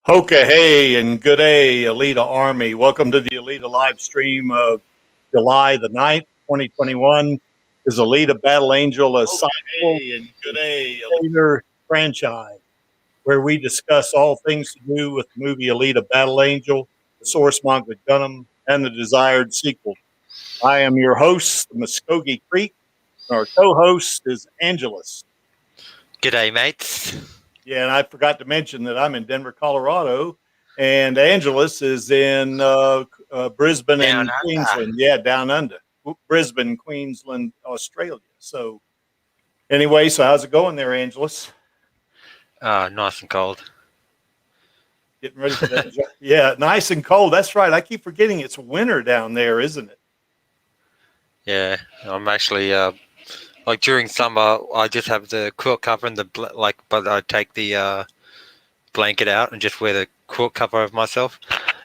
Hoka hey and good day, Alita Army. Welcome to the Alita Livestream of July the 9th, 2021. Is Alita Battle Angel a sidequel And good day, Terminator franchise, where we discuss all things to do with the movie Alita Battle Angel, the source manga Gundam, and the desired sequel. I am your host, the Muskogee Creek, and our co-host is Angelus. G'day, mates. Yeah, and I forgot to mention that I'm in Denver, Colorado, and Angelus is in Brisbane Down and under. Queensland. Yeah, down under. Brisbane, Queensland, Australia. So anyway, so how's it going there, Angelus? Nice and cold. Getting ready for that? Yeah, nice and cold. That's right. I keep forgetting it's winter down there, isn't it? Yeah, I'm actually like during summer, I just have the quilt cover and but I take the blanket out and just wear the quilt cover over myself.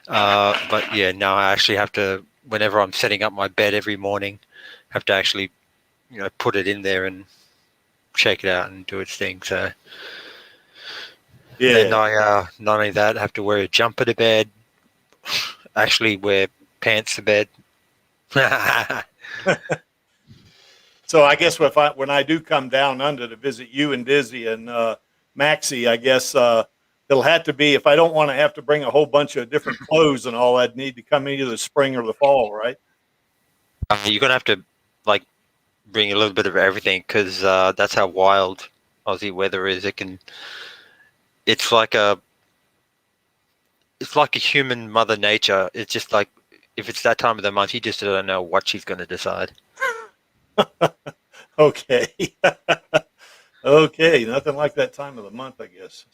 But yeah, now I actually have to, whenever I'm setting up my bed every morning, have to actually, put it in there and shake it out and do its thing. So Yeah. then I not only that, have to wear a jumper to bed. Actually, wear pants to bed. So I guess when I do come down under to visit you and Dizzy and Maxie, I guess it'll have to be, if I don't want to have to bring a whole bunch of different clothes and all, I'd need to come either the spring or the fall, right? You're gonna have to like bring a little bit of everything because that's how wild Aussie weather is. It's like a, it's like a human mother nature. It's just like if it's that time of the month, you just don't know what she's gonna decide. Okay. Okay. Nothing like that time of the month, I guess.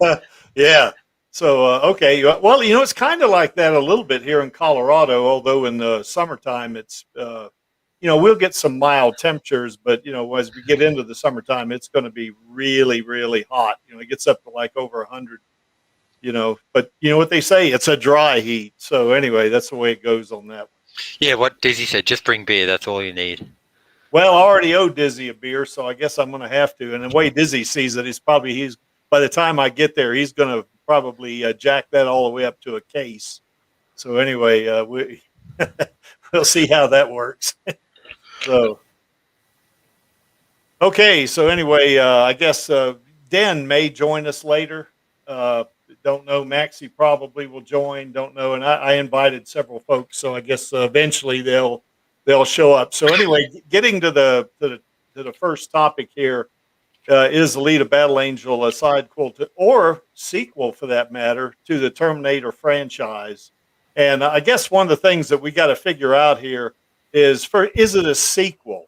So, yeah. So, okay. Well, it's kind of like that a little bit here in Colorado, although in the summertime, it's, we'll get some mild temperatures, but, as we get into the summertime, it's going to be really, really hot. It gets up to like over 100, but you know what they say? It's a dry heat. So, anyway, that's the way it goes on that one. Yeah, what Dizzy said, just bring beer. That's all you need. Well, I already owe Dizzy a beer, so I guess I'm going to have to. And the way Dizzy sees it, he's by the time I get there, he's going to probably jack that all the way up to a case. So anyway, we'll see how that works. So okay, so anyway, I guess Den may join us later. Don't know. Maxie probably will join. Don't know. And I invited several folks, so I guess eventually they'll show up. So anyway, getting to the first topic here, is Alita Battle Angel a sidequel to, or sequel for that matter, to the Terminator franchise? And I guess one of the things that we got to figure out here is it a sequel?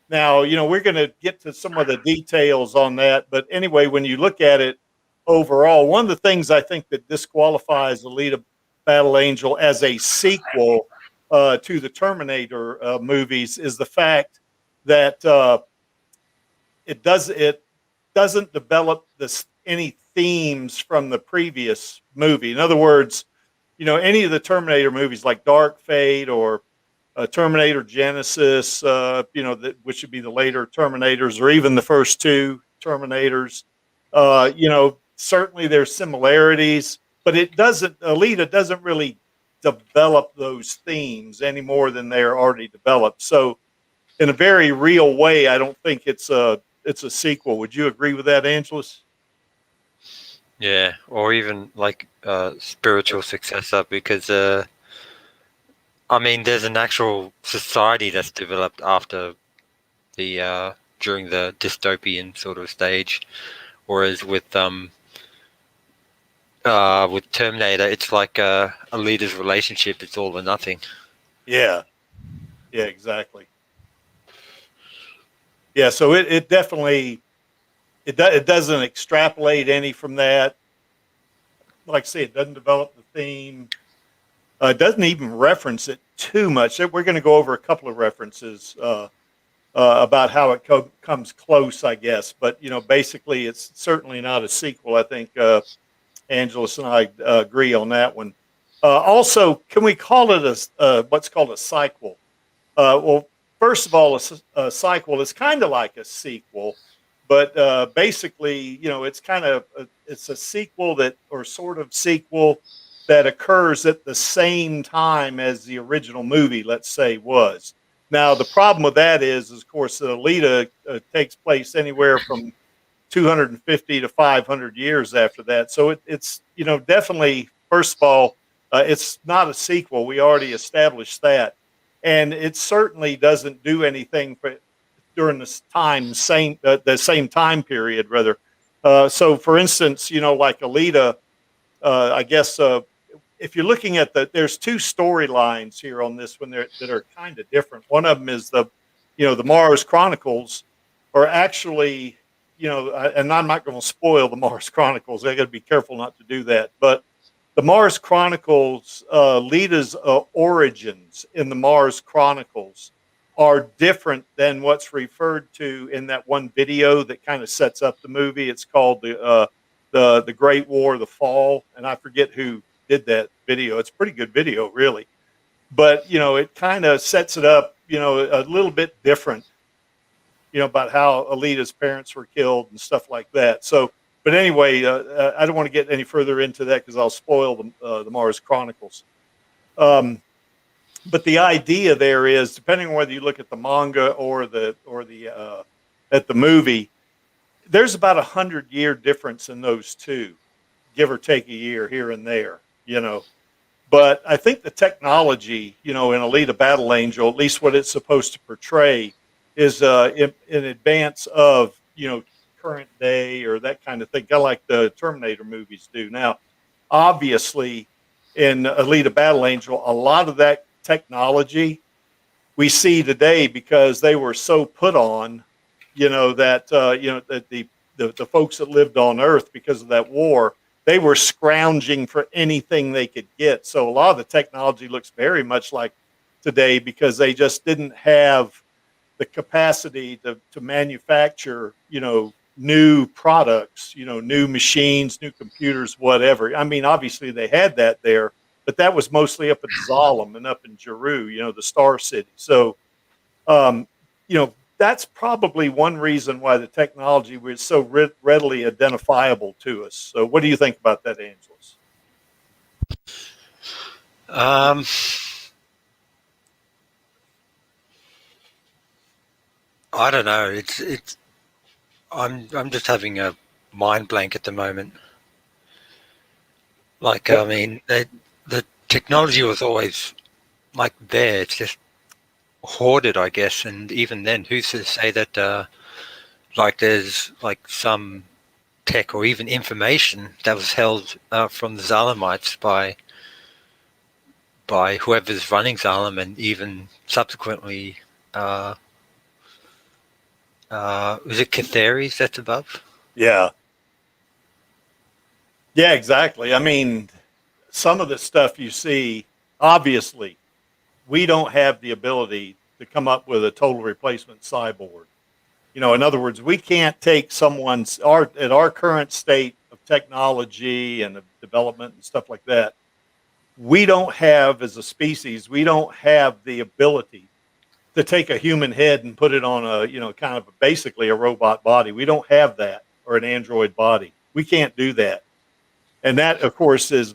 Now, we're going to get to some of the details on that, but anyway, when you look at it overall, one of the things I think that disqualifies Alita Battle Angel as a sequel to the Terminator movies is the fact that it doesn't develop any themes from the previous movie. In other words, any of the Terminator movies like Dark Fate or Terminator Genesis, which would be the later Terminators, or even the first two Terminators, certainly there's similarities, but Alita doesn't really develop those themes any more than they're already developed. So in a very real way, I don't think it's a sequel. Would you agree with that, Angelus? Yeah, or even like spiritual successor because I mean, there's an actual society that's developed after the during the dystopian sort of stage, whereas with Terminator, it's like a leader's relationship. It's all or nothing. Yeah, yeah, exactly. Yeah, so it definitely it doesn't extrapolate any from that. Like I say, it doesn't develop the theme. It doesn't even reference it too much. We're going to go over a couple of references about how it comes close, I guess. But basically, it's certainly not a sequel. I think Angelus and I agree on that one. Also, can we call it what's called a sequel? Well, first of all, a sequel is kind of like a sequel, But basically, it's kind of it's a sequel that, or sort of sequel, that occurs at the same time as the original movie, let's say, was. Now, the problem with that is, of course, that Alita takes place anywhere from 250 to 500 years after that. So it's definitely, first of all, it's not a sequel. We already established that, and it certainly doesn't do anything for during this time, the same time period, rather. So, for instance, like Alita, I guess if you're looking at there's two storylines here on this one that are kind of different. One of them is the Mars Chronicles are actually, and I'm not going to spoil the Mars Chronicles. I got to be careful not to do that. But the Mars Chronicles, Lita's origins in the Mars Chronicles are different than what's referred to in that one video that kind of sets up the movie. It's called the Great War, the Fall, and I forget who did that video. It's a pretty good video, really, but it kind of sets it up, a little bit different, about how Alita's parents were killed and stuff like that. So, but anyway, I don't want to get any further into that because I'll spoil the Mars Chronicles. But the idea there is, depending on whether you look at the manga or the at the movie, there's about 100-year difference in those two, give or take a year here and there. But I think the technology, in Alita Battle Angel, at least what it's supposed to portray, is in advance of current day or that kind of thing, kind of like the Terminator movies do. Now, obviously, in Alita Battle Angel, a lot of that technology we see today because they were so put on, that that the folks that lived on Earth because of that war, they were scrounging for anything they could get. So a lot of the technology looks very much like today because they just didn't have the capacity to manufacture, new products, new machines, new computers, whatever. I mean, obviously they had that there, but that was mostly up at Zalem and up in Jeru, the Star City. So, that's probably one reason why the technology was so readily identifiable to us. So, what do you think about that, Angeles? I don't know. I'm just having a mind blank at the moment. Like, I mean, the technology was always like there. It's just hoarded, I guess. And even then, who's to say that like there's like some tech or even information that was held from the Zalemites by whoever's running Zalem, and even subsequently, was it Catharies that's above? Yeah. Yeah, exactly. I mean, some of the stuff you see, obviously, we don't have the ability to come up with a total replacement cyborg. In other words, we can't take at our current state of technology and of development and stuff like that. We don't have, as a species, we don't have the ability to take a human head and put it on kind of basically a robot body. We don't have that, or an android body. We can't do that. And that, of course, is,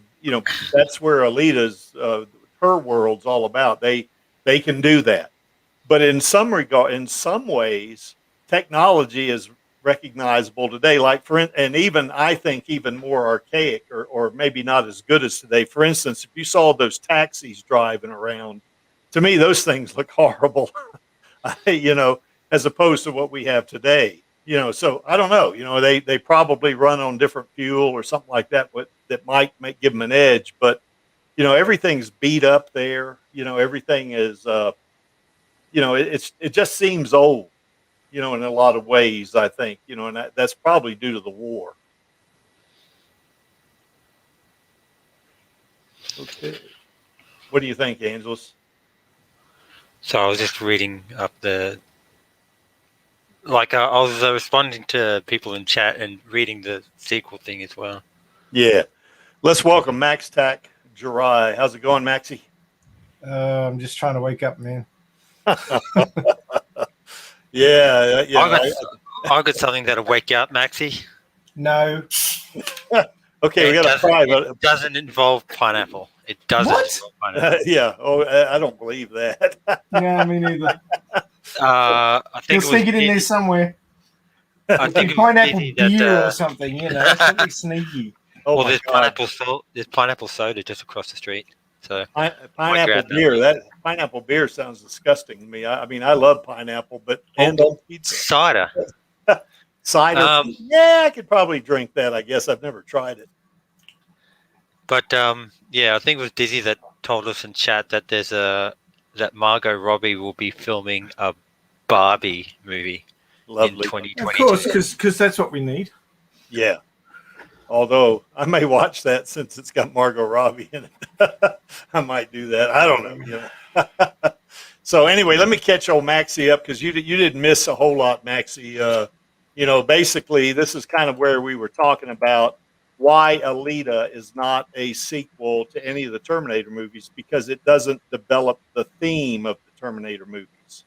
that's where Alita's, her world's all about. They can do that. But in some ways, technology is recognizable today. And even, I think, even more archaic or maybe not as good as today. For instance, if you saw those taxis driving around, to me, those things look horrible, as opposed to what we have today. So I don't know. They probably run on different fuel or something like that, but that might give them an edge. But everything's beat up there. Everything is. It just seems old. In a lot of ways, I think. And that's probably due to the war. Okay. What do you think, Angeles? So I was just reading up I was responding to people in chat and reading the sequel thing as well. Yeah. Let's welcome Max Tack Jirai. How's it going, Maxie? I'm just trying to wake up, man. Yeah. I I got something that'll wake you up, Maxie. No. Okay, we got a private. It doesn't involve pineapple. It doesn't What? involve pineapple. Yeah. Oh, I don't believe that. Yeah, me neither. I You'll think it was sneak it in there Dizzy. somewhere. I Like think it was pineapple Dizzy beer or that. something, you know, something sneaky. Oh Well, my there's God. there's pineapple soda just across the street. So Pineapple grab that. beer. That pineapple beer sounds disgusting to me. I mean, I love pineapple, but and on pizza. cider. Cider. Yeah, I could probably drink that. I guess I've never tried it. But yeah, I think it was Dizzy that told us in chat that that Margot Robbie will be filming a Barbie movie Lovely. in 2022. Of course, because that's what we need. Yeah. Although I may watch that since it's got Margot Robbie in it. I might do that. I don't know. You know. So anyway, let me catch old Maxie up because you didn't miss a whole lot, Maxie. You know, basically, this is kind of where we were talking about why Alita is not a sequel to any of the Terminator movies because it doesn't develop the theme of the Terminator movies.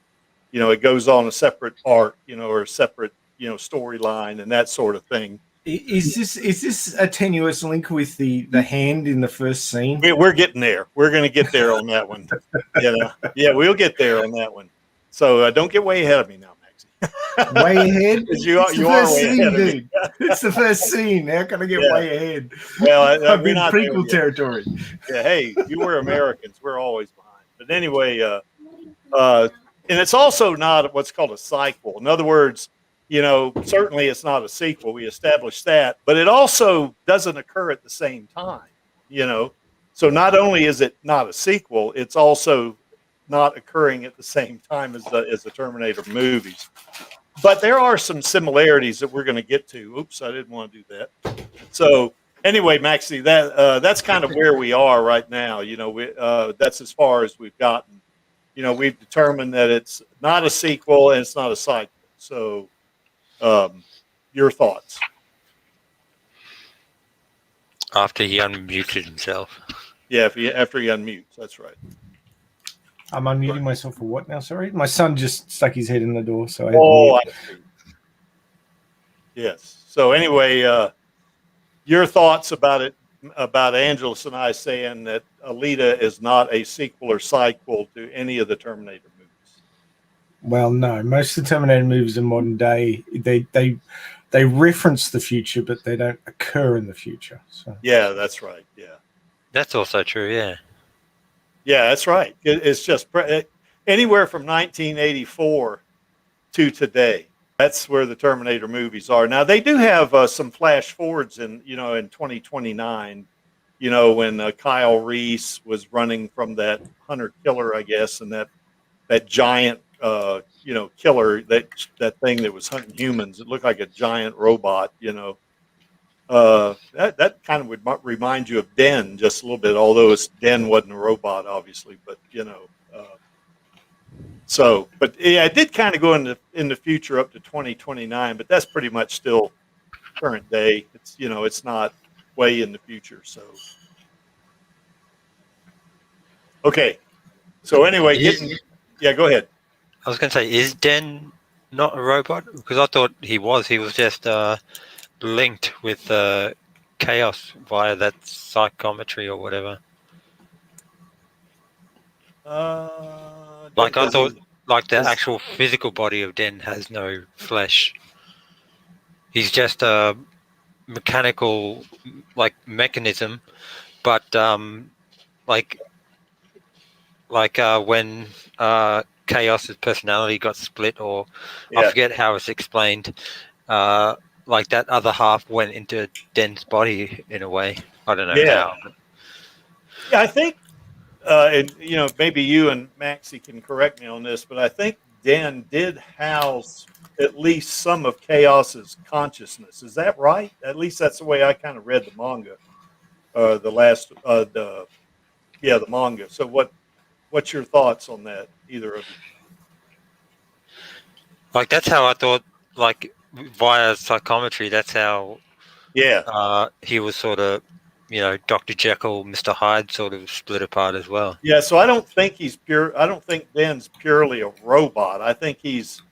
You know, it goes on a separate arc, you know, or a separate, you know, storyline and that sort of thing. Is this a tenuous link with the hand in the first scene? We're getting there. We're going to get there on that one. You know? Yeah, we'll get there on that one. So don't get way ahead of me now, Maxie. Way ahead? You are way scene, ahead of me. dude. It's the first scene. How can I get way ahead? Well, I've we're been not prequel there yet. territory. Yeah, hey, you were Americans. We're always behind. But anyway, and it's also not what's called a sidequel. In other words, you know, certainly it's not a sequel. We established that, but it also doesn't occur at the same time, you know. So not only is it not a sequel, it's also not occurring at the same time as the Terminator movies. But there are some similarities that we're going to get to. Oops, I didn't want to do that. So anyway, Maxie, that's kind of where we are right now. You know, that's as far as we've gotten. You know, we've determined that it's not a sequel and it's not a sequel. So your thoughts? After he unmuted himself. Yeah, after he unmutes, that's right. I'm unmuting myself for what now? Sorry, my son just stuck his head in the door, so I see. Yes. So anyway, your thoughts about it, about Angelus and I saying that Alita is not a sequel or sequel to any of the Terminator movies. Well, no. Most of the Terminator movies in modern day, they reference the future, but they don't occur in the future. So yeah, that's right. Yeah, that's also true. Yeah. Yeah, that's right. It's just anywhere from 1984 to today. That's where the Terminator movies are. Now they do have some flash forwards in, you know, in 2029. You know, when Kyle Reese was running from that hunter killer, I guess, and that giant, you know, killer, that thing that was hunting humans. It looked like a giant robot. You know, that kind of would remind you of Den just a little bit, although Den wasn't a robot, obviously, but you know. So, but yeah, it did kind of go in the future up to 2029, but that's pretty much still current day. It's, you know, it's not way in the future. So, okay. So anyway, yeah, go ahead. I was going to say, is Den not a robot? Because I thought he was. He was just linked with Chaos via that psychometry or whatever. Like I thought, like the actual physical body of Den has no flesh. He's just a mechanical, like mechanism, but like when Chaos's personality got split, or I forget how it's explained. Like that other half went into Den's body in a way. I don't know how. But. Yeah, I think, and you know, maybe you and Maxie can correct me on this, but I think Den did house at least some of Chaos's consciousness. Is that right? At least that's the way I kind of read the manga. The manga. So what's your thoughts on that? Either of you? Like that's how I thought. Like via psychometry, that's how. Yeah. He was sort of, you know, Dr. Jekyll, Mr. Hyde, sort of split apart as well. Yeah. So I don't think he's pure. I don't think Den's purely a robot. I think he's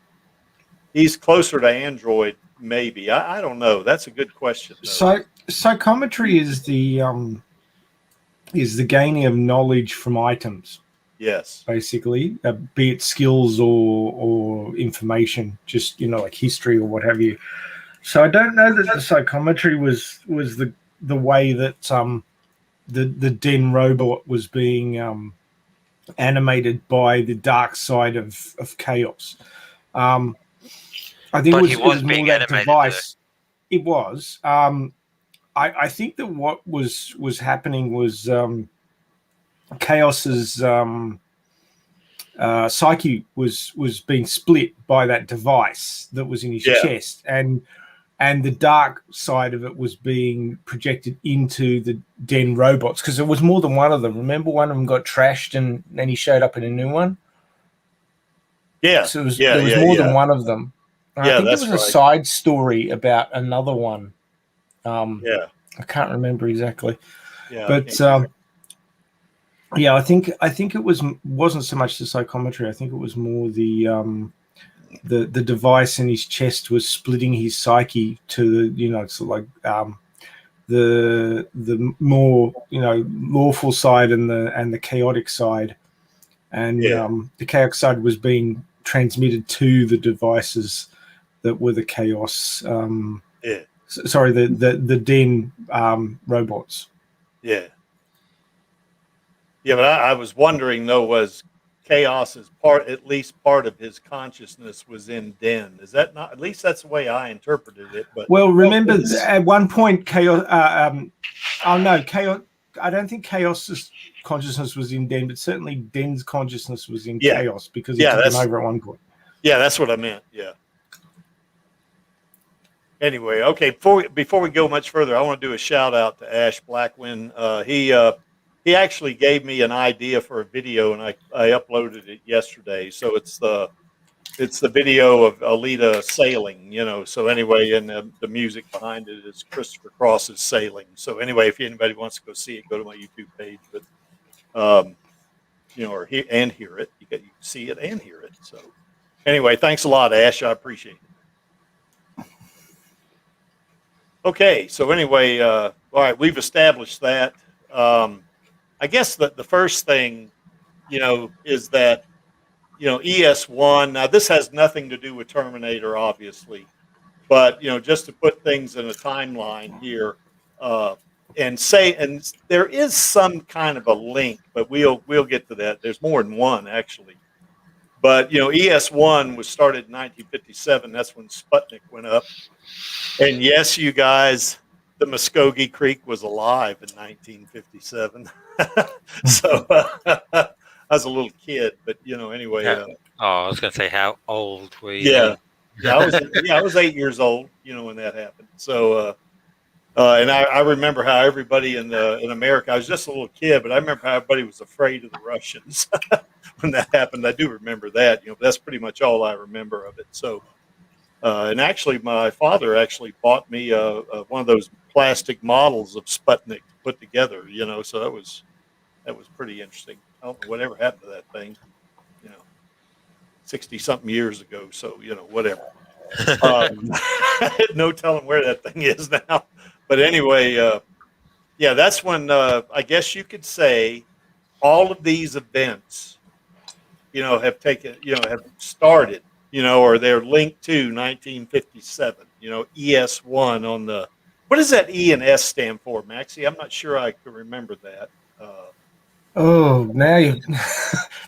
He's closer to Android, maybe. I don't know. That's a good question, though. So psychometry is the gaining of knowledge from items, Yes. basically, be it skills or information, just like history or what have you. So I don't know that the psychometry was the way that the Den robot was being animated by the dark side of chaos. I think But it he was was more being that animated, device. It was. I think that what was happening was Chaos's psyche was being split by that device that was in his chest, and the dark side of it was being projected into the Den robots, because there was more than one of them. Remember, one of them got trashed, and then he showed up in a new one. Yeah. So there was more than one of them. And I think there that's was a side story about another one. Yeah. I can't remember exactly. Yeah. But yeah, I think it wasn't so much the psychometry. I think it was more the device in his chest was splitting his psyche to sort of like the more lawful side and the chaotic side, and the chaotic side was being transmitted to the devices that were the chaos. Sorry, the Den robots. Yeah. Yeah, but I was wondering though, was Chaos's at least part of his consciousness was in Den? Is that not? At least that's the way I interpreted it. But well, remember at one point, Chaos. Oh no, Chaos. I don't think Chaos's consciousness was in Den, but certainly Den's consciousness was in Chaos, because he took him over at one point. Yeah, that's what I meant. Yeah. Anyway, okay. Before we go much further, I want to do a shout out to Ash Blackwin. He actually gave me an idea for a video, and I uploaded it yesterday. So it's the video of Alita sailing, So anyway, and the music behind it is Christopher Cross's Sailing. So anyway, if anybody wants to go see it, go to my YouTube page. But or hear it. You can see it and hear it. So anyway, thanks a lot, Ash. I appreciate it. Okay, so anyway, all right, we've established that. I guess the first thing, is that, ES1. Now, this has nothing to do with Terminator, obviously, but just to put things in a timeline here, and there is some kind of a link, but we'll get to that. There's more than one, actually. But ES1 was started in 1957. That's when Sputnik went up. And yes, you guys, the Muskogee Creek was alive in 1957. So I was a little kid, but anyway. I was going to say, how old were you? Yeah, I was 8 years old, when that happened. So, and I remember how everybody in America, I was just a little kid, but I remember how everybody was afraid of the Russians when that happened. I do remember that, but that's pretty much all I remember of it. So. And actually, my father actually bought me one of those plastic models of Sputnik to put together. So that was pretty interesting. I don't know whatever happened to that thing. 60-something years ago. So whatever. No telling where that thing is now. But anyway, yeah, that's when I guess you could say all of these events, have started. Or they're linked to 1957, ES1 on the, what does that E and S stand for, Maxie? I'm not sure I can remember that. Now you,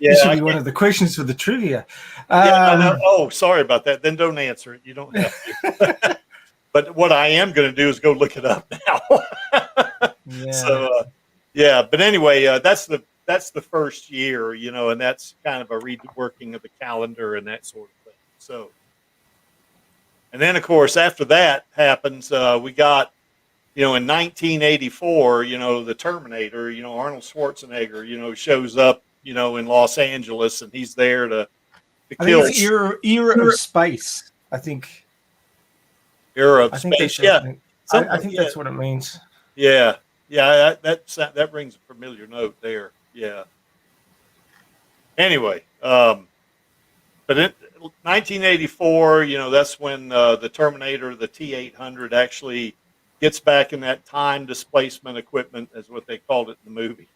this should be one of the questions for the trivia. I know. Oh, sorry about that. Then don't answer it. You don't have to. But what I am going to do is go look it up now. So, but anyway, that's the first year, and that's kind of a reworking of the calendar and that sort of thing. So, and then of course after that happens, we got, in 1984, the Terminator, Arnold Schwarzenegger, shows up, in Los Angeles, and he's there to kill. I think it's era of space. I think era of space. Yeah, I think that's what it means. Yeah, yeah, that rings a familiar note there. Yeah. Anyway, But in 1984, that's when the Terminator, the T-800, actually gets back in that time displacement equipment, is what they called it in the movie,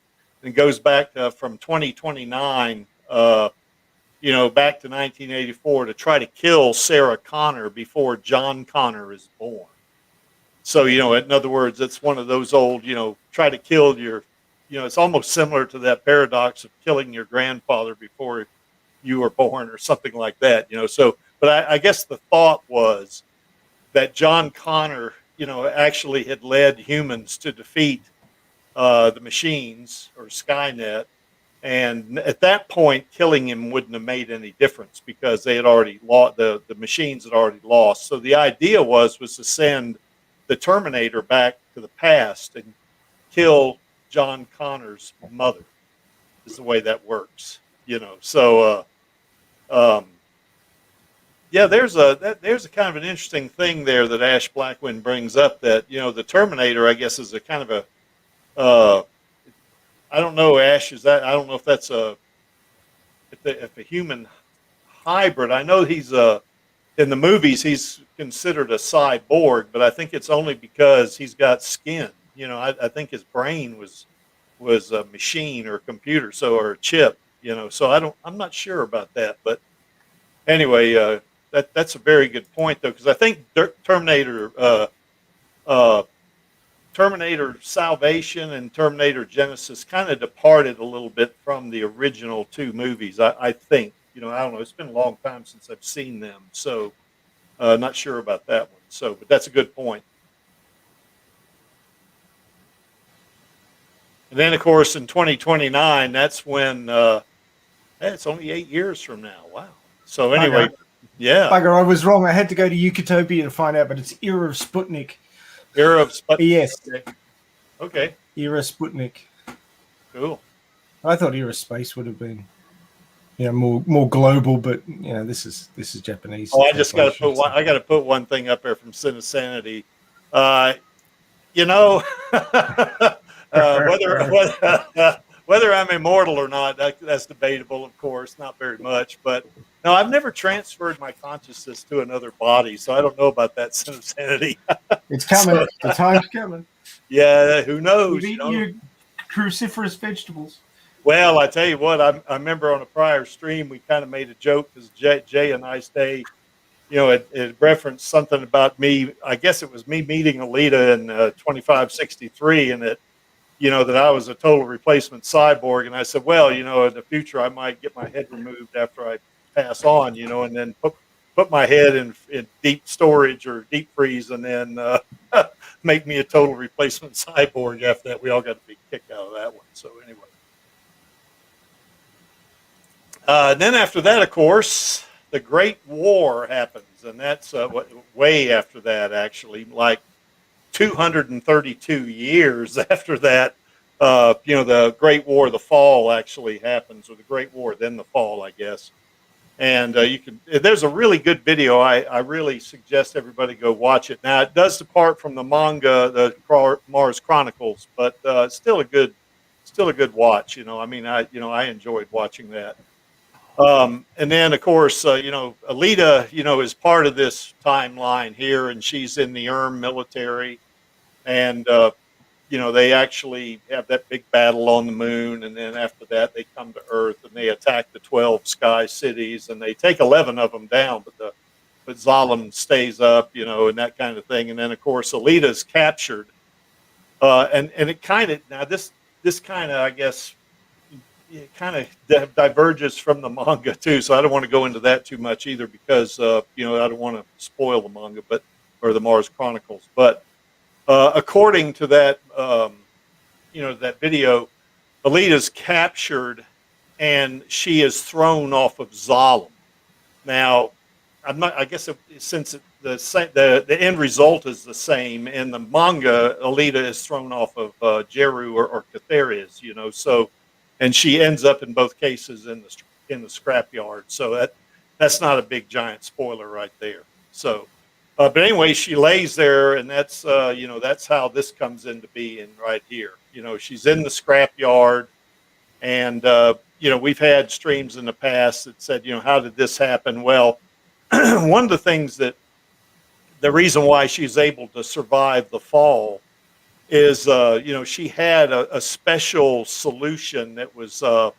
and goes back from 2029, back to 1984 to try to kill Sarah Connor before John Connor is born. So, in other words, it's one of those old, try to kill your, it's almost similar to that paradox of killing your grandfather before you were born or something like that, So, but I guess the thought was that John Connor, actually had led humans to defeat the machines or Skynet. And at that point, killing him wouldn't have made any difference because they had already lost, the machines had already lost. So the idea was to send the Terminator back to the past and kill John Connor's mother. Is the way that works, So yeah, there's a kind of an interesting thing there that Ash Blackwind brings up, that the Terminator, I guess, is a kind of a I don't know, Ash, I don't know if that's if a human hybrid. I know he's in the movies he's considered a cyborg, but I think it's only because he's got skin. I think his brain was a machine or a computer, or a chip. So I'm not sure about that, but anyway, that's a very good point though, because I think Terminator Salvation and Terminator Genesis kind of departed a little bit from the original two movies. I think, I don't know. It's been a long time since I've seen them, so not sure about that one. So, but that's a good point. And then, of course, in 2029, that's when it's only 8 years from now. Wow. So anyway, yeah. Bugger, I was wrong. I had to go to Ukutopia to find out, but it's Era of Sputnik. Era of Sputnik. Yes. Okay. Era Sputnik. Cool. I thought Era Space would have been, more global, but this is Japanese. Oh, I just got to put one. I got to put one thing up there from Cinesanity. Whether I'm immortal or not, that's debatable, of course. Not very much, but no, I've never transferred my consciousness to another body, so I don't know about that Cinesanity. It's coming. The time's coming. Yeah, who knows? You've eaten your cruciferous vegetables. Well, I tell you what, I remember on a prior stream we kind of made a joke because Jay and I stay, it referenced something about me. I guess it was me meeting Alita in 2563, and that that I was a total replacement cyborg. And I said, well, in the future I might get my head removed after I pass on, and then put my head in deep storage or deep freeze, and then make me a total replacement cyborg. After that, we all got a big kick out of that one. So anyway. Then after that, of course, the Great War happens, and that's way after that, actually, like 232 years after that. The Great War, the Fall, actually happens, or the Great War, then the Fall, I guess. And there's a really good video. I really suggest everybody go watch it. Now, it does depart from the manga, the Mars Chronicles, but still a good watch. I enjoyed watching that. And then, of course, Alita, is part of this timeline here, and she's in the military, and they actually have that big battle on the moon, and then after that, they come to Earth and they attack the 12 sky cities, and they take 11 of them down, but Zalem stays up, and that kind of thing. And then, of course, Alita's captured, and it kind of this kind of, I guess, it kind of diverges from the manga too, so I don't want to go into that too much either, because I don't want to spoil the manga, or the Mars Chronicles. But according to that, that video, Alita's captured and she is thrown off of Zalem. Now, I guess the end result is the same. In the manga, Alita is thrown off of Jeru or Catherias, so. And she ends up in both cases in the scrapyard. So that's not a big giant spoiler right there. So, but anyway, she lays there, and that's that's how this comes into being right here. She's in the scrapyard, and we've had streams in the past that said, how did this happen? Well, one of the things that the reason why she's able to survive the fall is, she had a special solution that was, uh,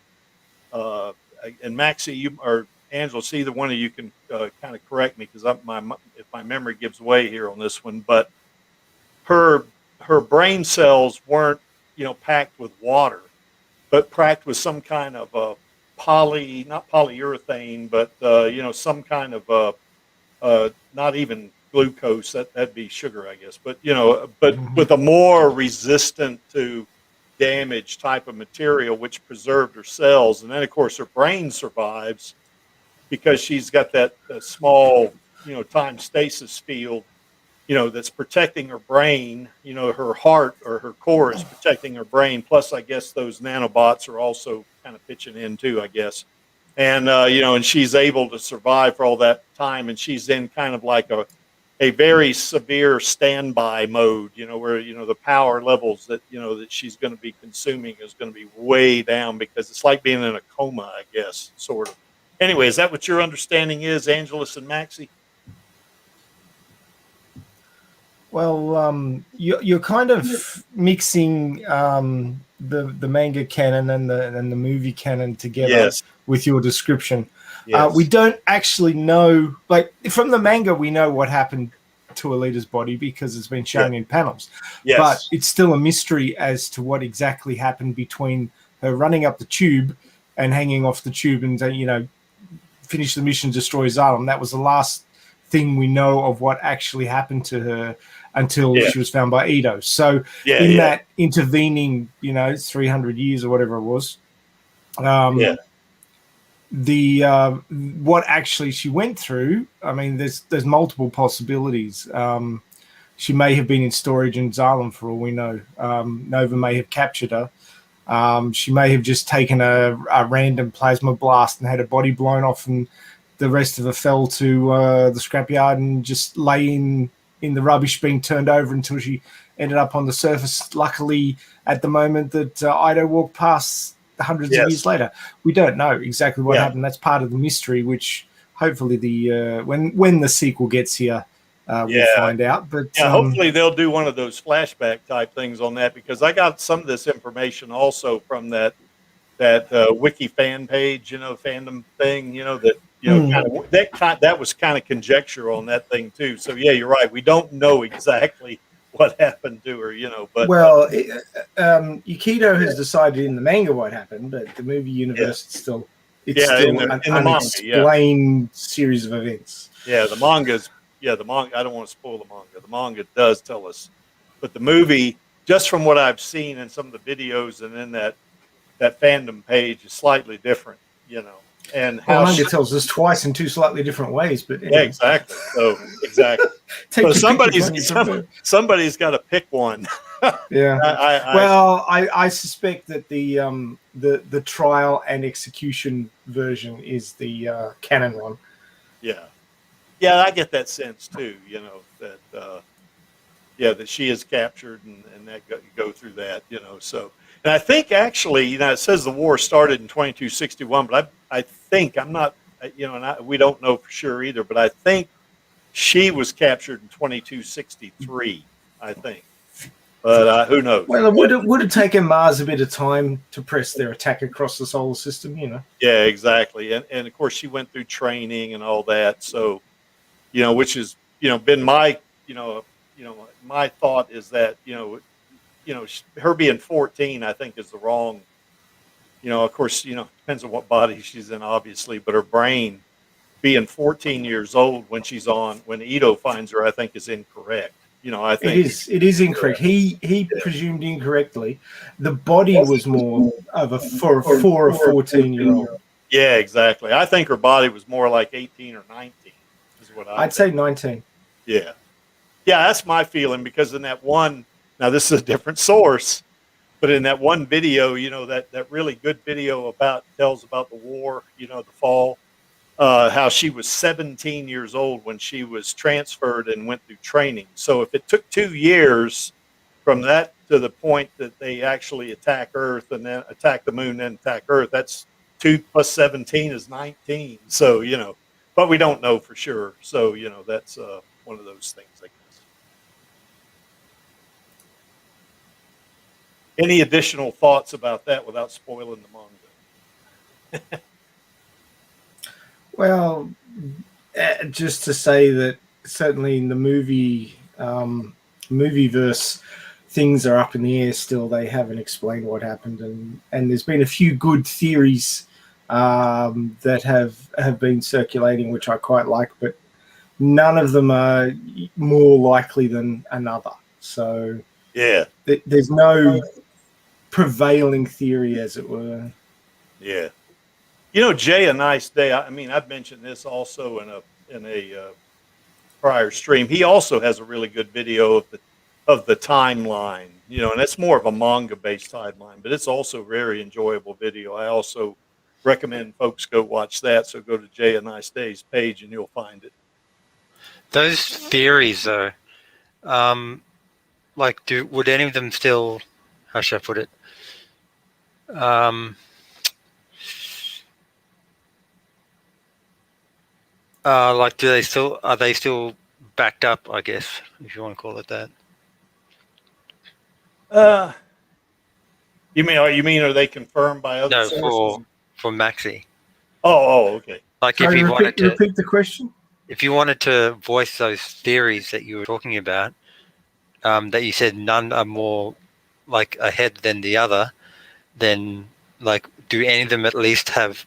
and Maxie, you or Angela, see either one of you can kind of correct me because if my memory gives way here on this one, but her her brain cells weren't, packed with water, but packed with some kind of not polyurethane, but some kind of not even glucose. That'd be sugar, I guess. But but with a more resistant to damage type of material, which preserved her cells, and then of course her brain survives because she's got that small, time stasis field, that's protecting her brain. Her heart or her core is protecting her brain. Plus, I guess those nanobots are also kind of pitching in too, I guess. And, and she's able to survive for all that time. And she's in kind of like a very severe standby mode, where, the power levels that, that she's going to be consuming is going to be way down because it's like being in a coma, I guess, sort of. Anyway, is that what your understanding is, Angelus and Maxie? Well, you're kind of mixing the manga canon and the movie canon together. Yes. With your description. Yes. We don't actually know, like from the manga, we know what happened to Alita's body because it's been shown in panels. Yes. But it's still a mystery as to what exactly happened between her running up the tube and hanging off the tube and, finish the mission, destroy Xylem. That was the last thing we know of what actually happened to her until she was found by Ito. So that intervening, 300 years or whatever it was, the what actually she went through, I mean, there's multiple possibilities. She may have been in storage in Xylem for all we know. Nova may have captured her. She may have just taken a random plasma blast and had her body blown off, and the rest of her fell to the scrapyard and just lay in the rubbish being turned over until she ended up on the surface. Luckily, at the moment that Ito walked past hundreds of years later, we don't know exactly what happened. That's part of the mystery, which hopefully the when the sequel gets here, we'll find out. But hopefully they'll do one of those flashback type things on that, because I got some of this information also from that wiki fan page, fandom thing, that was kind of conjecture on that thing too. So yeah, you're right. We don't know exactly what happened to her, but Yukito has decided in the manga what happened, but the movie universe it's still in an the unexplained series of events. The manga, I don't want to spoil the manga. The manga does tell us, but the movie, just from what I've seen in some of the videos and in that fandom page, is slightly different, and how manga tells us twice in two slightly different ways, but anyway. Exactly. So so somebody's got to pick one. I suspect that the trial and execution version is the canon one. Yeah, I get that sense too. That she is captured and that go through that. So. And I think actually, it says the war started in 2261, but I think, I'm not, we don't know for sure either, but I think she was captured in 2263, I think. But who knows? Well, it would have taken Mars a bit of time to press their attack across the solar system, Yeah, exactly. And of course, she went through training and all that. So, which has, been my, my thought is that, her being 14, I think, is the wrong, of course, depends on what body she's in, obviously, but her brain being 14 years old when Ito finds her, I think is incorrect. I think it is incorrect. He presumed incorrectly. The body was more of a 14-year-old. Yeah, exactly. I think her body was more like 18 or 19 is what I'd say 19. Yeah. Yeah, that's my feeling, because in that one, now this is a different source, but in that one video, that really good video tells about the war, the fall, how she was 17 years old when she was transferred and went through training. So if it took 2 years from that to the point that they actually attack Earth and then attack the moon and attack Earth, that's 2 plus 17 is 19. So, but we don't know for sure. So, that's one of those things, I guess. Any additional thoughts about that without spoiling the manga? Well, just to say that certainly in the movieverse, things are up in the air still. They haven't explained what happened, and there's been a few good theories that have been circulating, which I quite like, but none of them are more likely than another. So Yeah. There's no prevailing theory, as it were. Yeah. Jay, a nice day. I mean, I've mentioned this also in a prior stream. He also has a really good video of the timeline, and it's more of a manga based timeline, but it's also a very enjoyable video. I also recommend folks go watch that. So go to Jay a Nice Day's page and you'll find it. Those theories, though, would any of them still? How should I put it? Are they still backed up, I guess, if you want to call it that? You mean are they confirmed by other sources? No, for Maxi. Oh, okay. Like Sorry, repeat the question. If you wanted to voice those theories that you were talking about, that you said none are more like ahead than the other, then like do any of them at least have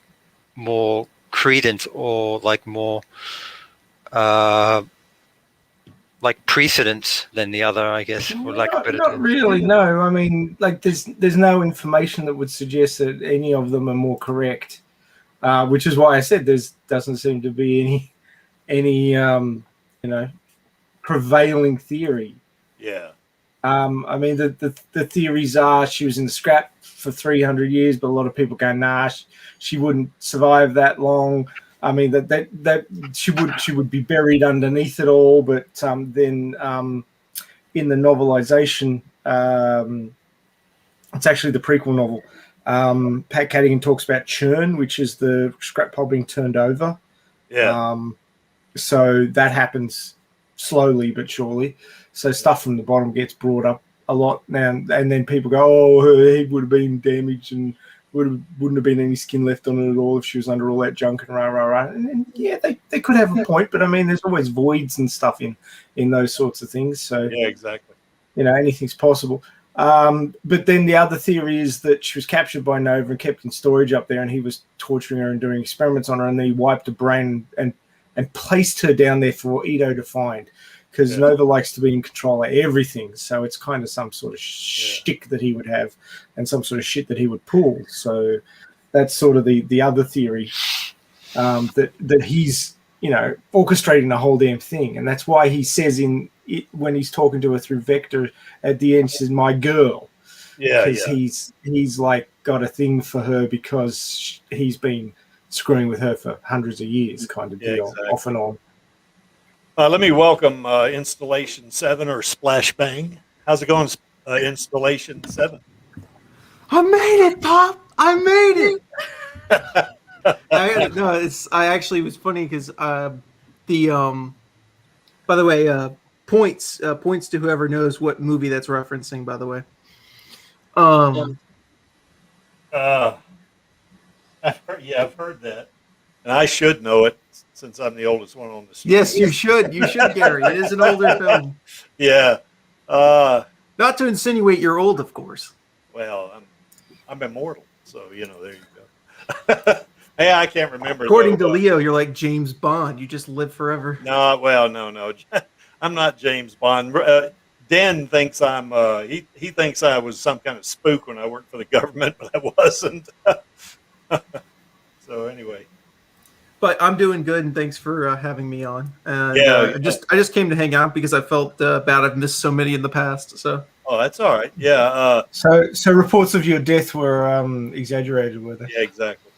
more credence or like more like precedence than the other, I guess, for like a better not term. really. No, I mean, like there's no information that would suggest that any of them are more correct, which is why I said there doesn't seem to be any prevailing theory. Yeah. I mean, the theories are she was in the scrap for 300 years, but a lot of people go, nah, she wouldn't survive that long. I mean, that she would be buried underneath it all. But then in the novelization, it's actually the prequel novel. Pat Cadigan talks about churn, which is the scrap pile being turned over. Yeah. So that happens slowly but surely. So stuff from the bottom gets brought up a lot now, and then people go, "Oh, her head would have been damaged and wouldn't have been any skin left on it at all if she was under all that junk and rah rah rah." And yeah, they could have a point, but I mean, there's always voids and stuff in those sorts of things. So yeah, exactly. Anything's possible. But then the other theory is that she was captured by Nova and kept in storage up there, and he was torturing her and doing experiments on her, and then he wiped her brain and placed her down there for Ito to find. Because Nova likes to be in control of everything, so it's kind of some sort of shtick that he would have, and some sort of shit that he would pull. So that's sort of the other theory, that he's orchestrating the whole damn thing, and that's why he says when he's talking to her through Vector at the end, he says, "My girl," because he's like got a thing for her because he's been screwing with her for hundreds of years, kind of deal, exactly. Off and on. Let me welcome Installation 7 or Splash Bang. How's it going, Installation 7? I made it, Pop! I made it! I actually was funny because by the way, points to whoever knows what movie that's referencing, by the way. I've heard that. And I should know it since I'm the oldest one on the street. Yes, you should. You should, Gary. It is an older film. Yeah. Not to insinuate you're old, of course. Well, I'm immortal, so there you go. Hey, I can't remember. According to Leo, you're like James Bond. You just live forever. No. I'm not James Bond. Dan thinks I'm. He thinks I was some kind of spook when I worked for the government, but I wasn't. So anyway. But I'm doing good, and thanks for having me on. I just came to hang out because I felt bad. I've missed so many in the past. So. Oh, that's all right. Yeah. So reports of your death were exaggerated, were they? Yeah, exactly.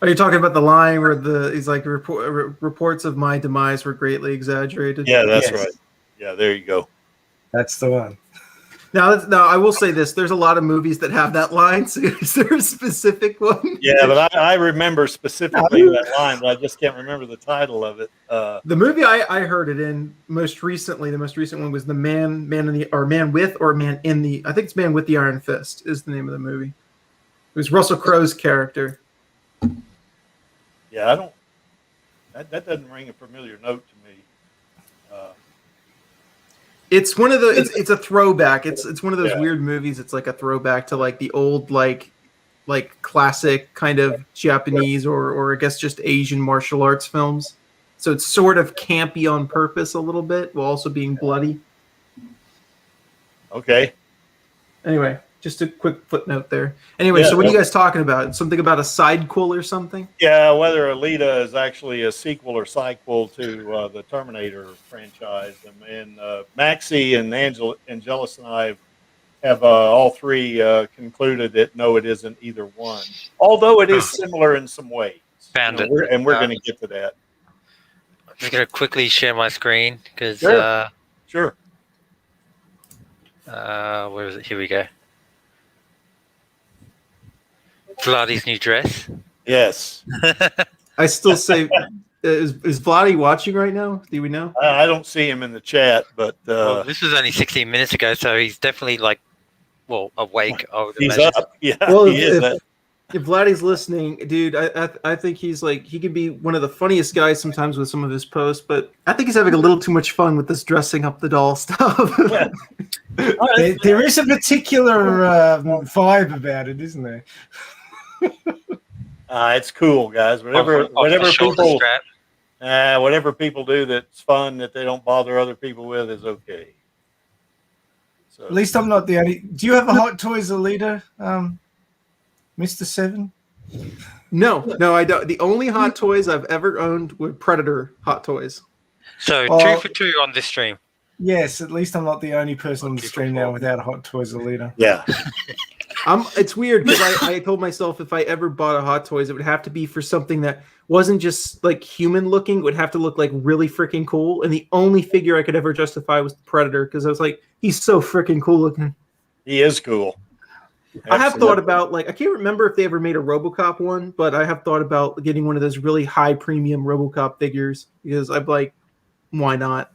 Are you talking about the line where he's like reports of my demise were greatly exaggerated? Yeah, that's right. Yeah, there you go. That's the one. Now, I will say this: there's a lot of movies that have that line. So is there a specific one? Yeah, but I remember specifically that line, but I just can't remember the title of it. The movie I heard it in most recently, the most recent one was the Man in the. I think it's Man with the Iron Fist is the name of the movie. It was Russell Crowe's character. Yeah, I don't. That doesn't ring a familiar note to me. It's one of the. It's a throwback. It's one of those weird movies. It's like a throwback to like the old like classic kind of Japanese or I guess just Asian martial arts films. So it's sort of campy on purpose a little bit, while also being bloody. Okay. Anyway, just a quick footnote there. Anyway, so what are you guys talking about? Something about a sidequel or something? Yeah, whether Alita is actually a sequel or sidequel to the Terminator franchise. And Maxie and Angelus and I have all three concluded that no, it isn't either one. Although it is similar in some ways. Found it. We're going to get to that. I'm just going to quickly share my screen because... Sure. Where is it? Here we go. Vladdy's new dress. Yes. I still say, is Vladdy watching right now? Do we know? I don't see him in the chat, but well, this was only 16 minutes ago, so he's definitely awake. He's up. Yeah, well, he is. If Vladdy's listening, dude, I think he's he could be one of the funniest guys sometimes with some of his posts, but I think he's having a little too much fun with this dressing up the doll stuff. There is a particular vibe about it, isn't there? It's cool, guys. Whatever people do that's fun that they don't bother other people with is okay. So at least I'm not the only. Do you have a Hot Toys Alita, Mr. Seven? No, I don't. The only Hot Toys I've ever owned were Predator Hot Toys. So 2 for 2 on this stream. Yes, at least I'm not the only person on the stream now without a Hot Toys Alita. Yeah. It's weird because I told myself if I ever bought a Hot Toys, it would have to be for something that wasn't just like human looking. It would have to look like really freaking cool. And the only figure I could ever justify was the Predator because I was like, he's so freaking cool looking. He is cool. Absolutely. I have thought about I can't remember if they ever made a RoboCop one, but I have thought about getting one of those really high premium RoboCop figures because I'm like, why not?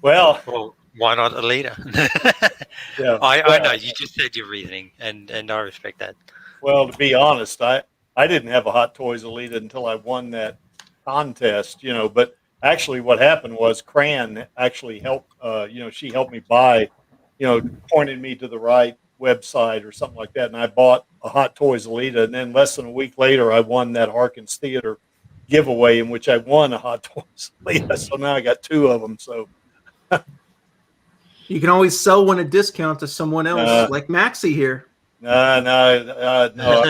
Well, why not Alita? Yeah. I know you just said your reasoning, and I respect that. Well, to be honest, I didn't have a Hot Toys Alita until I won that contest, But actually, what happened was Cran actually helped. She helped me buy, pointed me to the right website or something like that, and I bought a Hot Toys Alita. And then less than a week later, I won that Harkins Theater giveaway in which I won a Hot Toys Alita. So now I got 2 of them. So. You can always sell one at discount to someone else, like Maxie here. No.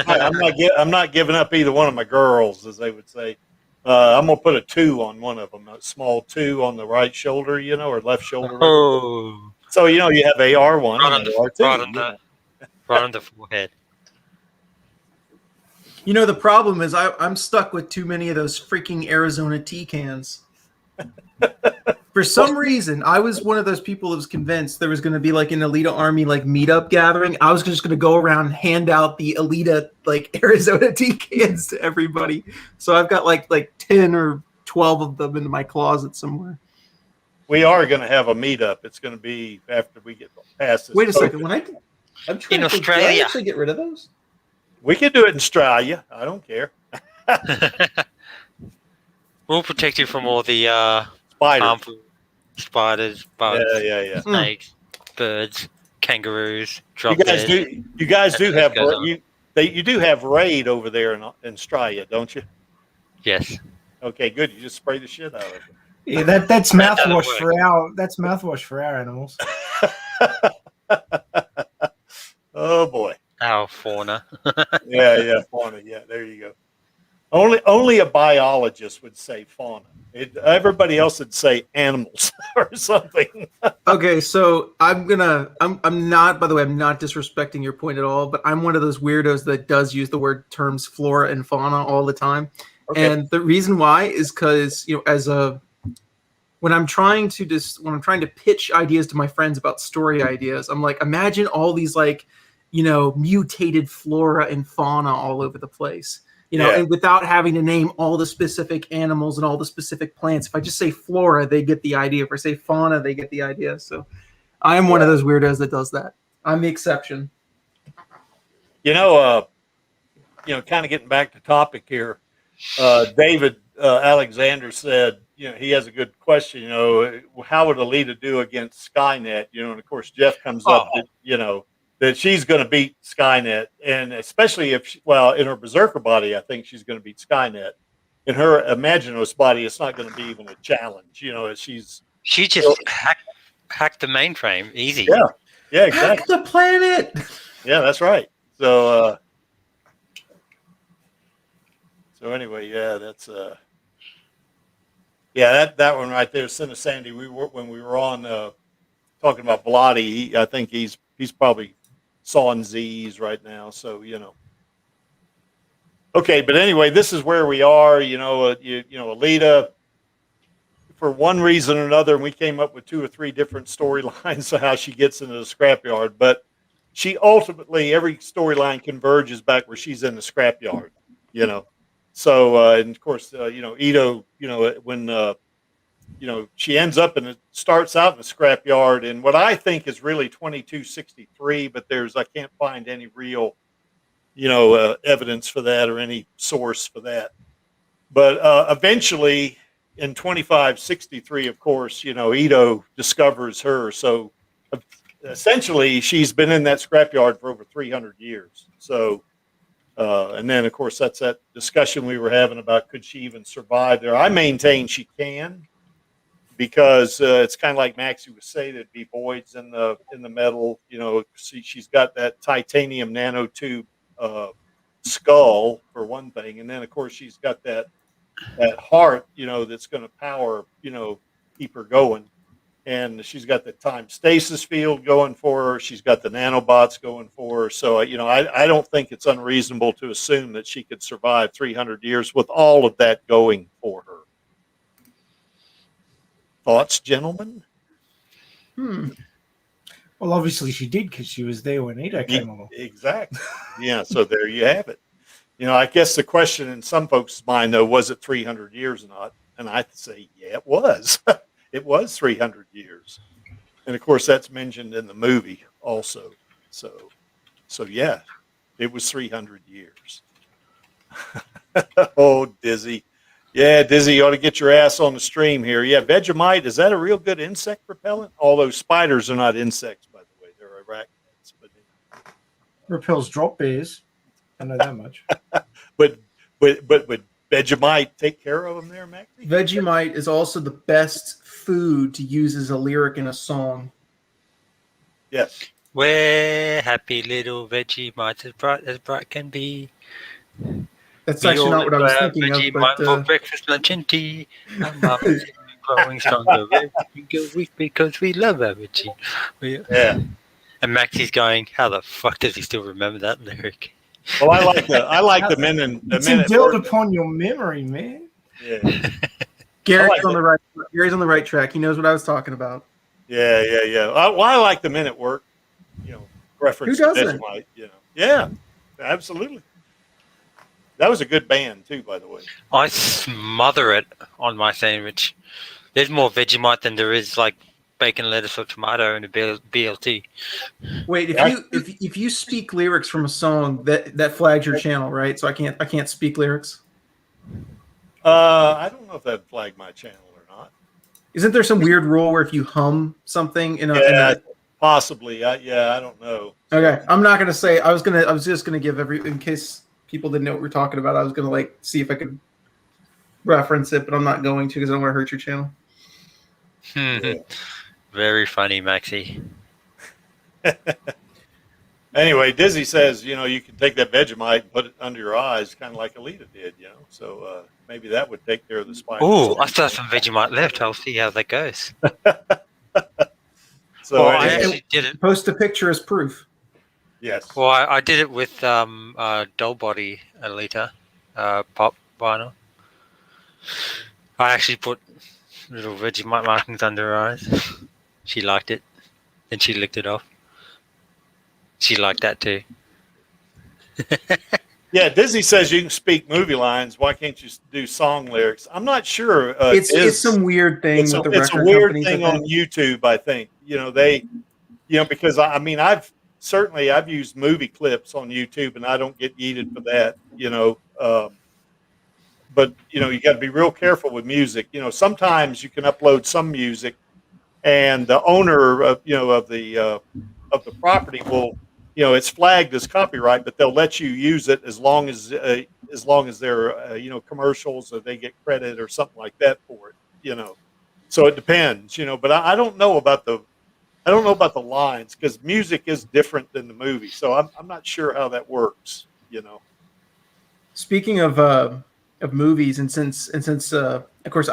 I'm not giving up either one of my girls, as they would say. I'm gonna put a 2 on one of them, a small 2 on the right shoulder, or left shoulder. Oh. So you have AR1 and AR2, right on the forehead. The problem is I'm stuck with too many of those freaking Arizona tea cans. For some reason, I was one of those people that was convinced there was going to be like an Alita Army meetup gathering. I was just going to go around and hand out the Alita Arizona tea cans to everybody. So I've got like 10 or 12 of them in my closet somewhere. We are going to have a meetup. It's going to be after we get past this. Wait a second. I'm trying in to Australia, did I actually get rid of those? We could do it in Australia. I don't care. We'll protect you from all the harmful spiders, bugs, snakes, birds, kangaroos, drop dead. You guys do have you do have Raid over there in Australia, don't you? Yes. Okay, good. You just spray the shit out of it. Yeah, that's mouthwash for our animals. Oh boy. Our fauna. yeah, fauna. Yeah, there you go. Only a biologist would say fauna. Everybody else would say animals or something. Okay, so I'm not, by the way, I'm not disrespecting your point at all, but I'm one of those weirdos that does use the terms flora and fauna all the time. Okay. And the reason why is because, as a when I'm trying to pitch ideas to my friends about story ideas, I'm like, imagine all these like, mutated flora and fauna all over the place. And without having to name all the specific animals and all the specific plants. If I just say flora, they get the idea. If I say fauna, they get the idea. So I am one of those weirdos that does that. I'm the exception. Kind of getting back to topic here. David Alexander said, he has a good question. How would Alita do against Skynet? And of course, Jeff comes up that, that she's going to beat Skynet, and especially in her Berserker body, I think she's going to beat Skynet. In her Imaginos body, it's not going to be even a challenge. She just hacked the mainframe, easy. Yeah, exactly. Hack the planet. Yeah, that's right. So anyway, that's that one right there, Cinna Sandy. When we were on talking about Blotti, I think he's probably sawing Z's right now. So okay, but anyway, this is where we are. Alita, for one reason or another, and we came up with 2 or 3 different storylines of how she gets into the scrapyard, but she ultimately, every storyline converges back where she's in the scrapyard. So and of course, Ito, when she ends up and it starts out in the scrapyard, and what I think is really 2263, but I can't find any real, evidence for that or any source for that. But eventually, in 2563, of course, Ito discovers her. So essentially, she's been in that scrapyard for over 300 years. So. And then, of course, that's that discussion we were having about could she even survive there. I maintain she can, because it's kind of like Maxie was saying, there'd be voids in the metal. She's got that titanium nanotube skull for one thing, and then of course she's got that heart, that's going to power, keep her going. And she's got the time stasis field going for her. She's got the nanobots going for her. So, I don't think it's unreasonable to assume that she could survive 300 years with all of that going for her. Thoughts, gentlemen? Well, obviously she did, because she was there when Ito came along. Exactly. Yeah, so there you have it. I guess the question in some folks' mind, though, was it 300 years or not? And I say, yeah, it was. It was 300 years. And of course, that's mentioned in the movie also. So yeah, it was 300 years. Oh, Dizzy. Yeah, Dizzy, you ought to get your ass on the stream here. Yeah, Vegemite, is that a real good insect repellent? Although spiders are not insects, by the way. They're arachnids. But Repels drop bears. I know that much. but Vegemite take care of them there, Maxie? Vegemite is also the best food to use as a lyric in a song. Yes. We're happy little Vegemite, as bright can be. That's actually not what I was thinking of. Vegemite But, for breakfast, lunch, and tea. And Mama's growing stronger every single week because we love our Veggie. Yeah. And Maxie's going, how the fuck does he still remember that lyric? Well, I like the men and the It's men. instilled upon your memory, man. Yeah. Gary's on the right. Gary's on the right track. He knows what I was talking about. Yeah. I like the men at work. Reference Who doesn't? to Vegemite. Yeah, absolutely. That was a good band too, by the way. I smother it on my sandwich. There's more Vegemite than there is like bacon, lettuce, or tomato in a BLT. Wait, if you speak lyrics from a song, that flags your channel, right? So I can't speak lyrics. I don't know if that flagged my channel or not. Isn't there some weird rule where if you hum something possibly. I don't know. Okay, I'm not gonna say. I was just gonna give in case people didn't know what we were talking about. I was gonna see if I could reference it, but I'm not going to because I don't want to hurt your channel. Yeah. Very funny, Maxie. Anyway, Dizzy says, you can take that Vegemite and put it under your eyes, kind of like Alita did, So maybe that would take care of the spider. Oh, I still have some Vegemite left. I'll see how that goes. So I actually did it. Post a picture as proof. Yes. Well, I did it with TubeBuddy Alita pop vinyl. I actually put Little Vegemite markings under her eyes. She liked it. Then she licked it off. She liked that too. Yeah, Disney says you can speak movie lines. Why can't you do song lyrics? I'm not sure. It's some weird thing with the it's a record weird companies. thing on YouTube. I think because I mean I've used movie clips on YouTube and I don't get yeeted for that. But you got to be real careful with music. Sometimes you can upload some music, and the owner of of the property will, it's flagged as copyright, but they'll let you use it as long as they're commercials or they get credit or something like that for it. So it depends. But I don't know about the lines because music is different than the movie. So I'm not sure how that works. Speaking of movies, and since of course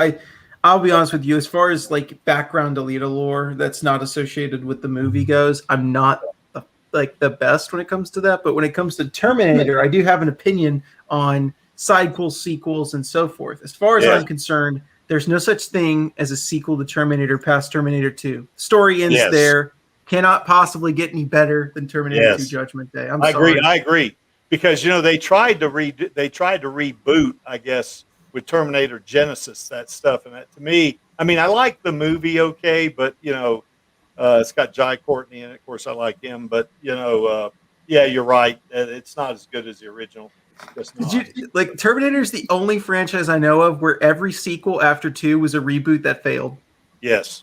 I'll be honest with you, as far as like background Alita lore that's not associated with the movie goes, I'm not the best when it comes to that. But when it comes to Terminator, I do have an opinion on sidequels, sequels, and so forth. As far as I'm concerned, there's no such thing as a sequel to Terminator past Terminator 2. Story ends there. Cannot possibly get any better than Terminator 2 Judgment Day. I agree. Because they tried to reboot, I guess, with Terminator Genesis, that stuff, and that to me, I mean, I like the movie, okay, but it's got Jai Courtney in it. Of course, I like him, but yeah, you're right. It's not as good as the original. It's just not. Terminator is the only franchise I know of where every sequel after 2 was a reboot that failed. Yes.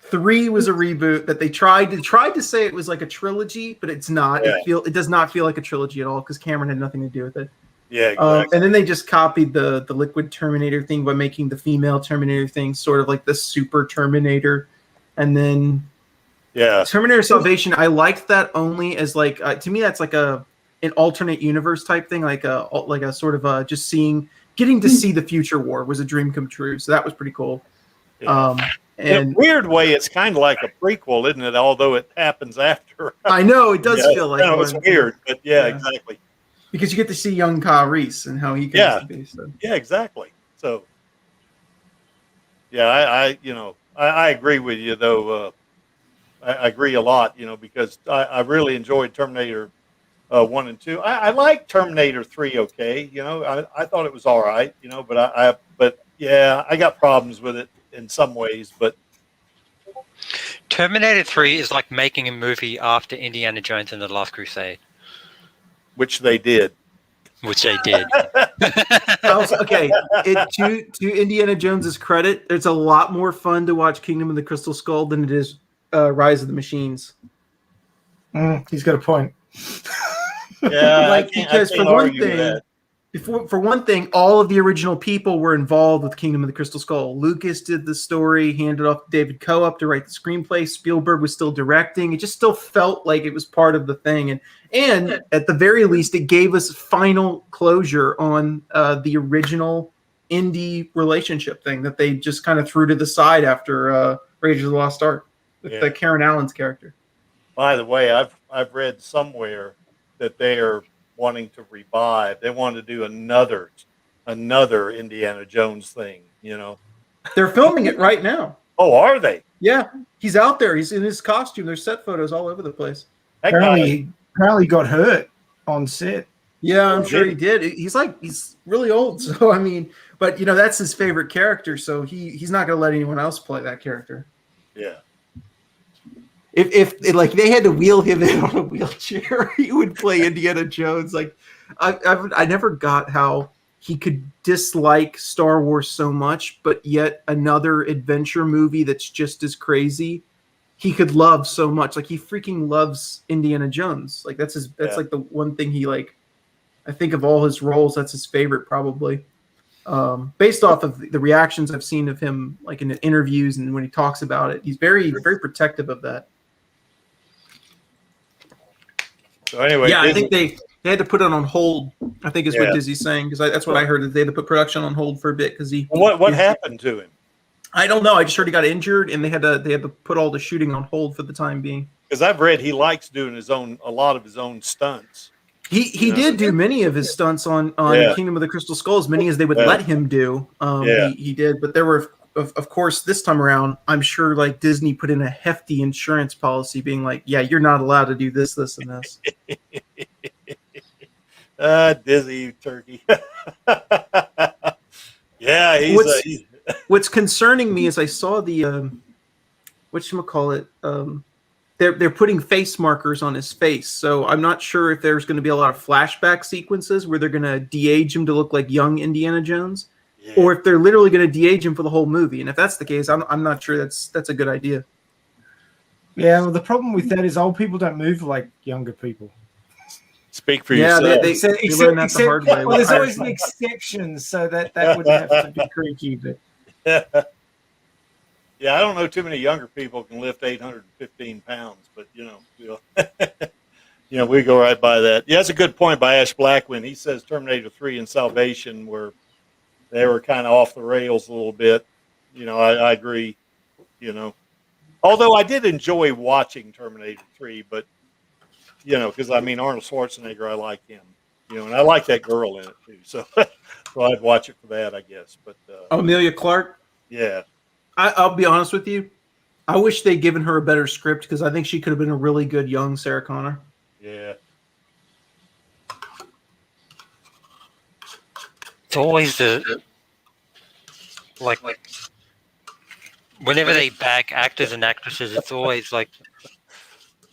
3 was a reboot that they tried to say it was like a trilogy, but it's not. Yeah. It does not feel like a trilogy at all because Cameron had nothing to do with it. Yeah, exactly. And then they just copied the Liquid Terminator thing by making the female Terminator thing sort of like the Super Terminator, and then Terminator Salvation. I liked that only as to me that's like an alternate universe type thing, like a sort of just getting to see the future war was a dream come true. So that was pretty cool. Yeah. In a weird way, it's kind of like a prequel, isn't it? Although it happens after. I know it does feel like it's weird, but exactly. Because you get to see young Kyle Reese and how he comes to be. So. Yeah, exactly. So, yeah, I agree with you though. I agree a lot, because I really enjoyed Terminator 1 and 2. I like Terminator 3. Okay, I thought it was all right, but I got problems with it in some ways, but Terminator 3 is like making a movie after Indiana Jones and the Last Crusade. Which they did. Okay, to Indiana Jones's credit, it's a lot more fun to watch Kingdom of the Crystal Skull than it is Rise of the Machines. He's got a point. Yeah, because for one thing, all of the original people were involved with Kingdom of the Crystal Skull. Lucas did the story, handed off to David Coop to write the screenplay. Spielberg was still directing. It just still felt like it was part of the thing. And at the very least, it gave us final closure on the original indie relationship thing that they just kind of threw to the side after Raiders of the Lost Ark with Karen Allen's character. By the way, I've read somewhere that they are wanting to revive. They want to do another Indiana Jones thing, They're filming it right now. Oh, are they? Yeah. He's out there. He's in his costume. There's set photos all over the place. Apparently got hurt on set. Yeah, I'm sure he did. He's really old. So, I mean, but that's his favorite character. So he's not going to let anyone else play that character. Yeah. If they had to wheel him in on a wheelchair, he would play Indiana Jones. I never got how he could dislike Star Wars so much, but yet another adventure movie that's just as crazy, he could love so much. Like he freaking loves Indiana Jones. Like that's like the one thing he I think of all his roles, that's his favorite probably. Based off of the reactions I've seen of him, like in the interviews and when he talks about it, he's very, very protective of that. So anyway, I think they had to put it on hold. I think is what Dizzy's saying because that's what I heard. That they had to put production on hold for a bit because What happened to him? I don't know. I just heard he got injured and they had to put all the shooting on hold for the time being. Because I've read he likes doing a lot of his own stunts. He did do many of his stunts on Yeah. Kingdom of the Crystal Skull, as many as they would Yeah. let him do. Yeah. He did, but there were, of course, this time around, I'm sure like Disney put in a hefty insurance policy, being like, "Yeah, you're not allowed to do this, this, and this." Dizzy turkey. Yeah, What's concerning me is I saw the whatchamacallit, they're putting face markers on his face, so I'm not sure if there's going to be a lot of flashback sequences where they're going to de-age him to look like young Indiana Jones, or if they're literally going to de-age him for the whole movie. And if that's the case, I'm not sure that's a good idea. Yeah, well, the problem with that is old people don't move like younger people. Speak for yourself. They learn that the hard way. Well, there's always an exception, so that wouldn't have to be creaky. But yeah, I don't know too many younger people can lift 815 pounds, but we go right by that. Yeah, that's a good point by Ash Blackwin. He says Terminator 3 and Salvation they were kind of off the rails a little bit. I agree. Although I did enjoy watching Terminator 3, but because Arnold Schwarzenegger, I like him, and I like that girl in it too. So, so I'd watch it for that, I guess. But Amelia Clark. Yeah, I'll be honest with you. I wish they'd given her a better script because I think she could have been a really good young Sarah Connor. Yeah. It's always like whenever they bag actors and actresses, it's always like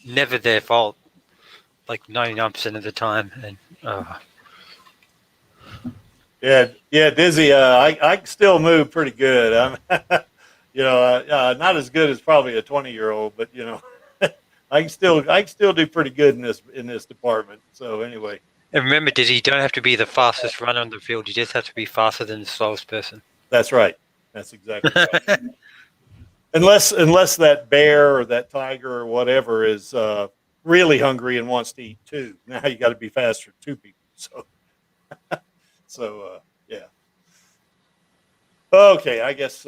never their fault. Like 99% of the time, and yeah, Dizzy. I can still move pretty good. I'm, not as good as probably a 20-year-old, but I can still do pretty good in this department. So anyway. And remember, Dizzy, you don't have to be the fastest runner on the field. You just have to be faster than the slowest person. That's right. That's exactly right. Unless that bear or that tiger or whatever is really hungry and wants to eat too. Now you got to be faster than two people. So, yeah. Okay, I guess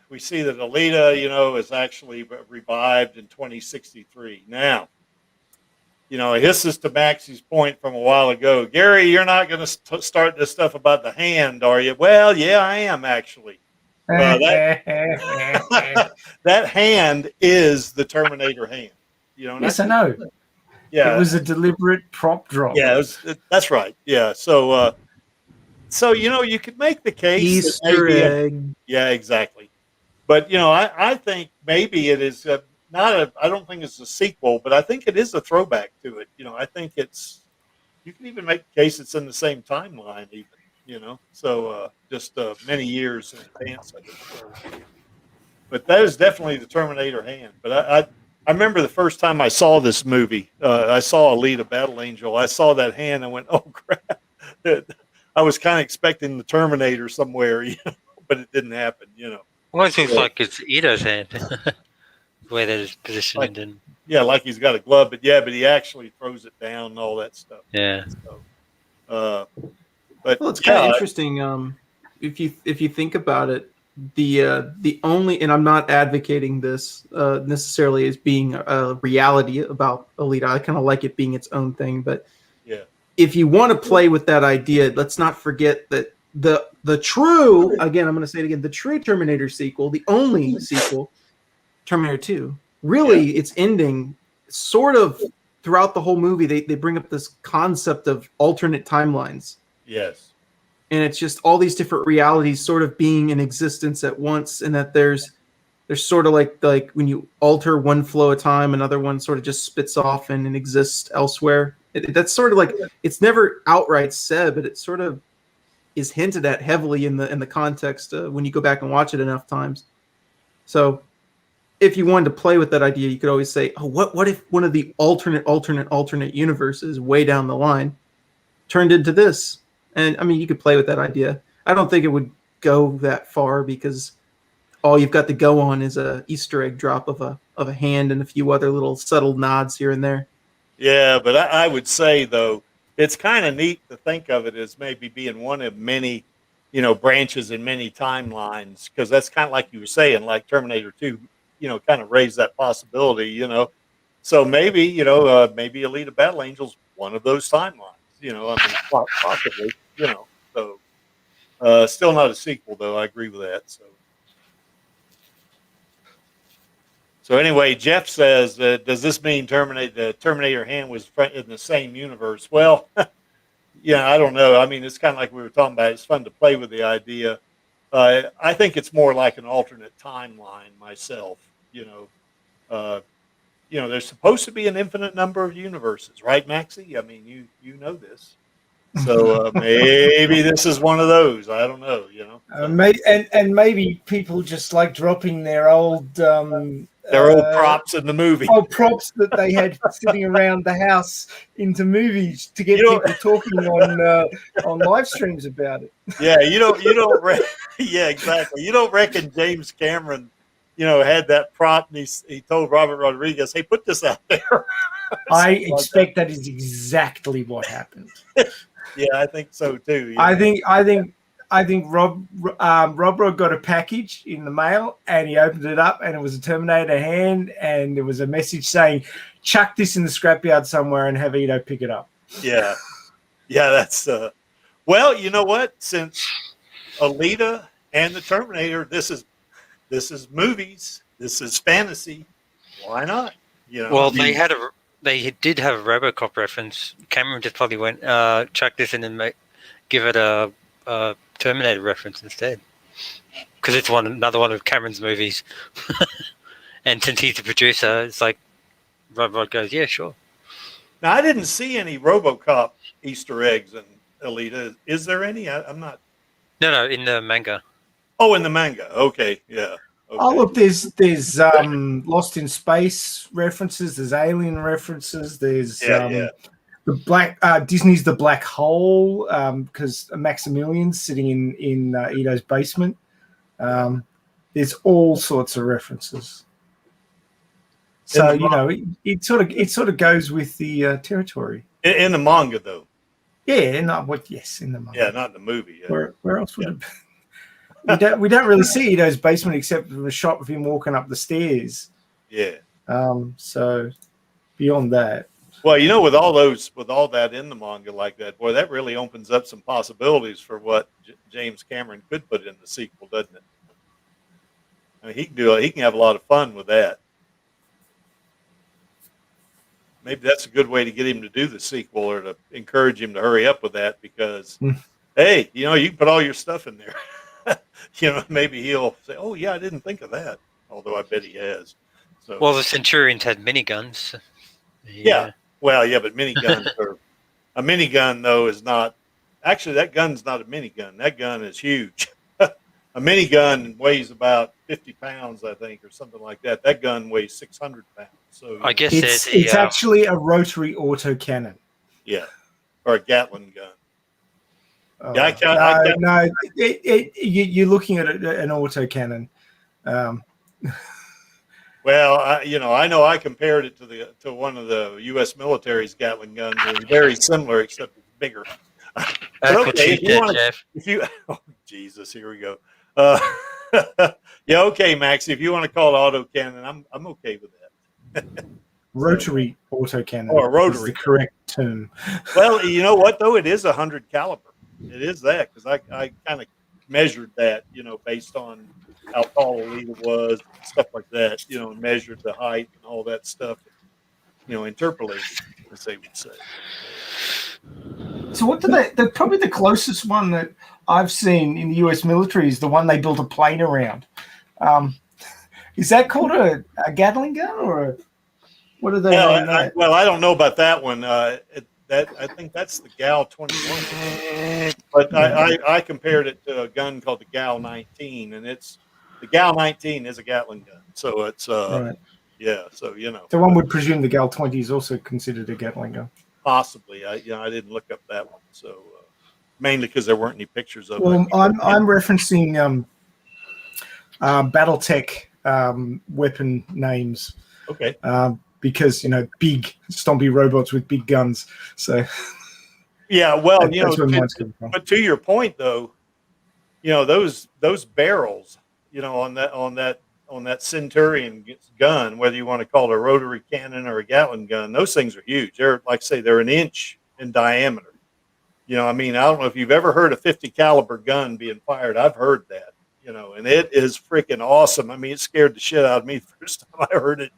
we see that Alita, is actually revived in 2063. Now, this is to Maxie's point from a while ago. Gary, you're not going to start this stuff about the hand, are you? Well, yeah, I am actually. That hand is the Terminator hand. Yes, I know. Yeah, it was a deliberate prop drop. Yeah, that's right. Yeah, so you could make the case Easter egg. Yeah, exactly. But I think maybe it is I don't think it's a sequel, but I think it is a throwback to it. I think you can even make the case it's in the same timeline, even. So just many years in advance, I guess. But that is definitely the Terminator hand. But I remember the first time I saw this movie, I saw Alita Battle Angel. I saw that hand and went, oh, crap. I was kind of expecting the Terminator somewhere, but it didn't happen, Well, it looks like it's Ito's hand, where that is positioned. Yeah, like he's got a glove, but he actually throws it down and all that stuff. Yeah. So, but it's kind of interesting. If you think about it, the only, and I'm not advocating this necessarily as being a reality about Alita. I kind of like it being its own thing, but yeah, if you want to play with that idea, let's not forget that the true, again, I'm going to say it again, the true Terminator sequel, the only sequel, Terminator 2, really its ending sort of throughout the whole movie, they bring up this concept of alternate timelines. Yes. And it's just all these different realities sort of being in existence at once, and that there's sort of like when you alter one flow of time, another one sort of just spits off and exists elsewhere. That's sort of like, it's never outright said, but it sort of is hinted at heavily in the context when you go back and watch it enough times. So if you wanted to play with that idea, you could always say, oh, what if one of the alternate universes way down the line turned into this? And I mean, you could play with that idea. I don't think it would go that far because all you've got to go on is a Easter egg drop of a hand and a few other little subtle nods here and there. Yeah, but I would say though, it's kind of neat to think of it as maybe being one of many, branches in many timelines, because that's kind of like you were saying, like Terminator 2, kind of raised that possibility, So maybe, maybe Alita Battle Angel's one of those timelines. I mean, possibly, So, still not a sequel, though. I agree with that. So anyway, Jeff says, does this mean the Terminator hand was in the same universe? Well, yeah, I don't know. I mean, it's kind of like we were talking about. It's fun to play with the idea. I think it's more like an alternate timeline myself. Uh, there's supposed to be an infinite number of universes, right, Maxie? I mean, you know this. So maybe this is one of those. I don't know. And maybe people just like dropping their old props in the movie. Old props that they had sitting around the house into movies to get people talking on live streams about it. Yeah, yeah, exactly. You don't reckon James Cameron, had that prop and he told Robert Rodriguez, "Hey, put this out there." I expect that is exactly what happened. Yeah, I think so too. I think Rob got a package in the mail and he opened it up and it was a Terminator hand and there was a message saying, "Chuck this in the scrapyard somewhere and have Ito pick it up." Yeah, that's well, you know what? Since Alita and the Terminator, this is movies, this is fantasy. Why not? Well, they did have a RoboCop reference. Cameron just probably went, chuck this in and give it a Terminator reference instead, because it's another one of Cameron's movies. And since he's the producer, it's like Rod goes, "Yeah, sure." Now, I didn't see any RoboCop Easter eggs in Alita. Is there any? I'm not. No, in the manga. Oh, in the manga. Okay, yeah. Okay. Oh, look, there's Lost in Space references. There's Alien references. There's the black Disney's The Black Hole because Maximilian's sitting in Ito's basement. There's all sorts of references. So it sort of goes with the territory in the manga, though. Yeah, in the manga. Yeah, not in the movie. Yeah. Where else would it be? We don't really see Ito's basement except for a shot of him walking up the stairs. Yeah. So beyond that. Well, with all that in the manga like that, boy, that really opens up some possibilities for what James Cameron could put in the sequel, doesn't it? I mean, he can have a lot of fun with that. Maybe that's a good way to get him to do the sequel or to encourage him to hurry up with that because, hey, you can put all your stuff in there. Maybe he'll say, "Oh, yeah, I didn't think of that," although I bet he has. So, well, the Centurions had miniguns. Yeah. Well, yeah, but miniguns are a minigun though is not actually that gun's not a minigun. That gun is huge. A minigun weighs about 50 pounds, I think, or something like that. That gun weighs 600 pounds. So I guess it's actually a rotary autocannon. Yeah, or a Gatling gun. No, you're looking at an autocannon. Well, I know I compared it to one of the U.S. military's Gatling guns. They're very similar, except it's bigger. Oh, Jesus, here we go. Yeah, okay, Max. If you want to call it autocannon, I'm okay with that. Rotary autocannon. Or rotary, is the correct term. Well, you know what though? It is 100 caliber. It is that because I kind of measured that, based on how tall Alita was, stuff like that, and measured the height and all that stuff, interpolated, as they would say. So what do they? Probably the closest one that I've seen in the U.S. military is the one they built a plane around. Is that called a Gatling gun or what are they? Well, I don't know about that one. I think that's the Gal 21, but I compared it to a gun called the Gal 19, and the Gal 19 is a Gatling gun, so it's right. Yeah, so So one would presume the Gal 20 is also considered a Gatling gun. Possibly, I didn't look up that one, so mainly because there weren't any pictures of it. Well, I'm referencing BattleTech weapon names. Okay. Because big stompy robots with big guns. So yeah, well, but to your point though, those barrels, on that Centurion gun, whether you want to call it a rotary cannon or a Gatling gun, those things are huge. They're they're an inch in diameter. I mean, I don't know if you've ever heard a 50 caliber gun being fired. I've heard that, and it is freaking awesome. I mean, it scared the shit out of me the first time I heard it,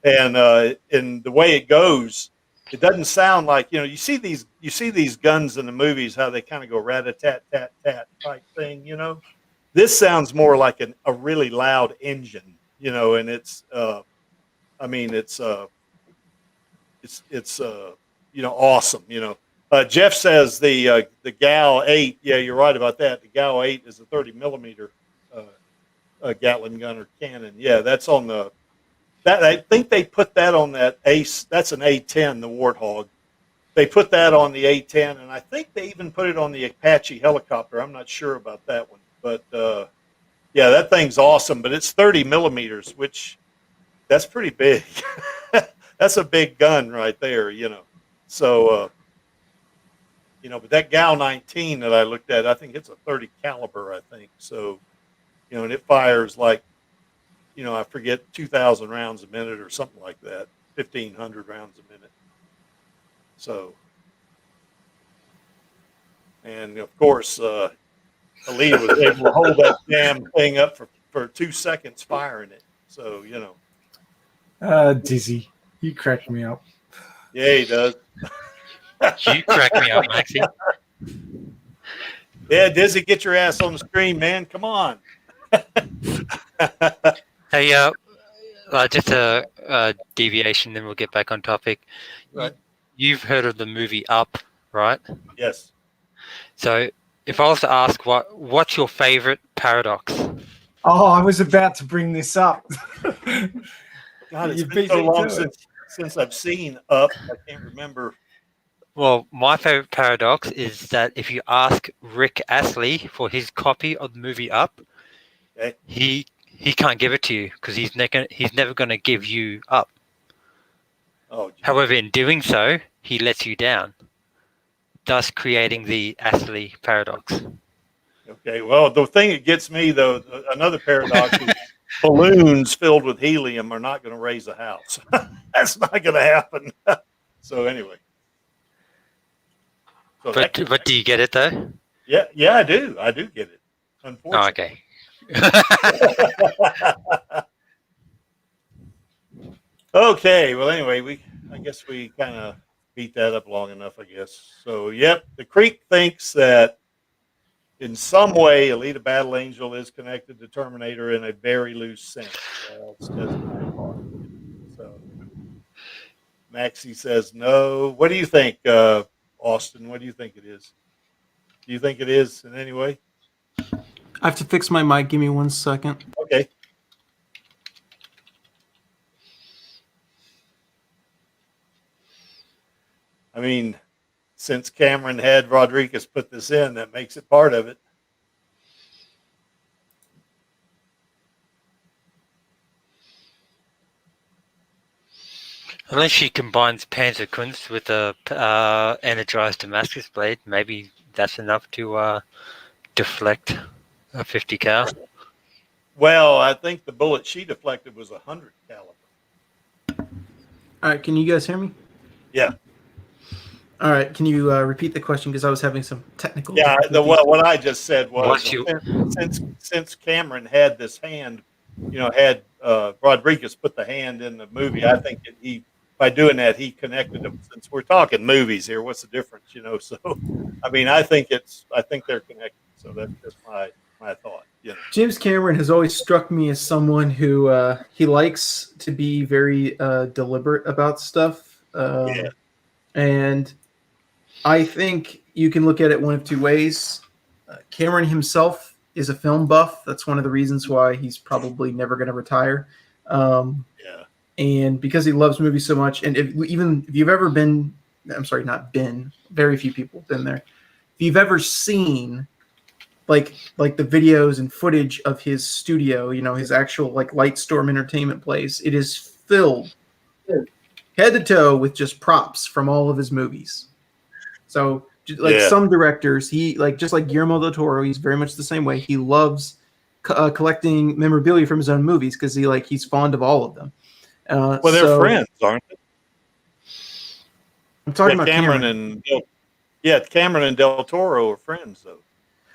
and the way it goes, it doesn't sound like, you see these guns in the movies, how they kind of go rat-a-tat-tat-tat type thing, This sounds more like a really loud engine, and it's, I mean, it's awesome, Jeff says the Gal 8. Yeah, you're right about that. The Gal 8 is a 30 millimeter Gatling gun or cannon. Yeah, that's on that. I think they put that on that Ace. That's an A10, the Warthog. They put that on the A10, and I think they even put it on the Apache helicopter. I'm not sure about that one, but yeah, that thing's awesome. But it's 30 millimeters, which that's pretty big. That's a big gun right there, So. But that Gal 19 that I looked at, I think it's a 30 caliber, I think. So, and it fires like, I forget, 2,000 rounds a minute or something like that, 1,500 rounds a minute. So, and of course, Alita was able to hold that damn thing up for 2 seconds firing it. So, Dizzy, you cracked me up. Yeah, he does. You crack me up, Maxie. Yeah, Dizzy, get your ass on the screen, man. Come on. Hey, just a deviation, then we'll get back on topic. Right. You've heard of the movie Up, right? Yes. So, if I was to ask, what's your favorite paradox? Oh, I was about to bring this up. God, it's been so long since I've seen Up. I can't remember. Well, my favorite paradox is that if you ask Rick Astley for his copy of the movie Up, okay, he can't give it to you because he's never going to give you up. Oh, geez. However, in doing so, he lets you down, thus creating the Astley paradox. Okay, well, the thing that gets me, though, another paradox is balloons filled with helium are not going to raise a house. That's not going to happen. So anyway. So but do you get it, though? Yeah, I do. I do get it, unfortunately. Oh, okay. Okay, well, anyway, I guess we kind of beat that up long enough, I guess. So, yep, the Creek thinks that in some way, Alita Battle Angel is connected to Terminator in a very loose sense. That's just my thought. So, Maxie says no. What do you think, Austin? What do you think it is? Do you think it is in any way? I have to fix my mic. Give me 1 second. Okay. I mean, since Cameron had Rodriguez put this in, that makes it part of it. Unless she combines Panzerkunst with a energized Damascus blade, maybe that's enough to deflect a 50 cal. Well, I think the bullet she deflected was 100 caliber. All right, can you guys hear me? Yeah. All right, can you repeat the question because I was having some technical. Yeah. What I just said was you... since Cameron had this hand, had Rodriguez put the hand in the movie. I think that by doing that he connected them. Since we're talking movies here, what's the difference? So I mean, I think they're connected. So that's just my thought. James Cameron has always struck me as someone who he likes to be very deliberate about stuff. Yeah. And I think you can look at it one of two ways. Cameron himself is a film buff. That's one of the reasons why he's probably never going to retire. Yeah. And because he loves movies so much, and if you've ever been, I'm sorry, not been, very few people have been there. If you've ever seen like the videos and footage of his studio, his actual like Lightstorm Entertainment place, it is filled head to toe with just props from all of his movies. So some directors, he just like Guillermo del Toro, he's very much the same way. He loves collecting memorabilia from his own movies because he's fond of all of them. They're friends, aren't they? I'm talking about Cameron and Bill. Yeah, Cameron and Del Toro are friends though.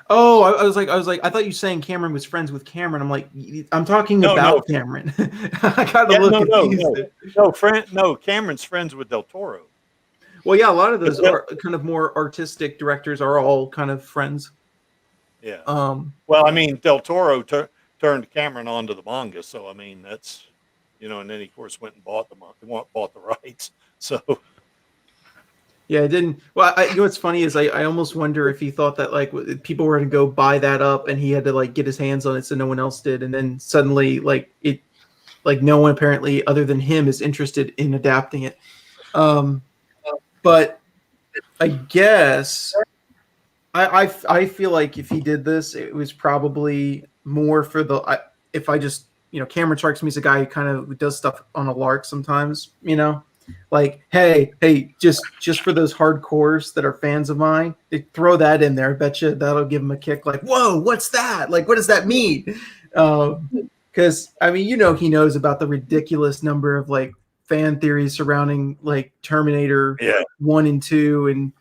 Oh, I was like, I thought you were saying Cameron was friends with Cameron. I'm like, I'm talking No, about no. Cameron. I got a Yeah, little no, confused. no. Cameron's friends with Del Toro. Well, yeah, a lot of those Del- are kind of more artistic directors are all kind of friends. Yeah. Um, Well, I mean, Del Toro turned Cameron onto the manga, so I mean that's, and then he of course went and bought bought the rights. So yeah, it didn't. Well, what's funny is I almost wonder if he thought that like people were going to go buy that up and he had to like get his hands on it so no one else did, and then suddenly like no one apparently other than him is interested in adapting it. But I guess I feel like if he did this, it was probably more for if I just Cameron strikes me as a guy who kind of does stuff on a lark sometimes, like hey just for those hardcores that are fans of mine, they throw that in there. I bet you that'll give him a kick. Like, whoa, what's that? Like, what does that mean? Because I mean, he knows about the ridiculous number of like fan theories surrounding like Terminator 1 and 2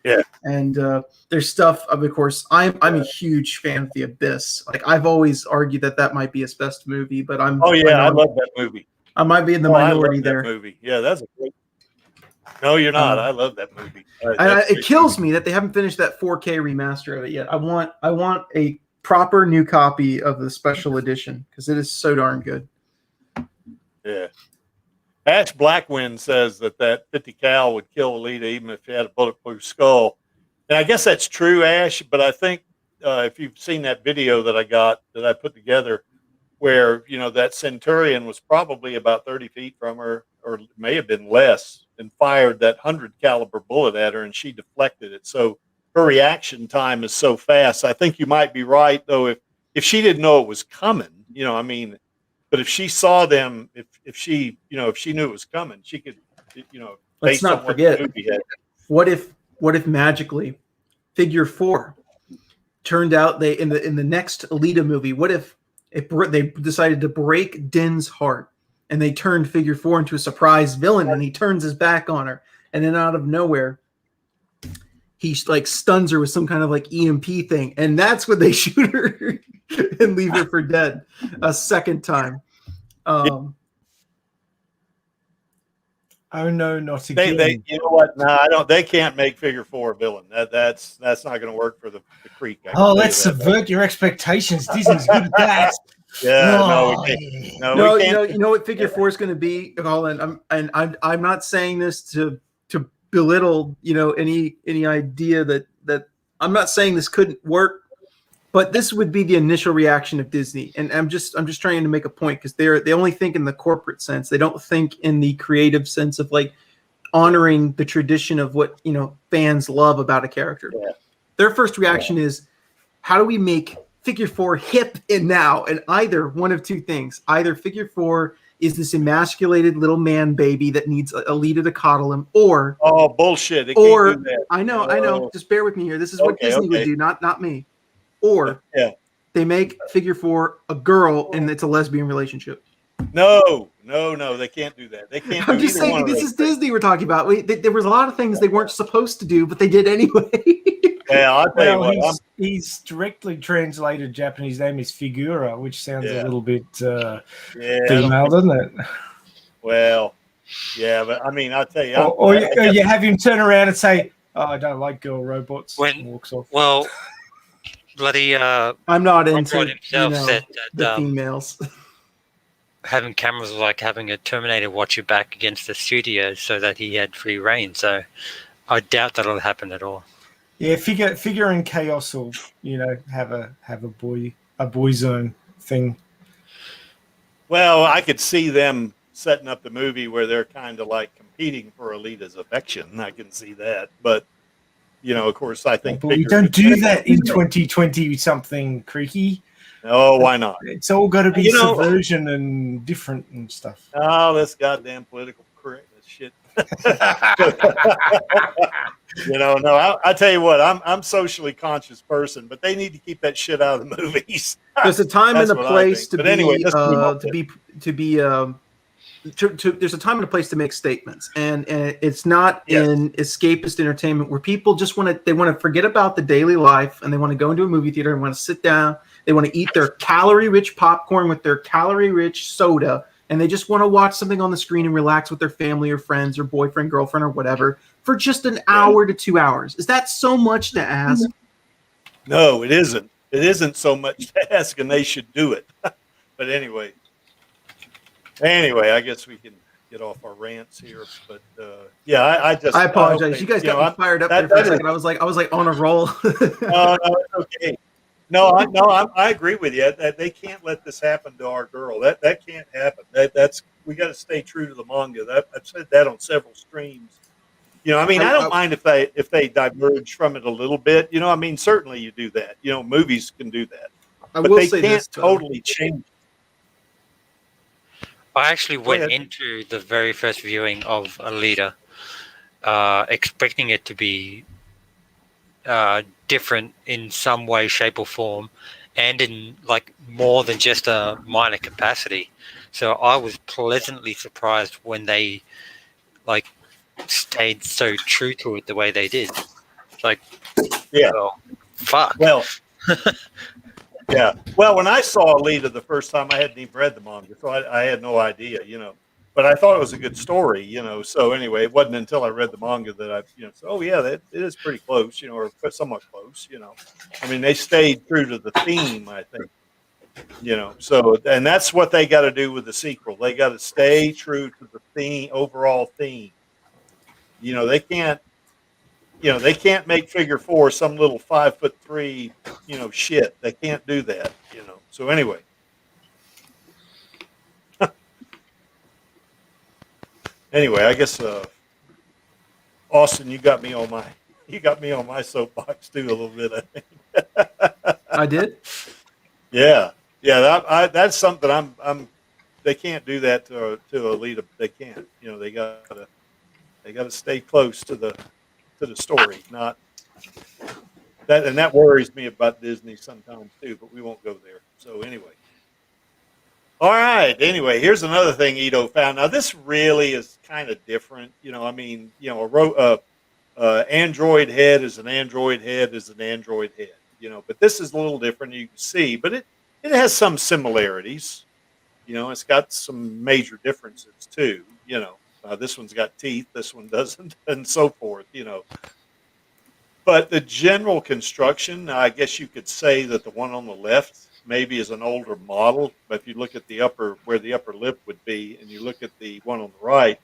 and there's stuff of course I'm a huge fan of The Abyss. Like I've always argued that might be his best movie, but I love that movie. I might be in the minority there. That movie. Yeah, that's a great. No, you're not. I love that movie. It kills me that they haven't finished that 4K remaster of it yet. I want a proper new copy of the special edition because it is so darn good. Yeah. Ash Blackwind says that 50 cal would kill Alita even if she had a bulletproof skull. And I guess that's true, Ash, but I think if you've seen that video that I put together where, that Centurion was probably about 30 feet from her, or may have been less, and fired that 100 caliber bullet at her and she deflected it. So her reaction time is so fast. I think you might be right, though, if she didn't know it was coming, but if she saw them, if she knew it was coming, she could, let's not forget. What if magically Figure 4 turned out they in the next Alita movie? What if they decided to break Din's heart and they turned Figure 4 into a surprise villain and he turns his back on her, and then out of nowhere he like stuns her with some kind of like EMP thing, and that's when they shoot her and leave her for dead a second time. Oh no, not again. They you know what? No, I don't. They can't make Figure 4 a villain. That's not going to work for the Creek. Let's subvert your expectations. Disney's good at that. Yeah, we can't. You know what Figure 4 is going to be, Colin. I'm not saying this to belittle any idea that I'm not saying this couldn't work, but this would be the initial reaction of Disney, and I'm just trying to make a point because they only think in the corporate sense. They don't think in the creative sense of like honoring the tradition of what fans love about a character. Yeah. Their first reaction is, how do we make Figure 4 hip and now? And either one of two things: either Figure 4 is this emasculated little man baby that needs Alita to coddle him, or bullshit. I know. Just bear with me here. This is what Disney would do, not me. Or they make Figure 4 a girl and it's a lesbian relationship. No, they can't do that. They can't. I'm just saying, this is Disney we're talking about. There was a lot of things they weren't supposed to do, but they did anyway. Yeah, I'll tell you what. He's directly translated Japanese name is Figura, which sounds a little bit female, doesn't it? Well, yeah, but I mean, I'll tell you. Or you have him turn around and say, "Oh, I don't like girl robots," and walks off. Well, bloody. I'm not into himself said that the females. Having cameras was like having a Terminator watch your back against the studio so that he had free reign. So I doubt that'll happen at all. Yeah, figure and Chaos will have a boy zone thing. Well, I could see them setting up the movie where they're kind of like competing for Alita's affection. I can see that, but of course, I think. But we don't do that in 2020 something, Creaky. Oh, why not? It's all got to be subversion and different and stuff. Oh, this goddamn political correctness shit. No, I tell you what, I'm socially conscious person, but they need to keep that shit out of the movies. There's a time and a place to there's a time and a place to make statements, and it's not Yes. in escapist entertainment where people just want to forget about the daily life, and they want to go into a movie theater and want to sit down. They want to eat their calorie-rich popcorn with their calorie-rich soda, and they just want to watch something on the screen and relax with their family or friends or boyfriend, girlfriend, or whatever for just an hour to 2 hours. Is that so much to ask? No, it isn't. It isn't so much to ask, and they should do it. But anyway, I guess we can get off our rants here. But yeah, I apologize. You guys got me fired up there for a second. I was like on a roll. No, it's okay. No, I agree with you. That they can't let this happen to our girl. That can't happen. That's we got to stay true to the manga. I've said that on several streams. You know, I mean, I don't mind if they diverge from it a little bit. You know, I mean, certainly you do that. You know, movies can do that, but they can't totally change. I actually went into the very first viewing of Alita, expecting it to be different in some way, shape, or form, and in like more than just a minor capacity. So I was pleasantly surprised when they like stayed so true to it the way they did. Like, yeah, well, fuck. Well, yeah. Well, when I saw Alita the first time, I hadn't even read the manga, so I had no idea, you know. But I thought it was a good story, you know. So anyway, it wasn't until I read the manga that I, you know, said, oh yeah, it is pretty close, you know, or somewhat close, you know. I mean, they stayed true to the theme, I think, you know. So, and that's what they got to do with the sequel. They got to stay true to the theme, overall theme. You know, they can't make Figure 4 some little 5'3", you know, shit. They can't do that, you know. So anyway. Anyway, I guess Austin, you got me on my soapbox too a little bit, I think. I did? Yeah. Yeah, that's something I'm they can't do that to Alita. They can't. You know, they gotta stay close to the story, not that, and that worries me about Disney sometimes too, but we won't go there. So anyway. All right. Anyway, here's another thing Ito found. Now this really is kind of different. You know, I mean, you know, Android head is an Android head is an Android head. You know, but this is a little different. You can see, but it has some similarities. You know, it's got some major differences too. You know, this one's got teeth, this one doesn't, and so forth. You know. But the general construction, I guess you could say that the one on the left maybe is an older model. But if you look at where the upper lip would be, and you look at the one on the right,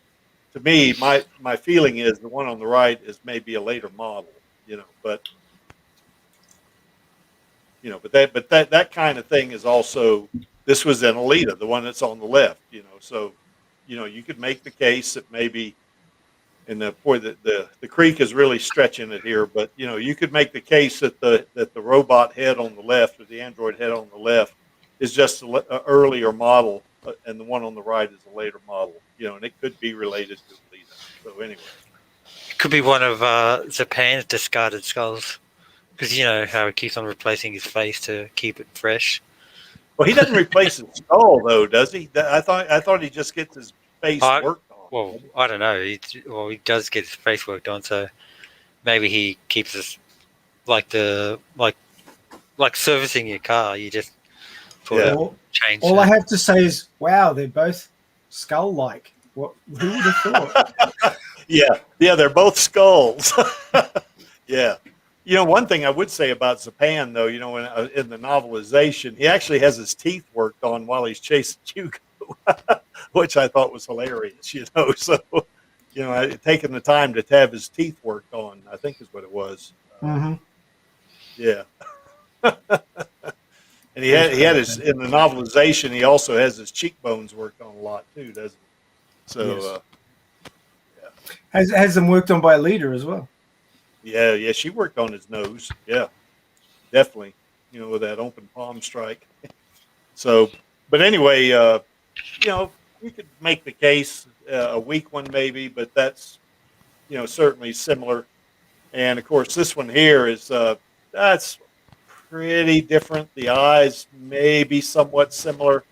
to me, my feeling is the one on the right is maybe a later model. You know, but that kind of thing is also. This was an Alita, the one that's on the left. You know, so you know you could make the case that maybe. And the creek is really stretching it here, but you know you could make the case that the robot head on the left or the android head on the left is just an earlier model, and the one on the right is a later model. You know, and it could be related to Alita. So anyway, It could be one of Zapan's discarded skulls, because you know how he keeps on replacing his face to keep it fresh. well, he doesn't replace his skull though, does he? I thought he just gets his face worked on. Well, I don't know. He does get his face worked on, so maybe he keeps us like servicing your car. You just change. All I have to say is, wow, they're both skull-like. What? Who would have thought? Yeah, they're both skulls. Yeah. You know, one thing I would say about Zapan, though, you know, in the novelization, he actually has his teeth worked on while he's chasing Hugo. Which I thought was hilarious, you know. So, you know, taking the time to have his teeth worked on, I think is what it was. Mm-hmm. Yeah. And he had his in the novelization. He also has his cheekbones worked on a lot too, doesn't he? So, yeah. Has them worked on by a leader as well. Yeah, she worked on his nose. Yeah, definitely. You know, with that open palm strike. So, but anyway, you know. You could make the case, a weak one maybe, but that's, you know, certainly similar. And of course, this one here is that's pretty different. The eyes may be somewhat similar,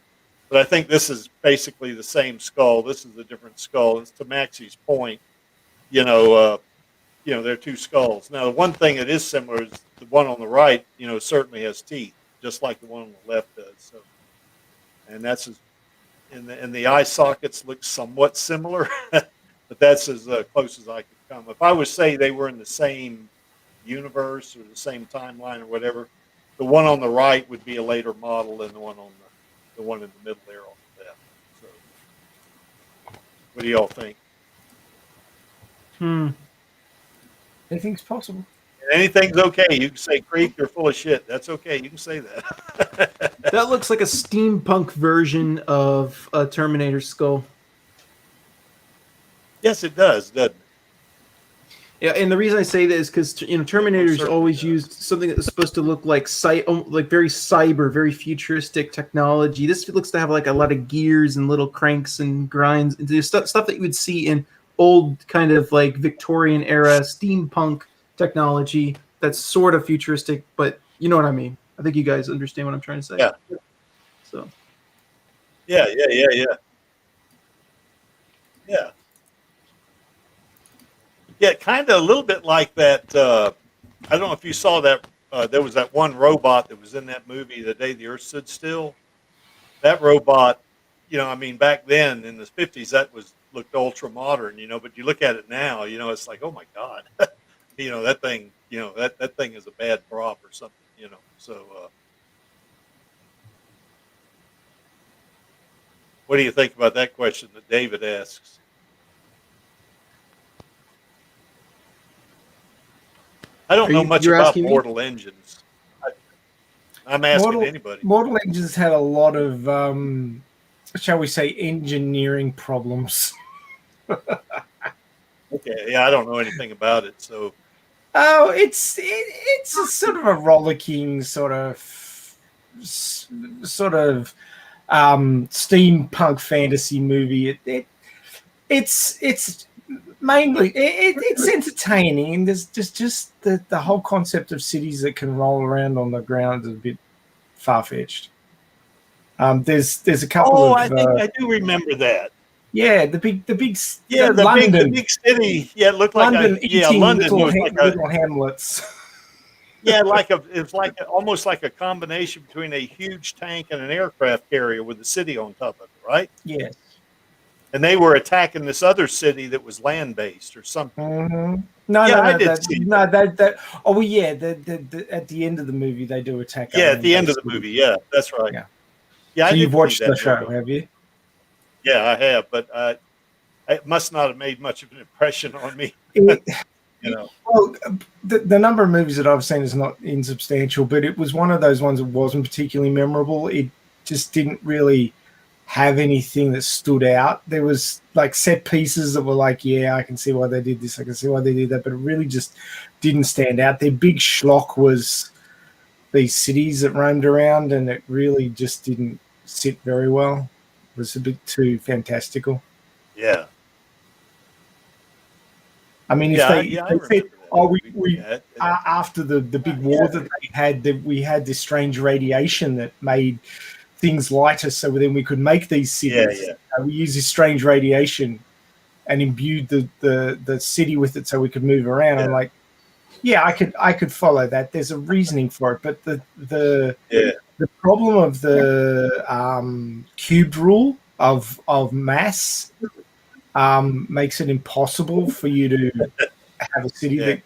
But I think this is basically the same skull. This is a different skull. It's to Maxie's point. They're two skulls. Now, the one thing that is similar is the one on the right, certainly has teeth, just like the one on the left does. So, and that's and the eye sockets look somewhat similar, but that's as close as I could come. If I would say they were in the same universe or the same timeline or whatever, the one on the right would be a later model than the one in the middle there on the left. So, what do y'all think? Anything's possible. Anything's okay. You can say, Creek, you're full of shit. That's okay. You can say that. That looks like a steampunk version of a Terminator skull. Yes, it does, doesn't it? Yeah, and the reason I say that is because Terminator's certainly always does. used something that's supposed to look like very cyber, very futuristic technology. This looks to have like a lot of gears and little cranks and grinds and stuff that you would see in old kind of like Victorian era steampunk technology. That's sort of futuristic, but you know what I mean. I think you guys understand what I'm trying to say. Yeah. So. Yeah. Yeah, kind of a little bit like that. I don't know if you saw that. There was that one robot that was in that movie, The Day the Earth Stood Still. That robot, back then in the 50s, that looked ultra modern, but you look at it now, it's like, oh my God, that thing, that thing is a bad prop or something, so. What do you think about that question that David asks? I don't know much about Mortal Engines. I'm asking anybody. Mortal Engines had a lot of, shall we say, engineering problems. Okay, yeah, I don't know anything about it, so. Oh, it's a sort of a rollicking sort of steampunk fantasy movie. It's mainly it's entertaining, and there's just the whole concept of cities that can roll around on the ground is a bit far-fetched. There's a couple of. I think I do remember that. Yeah, the big London. The big city. Yeah, it looked London like London was like little hamlets. Yeah, it's almost like a combination between a huge tank and an aircraft carrier with a city on top of it, right? Yes. And they were attacking this other city that was land-based or something. Mm-hmm. I did see that. Oh, well, yeah. At the end of the movie, they do attack. Yeah, at the end of the movie. Yeah, that's right. Yeah. So you've watched the show, have you? Yeah, I have, but it must not have made much of an impression on me. Well, the number of movies that I've seen is not insubstantial, but it was one of those ones that wasn't particularly memorable. It just didn't really have anything that stood out. There was like set pieces that were like, yeah, I can see why they did this, I can see why they did that, but it really just didn't stand out. Their big schlock was these cities that roamed around, and it really just didn't sit very well. It was a bit too fantastical. Yeah. I mean, if they said, we after the big war that they had, that we had this strange radiation that made things lighter, so then we could make these cities. We used this strange radiation and imbued the city with it, so we could move around. I'm like, yeah, I could follow that. There's a reasoning for it, but the problem of the cubed rule of mass makes it impossible for you to have a city that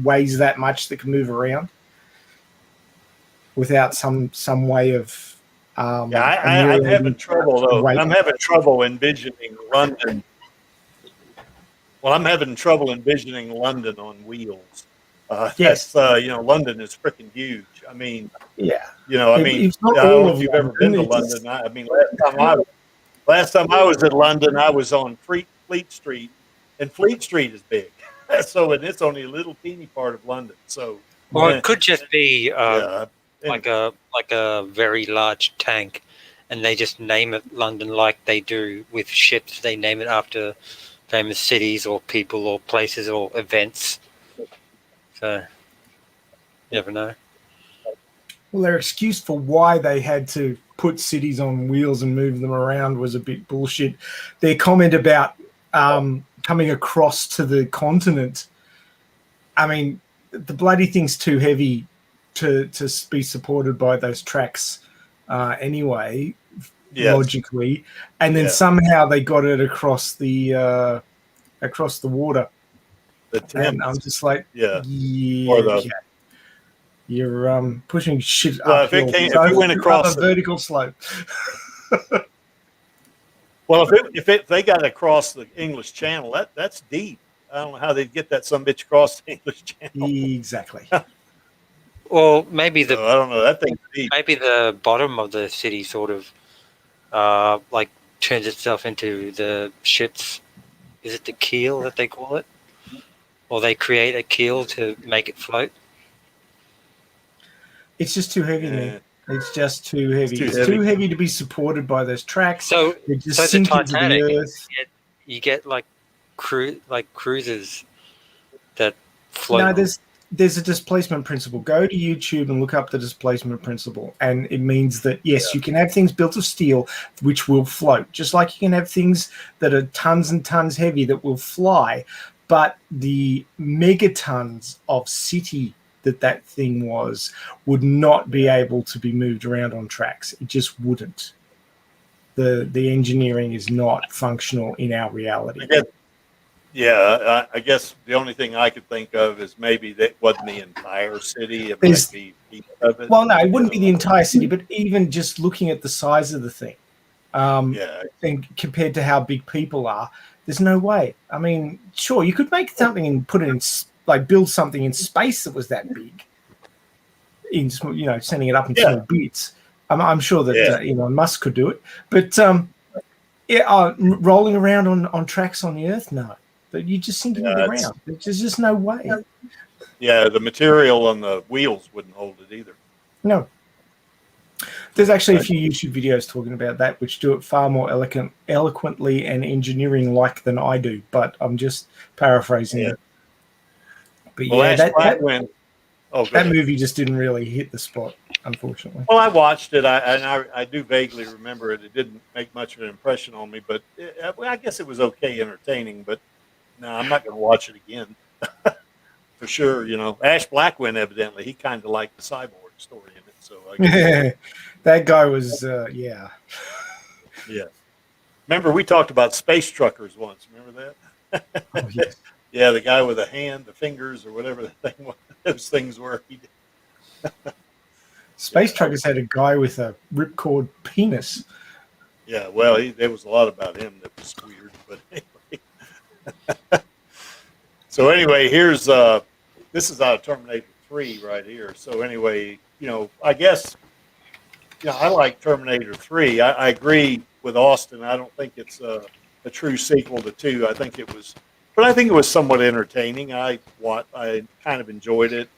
weighs that much that can move around without some way of I'm having trouble though. I'm having trouble envisioning London. Well, I'm having trouble envisioning London on wheels. Yes, London is freaking huge. I mean, I don't know if you've ever been to London. I mean, last time I was in London, I was on Fleet Street, and Fleet Street is big. And it's only a little teeny part of London. So, it could just be like a very large tank, and they just name it London like they do with ships. They name it after famous cities or people or places or events. So, you never know. Well, their excuse for why they had to put cities on wheels and move them around was a bit bullshit. Their comment about coming across to the continent, I mean, the bloody thing's too heavy to be supported by those tracks anyway, logically. And then somehow they got it across the water. And I'm just like, or you're pushing shit well, uphill. if it went across a vertical slope. Well, if they got across the English Channel, that's deep. I don't know how they'd get that some bitch across the English Channel. Exactly. Well, maybe I don't know. That thing's deep. maybe the bottom of the city sort of like turns itself into the ship's. Is it the keel that they call it, or they create a keel to make it float? It's just too heavy, man. It's just too heavy. It's Too heavy to be supported by those tracks. So, they just so sink the into the Titanic, earth. you get like cruisers that float. No, there's a displacement principle. Go to YouTube and look up the displacement principle, and it means that yes, you can have things built of steel which will float, just like you can have things that are tons and tons heavy that will fly. But the megatons of city that thing would not be able to be moved around on tracks. It just wouldn't. The engineering is not functional in our reality. I guess the only thing I could think of is maybe that wasn't the entire city. It might be piece of it. Well, no, it wouldn't be the entire city, but even just looking at the size of the thing, and compared to how big people are, there's no way. I mean, sure, you could make something and put it in, like build something in space that was that big, in sending it up in small bits. I'm sure that Elon Musk could do it, but rolling around on tracks on the Earth, no. But you just sink into the ground. There's just no way. Yeah, the material on the wheels wouldn't hold it either. No. There's actually a few YouTube videos talking about that, which do it far more eloquently and engineering-like than I do. But I'm just paraphrasing it. But that movie just didn't really hit the spot, unfortunately. Well, I watched it, I do vaguely remember it. It didn't make much of an impression on me, but I guess it was okay, entertaining. But no, I'm not going to watch it again for sure. Ash Blackwin, evidently, he kind of liked the cyborg story in it. So that guy was, yeah. Remember, we talked about space truckers once. Remember that? Oh, yes. Yeah, the guy with the hand, the fingers, or whatever the thing was, those things were. Space truckers had a guy with a ripcord penis. Yeah, well, there was a lot about him that was weird, but anyway. So anyway, here's this is out of Terminator 3 right here. So anyway, I guess I like Terminator 3. I agree with Austin. I don't think it's a true sequel to 2. I think it was somewhat entertaining. I kind of enjoyed it.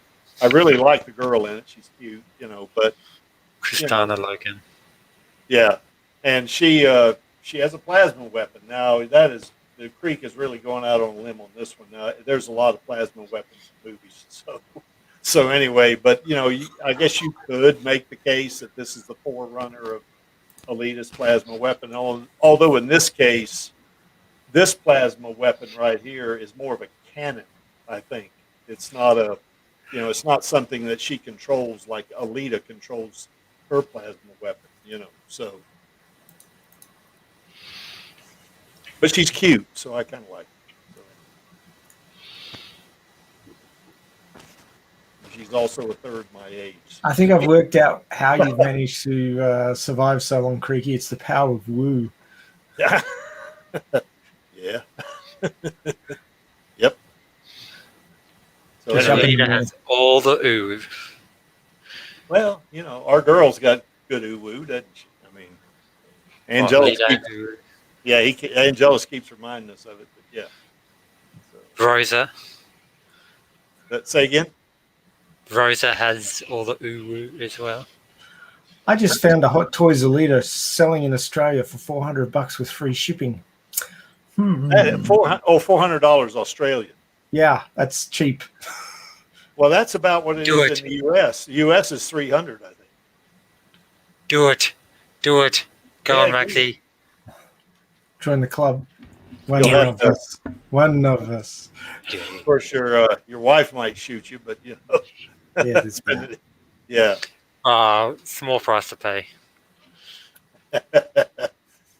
I really like the girl in it. She's cute, but Kristana Logan. Yeah, and she has a plasma weapon. Now the creek is really going out on a limb on this one. Now there's a lot of plasma weapons in movies, so anyway. But I guess you could make the case that this is the forerunner of Alita's plasma weapon. Although in this case, this plasma weapon right here is more of a cannon. I think it's not it's not something that she controls like Alita controls her plasma weapon. So. But she's cute, so I kind of like her. So. She's also a third my age. I think I've worked out how you've managed to survive so long, Creaky. It's the power of woo. Yeah. Yeah. Yep. So Alita has all the ooh. Well, our girl's got good ooh-woo, doesn't she? I mean, Angela. Yeah, Angelus keeps reminding us of it, but yeah. So. Rosa. Say again? Rosa has all the ooh-woo as well. I just found a Hot Toys Alita selling in Australia for $400 with free shipping. $400 Australian. Yeah, that's cheap. Well, that's about what it is in the U.S. The U.S. is $300, I think. Do it. Do it. Go Yeah, on, Maxie. Join the club. One You'll have of to. us. One of us. Yeah. Of course, your wife might shoot you, but you know. Yeah, that's bad. Yeah. Small price to pay.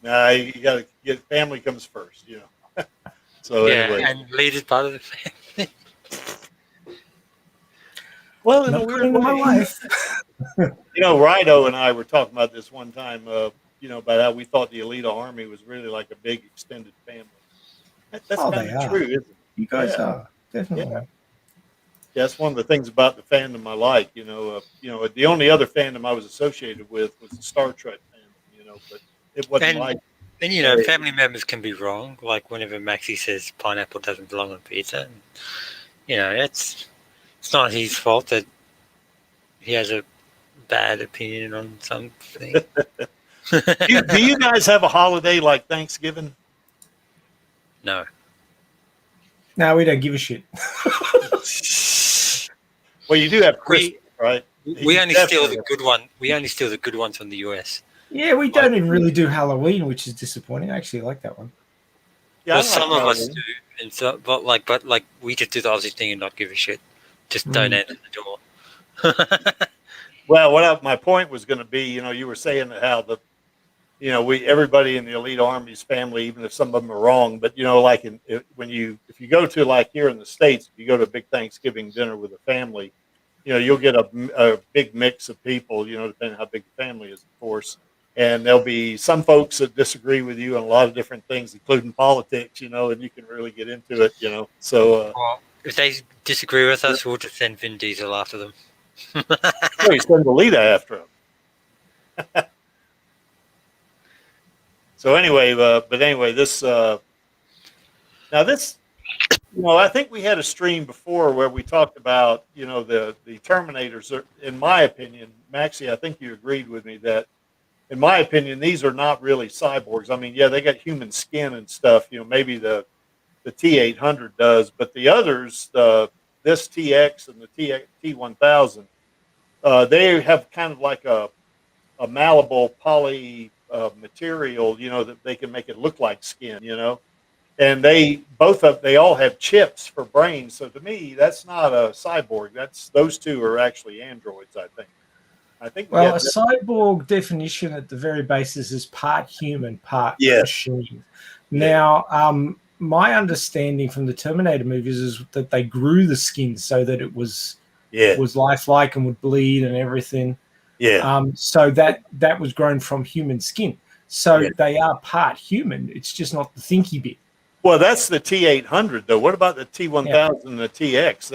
Nah, you got to get family comes first, you know. So anyway, And lead is part of the family. well, in a Not weird according to my way, wife. you know, Rido and I were talking about this one time. You know, about how we thought the Alita Army was really like a big extended family. That's Oh, kind they of are. true, isn't it? You guys Yeah. are definitely. Yeah. That's one of the things about the fandom I like. You know, the only other fandom I was associated with was the Star Trek fandom. You know, but it wasn't And like. And you know, family members can be wrong. Like whenever Maxie says pineapple doesn't belong on pizza, and, you know, it's not his fault that he has a bad opinion on something. Do you guys have a holiday like Thanksgiving? No. No, we don't give a shit. Well, you do have Christmas, right? We You only steal definitely the good one. We only steal the good ones from the US. Yeah, we don't even really do Halloween, which is disappointing. I actually like that one. Yeah, Well, I like some of us Halloween. do, and so, but like we just do the Aussie thing and not give a shit. Just don't answer the door. Well, my point was going to be, you know, you were saying how you know, everybody in the Elite Army's family, even if some of them are wrong, but you know, like if you go to like here in the States, if you go to a big Thanksgiving dinner with a family, you know, you'll get a big mix of people, you know, depending on how big the family is, of course. And there'll be some folks that disagree with you on a lot of different things, including politics, you know, and you can really get into it, you know. So, Well, if they disagree with us, we'll just send Vin Diesel after them. you send Alita after him. So anyway, but anyway, now this, you know, I think we had a stream before where we talked about, you know, the Terminators are, in my opinion, Maxie, I think you agreed with me that, in my opinion, these are not really cyborgs. I mean, yeah, they got human skin and stuff. You know, maybe the T800 does, but the others, this TX and the T1000, they have kind of like a malleable poly material, you know, that they can make it look like skin, you know. And they all have chips for brains. So to me, that's not a cyborg. Those two are actually androids, I think. Well, a cyborg definition at the very basis is part human, part machine. Now, my understanding from the Terminator movies is that they grew the skin so that it was lifelike and would bleed and everything. Yeah. So that was grown from human skin. So they are part human. It's just not the thinky bit. Well, that's the T800 though. What about the T1000 and the TX?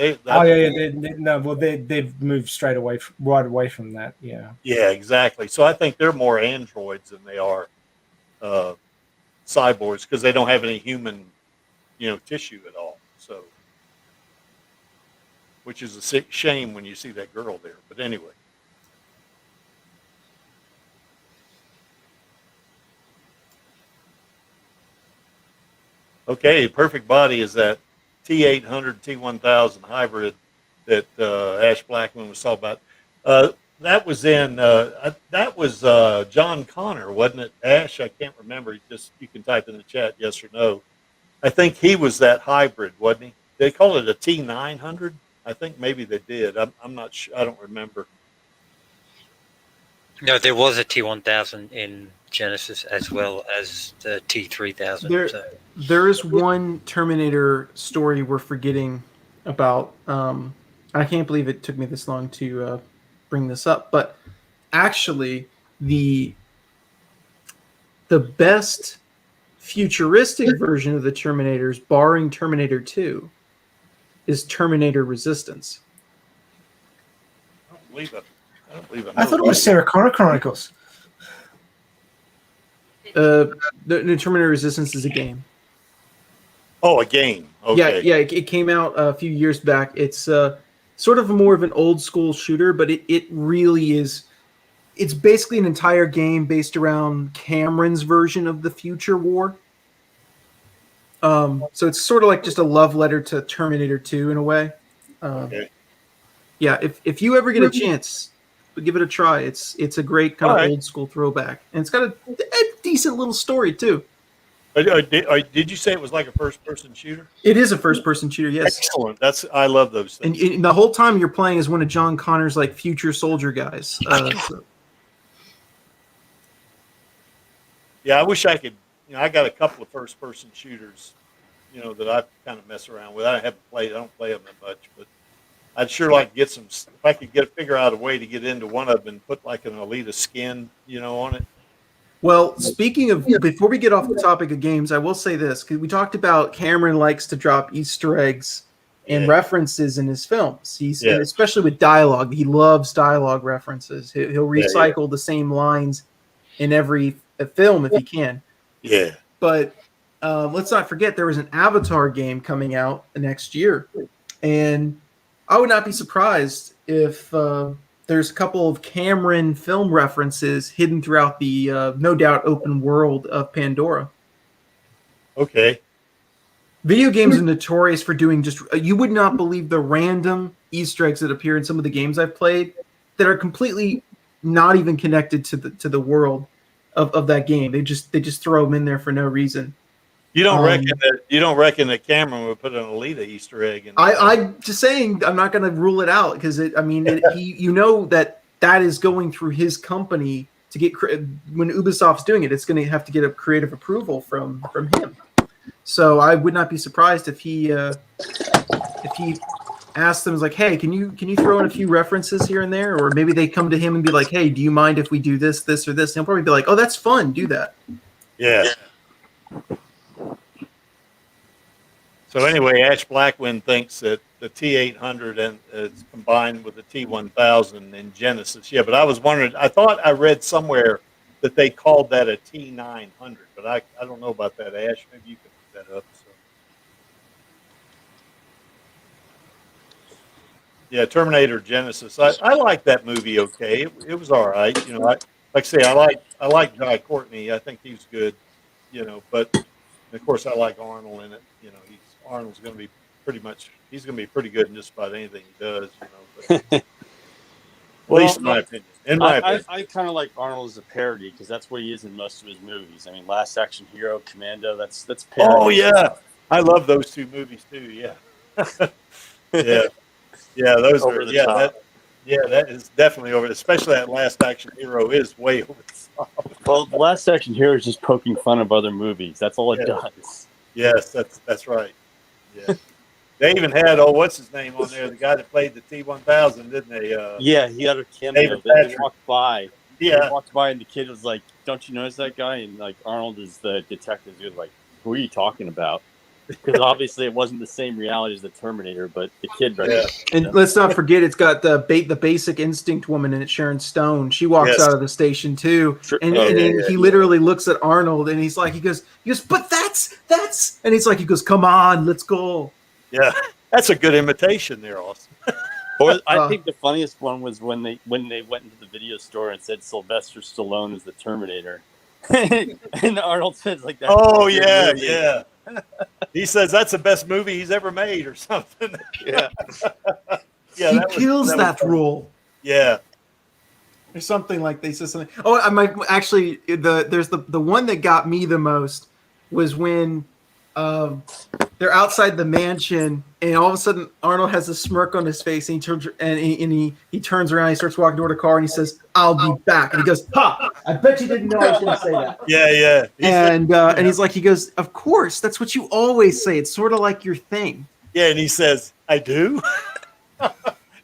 They've moved right away from that. Yeah. Yeah, exactly. So I think they're more androids than they are cyborgs because they don't have any human, you know, tissue at all. So, which is a shame when you see that girl there. But anyway. Okay, Perfect Body is that T800 T1000 hybrid that Ash Blackman was talking about. That was John Connor, wasn't it? Ash, I can't remember. You can type in the chat yes or no. I think he was that hybrid, wasn't he? They call it a T900. I think maybe they did. I'm not sure. I don't remember. No, there was a T1000 in Genesis as well as the T3000. There is one Terminator story we're forgetting about. I can't believe it took me this long to bring this up, but actually, the best futuristic version of the Terminators, barring Terminator 2, is Terminator Resistance. I don't believe it. I thought it was Sarah Connor Chronicles. The Terminator Resistance is a game. Oh, a game. Okay. Yeah, it came out a few years back. It's sort of more of an old school shooter, but it really is. It's basically an entire game based around Cameron's version of the future war. So it's sort of like just a love letter to Terminator 2 in a way. Okay. Yeah, if you ever get a chance, give it a try. It's a great kind of All right. old school throwback, and it's got a decent little story too. Did you say it was like a first person shooter? It is a first person shooter, yes. Excellent. I love those things. And the whole time you're playing as one of John Connor's like future soldier guys. Yeah, I wish I could. I got a couple of first person shooters, that I kind of mess around with. I don't play them that much, but I'd sure like to get some. If I could figure out a way to get into one of them and put like an Alita skin, on it. Well, speaking of, before we get off the topic of games, I will say this, because we talked about Cameron likes to drop Easter eggs and references in his films. And especially with dialogue. He loves dialogue references. He'll recycle the same lines in every film if he can. Yeah. But let's not forget there was an Avatar game coming out next year. And I would not be surprised if there's a couple of Cameron film references hidden throughout the no doubt open world of Pandora. Okay. Video games are notorious for doing you would not believe the random Easter eggs that appear in some of the games I've played that are completely not even connected to the world of that game. They just throw them in there for no reason. You don't reckon that Cameron would put an Alita Easter egg in? I'm just saying I'm not going to rule it out because that is going through his company to get when Ubisoft's doing it. It's going to have to get a creative approval from him. So I would not be surprised if he asked them, like, hey, can you throw in a few references here and there, or maybe they come to him and be like, hey, do you mind if we do this, or this? And he'll probably be like, oh, that's fun, do that. Yeah. So anyway, Ash Blackwind thinks that the T800 is combined with the T1000 in Genesis. Yeah, but I was wondering. I thought I read somewhere that they called that a T900, but I don't know about that, Ash. Maybe you can look that up. So. Yeah, Terminator Genesis. I like that movie. Okay, it was all right. Like I say, I like Guy Courtney. I think he's good. But of course I like Arnold in it. Arnold's going to be he's going to be pretty good in just about anything he does. But, at least in my opinion. I kind of like Arnold as a parody because that's what he is in most of his movies. I mean, Last Action Hero, Commando. That's parody. Oh yeah, I love those two movies too. Yeah, yeah, those Over are the top. That is definitely over. Especially that Last Action Hero is way over the top. Well, the Last Action Hero is just poking fun of other movies. That's all it does. Yes, that's right. Yeah. They even had what's his name on there? The guy that played the T1000, didn't they? Yeah, he had a cameo. David They Patrick. walked by. Yeah. They walked by, and the kid was like, "Don't you notice that guy?" And like Arnold is the detective. He was like, "Who are you talking about?" Because obviously it wasn't the same reality as the Terminator, but the kid. And let's not forget, it's got the Basic Instinct woman in it, Sharon Stone. She walks out of the station too, and he literally looks at Arnold, and he goes, but that's, and he goes, come on, let's go. Yeah, that's a good imitation there, Austin. Or I think the funniest one was when they went into the video store and said Sylvester Stallone is the Terminator, and Arnold says like that. Oh yeah. He says that's the best movie he's ever made, or something. Yeah, he kills that role. Yeah, or something like they said something. Oh, I might actually there's the one that got me the most was when they're outside the mansion, and all of a sudden Arnold has a smirk on his face, and he turns around, he starts walking toward the car, and he says, "I'll be back," and he goes, "Ha! I bet you didn't know I was going to say that." Yeah. And he's like, he goes, "Of course, that's what you always say. It's sort of like your thing." Yeah, and he says, "I do."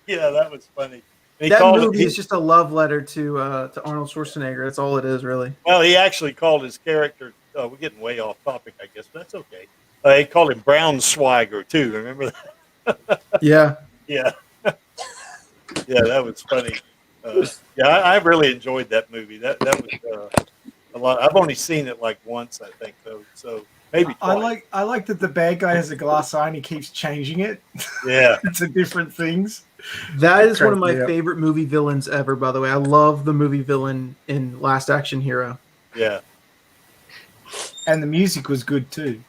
Yeah, that was funny. That movie is just a love letter to Arnold Schwarzenegger. That's all it is, really. Well, he actually called his character. We're getting way off topic, I guess, but that's okay. He called him Brown Swagger too. Remember that? Yeah. Yeah. Yeah, that was funny. I really enjoyed that movie. That was a lot. I've only seen it like once, I think, though. So maybe twice. I like that the bad guy has a glass eye and he keeps changing it. Yeah. To different things. That is one of my favorite movie villains ever, by the way. I love the movie villain in Last Action Hero. Yeah. And the music was good too.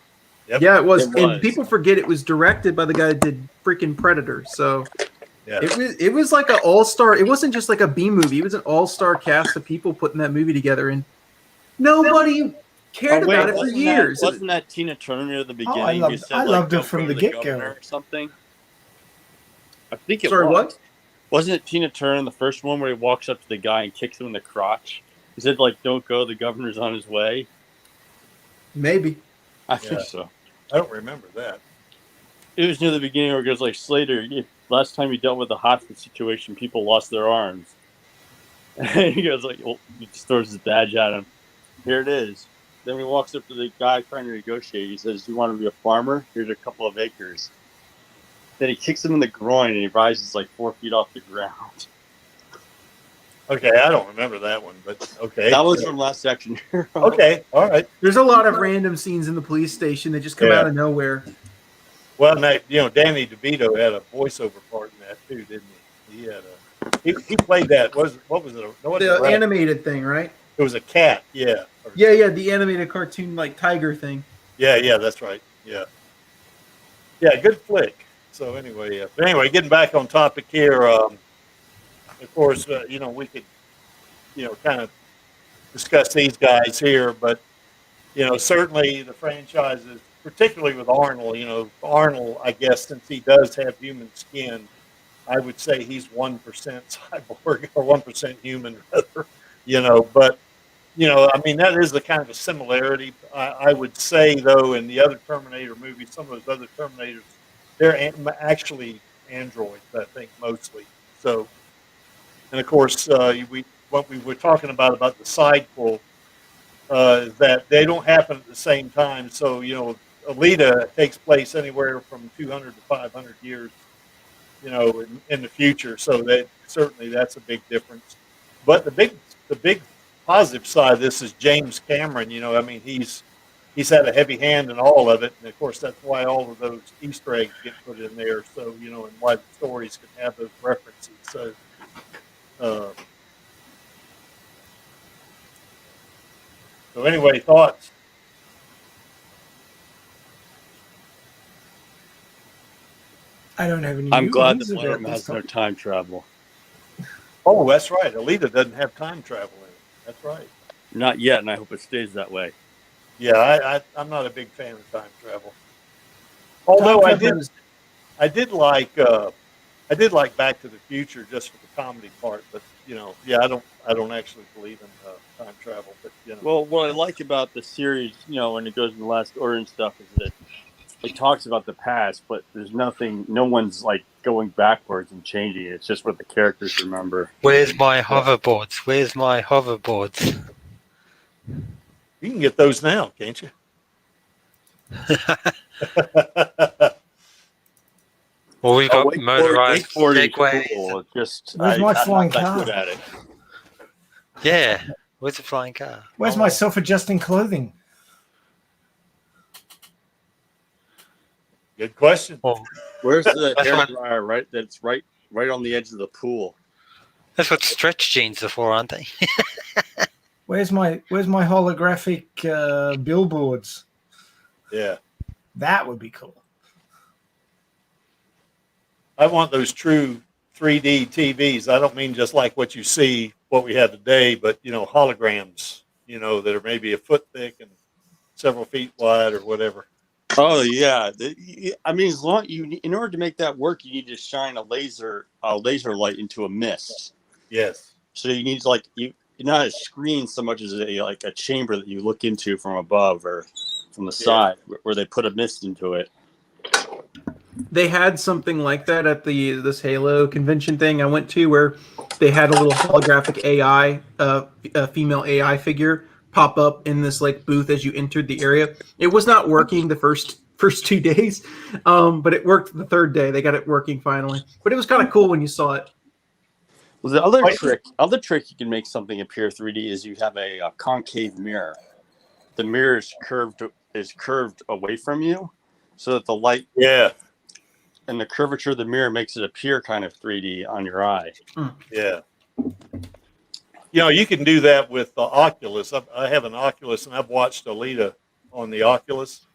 Yep. Yeah, it was. And people forget it was directed by the guy that did freaking Predator. So Yeah. It was like an all-star. It wasn't just like a B movie. It was an all-star cast of people putting that movie together, and nobody cared about it for years. Wasn't that Tina Turner at the beginning? I loved- who said, I loved her "Don't from go to the governor" get-go. or something. I think it Sorry, was. what? Wasn't it Tina Turner, the first one where he walks up to the guy and kicks him in the crotch? He said, like, "Don't go, the governor's on his way." Maybe. I think so. I don't remember that. It was near the beginning where it goes like, "Slater, last time you dealt with a hostage situation, people lost their arms." And he goes like, well, he just throws his badge at him. Here it is. Then he walks up to the guy trying to negotiate. He says, "You want to be a farmer? Here's a couple of acres." Then he kicks him in the groin and he rises like 4 feet off the ground. Okay, I don't remember that one, but okay. That was from Last Action Hero. Okay, all right. There's a lot of random scenes in the police station that just come out of nowhere. Well, now, Danny DeVito had a voiceover part in that too, didn't he? He had he played that. What was it? The animated thing, right? It was a cat. Yeah. Yeah, the animated cartoon like tiger thing. Yeah, that's right. Yeah, good flick. So anyway, getting back on topic here. Of course, we could, kind of discuss these guys here, but certainly the franchises, particularly with Arnold. Arnold, I guess, since he does have human skin, I would say he's 1% cyborg or 1% human, rather. But I mean, that is the kind of a similarity. I would say, though, in the other Terminator movies, some of those other Terminators, they're actually androids, I think, mostly. So, and of course, what we were talking about the sidequel, that they don't happen at the same time. So, Alita takes place anywhere from 200 to 500 years, in the future. So that's a big difference. But the big positive side of this is James Cameron. I mean, he's had a heavy hand in all of it, and of course that's why all of those Easter eggs get put in there. So and why the stories can have those references. So. So anyway, thoughts? I don't have any. I'm new glad ones the about Blarm this has no topic. time travel. Oh, that's right. Alita doesn't have time travel in it. That's right. Not yet, and I hope it stays that way. Yeah, I'm not a big fan of time travel. Although I did like Back to the Future just for the comedy part, but I don't actually believe in time travel. But Well, what I like about the series, when it goes in the Last Order and stuff, is that it talks about the past, but there's nothing. No one's like going backwards and changing it. It's just what the characters remember. Where's my hoverboards? Where's my hoverboards? you can get those now, can't you? Well, we've got motorized wakeboarding segways. cool. It's just Where's my I'm flying not that car? good at it. Yeah. Where's the flying car? Where's my self-adjusting clothing? Good question. Well, Where's the That's hair what- dryer? Right, that's right on the edge of the pool. that's what stretch jeans are for, aren't they? Where's my holographic billboards? Yeah. That would be cool. I want those true 3D TVs. I don't mean just like what you see, what we have today, but holograms, that are maybe a foot thick and several feet wide or whatever. Oh yeah, I mean, as long in order to make that work, you need to shine a laser light into a mist. Yes. So you need you're not a screen so much as a chamber that you look into from above or from the side, where they put a mist into it. They had something like that at this Halo convention thing I went to, where they had a little holographic AI, a female AI figure pop up in this like booth as you entered the area. It was not working the first 2 days, but it worked the third day. They got it working finally. But it was kind of cool when you saw it. Well, the other trick you can make something appear 3D is you have a concave mirror. The mirror is curved away from you, so that the light and the curvature of the mirror makes it appear kind of 3D on your eye. Yeah. You can do that with the Oculus. I have an Oculus, and I've watched Alita on the Oculus,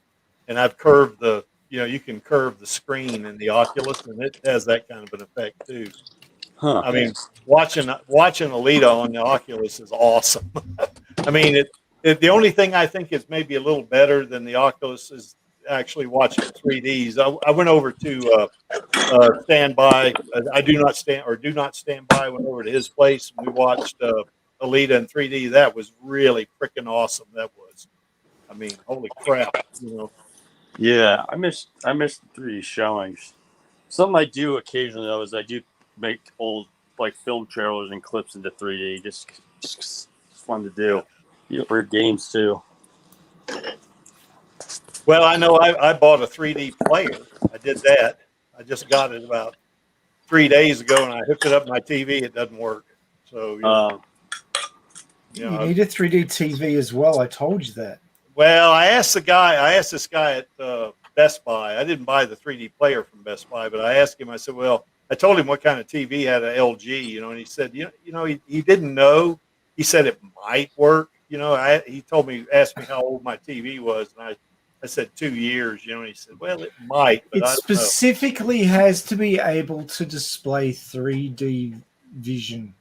and I've curved the you can curve the screen in the Oculus, and it has that kind of an effect too. Huh. I mean, watching Alita on the Oculus is awesome. I mean, the only thing I think is maybe a little better than the Oculus is actually watching 3Ds. I went over to Standby. I do not stand by. Went over to his place and we watched Alita in 3D. That was really freaking awesome. That was. I mean, holy crap! Yeah, I missed the 3D showings. Something I do occasionally though is I do make old like film trailers and clips into 3D. Just fun to do. For games too. Well, I know I bought a 3D player. I did that. I just got it about 3 days ago, and I hooked it up to my TV. It doesn't work. So you need a 3D TV as well. I told you that. Well, I asked this guy at Best Buy. I didn't buy the 3D player from Best Buy, but I asked him. I said, "Well," I told him what kind of TV had an LG, and he said, he didn't know. He said it might work. He asked me how old my TV was, and I said 2 years. And he said, "Well, it might." But it specifically has to be able to display 3D vision.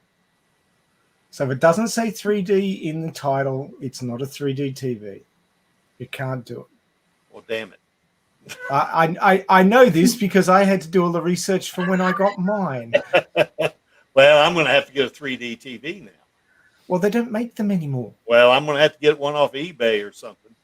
So if it doesn't say 3D in the title, it's not a 3D TV. It can't do it. Well, damn it. I know this because I had to do all the research for when I got mine. Well, I'm going to have to get a 3D TV now. Well, they don't make them anymore. Well, I'm going to have to get one off eBay or something.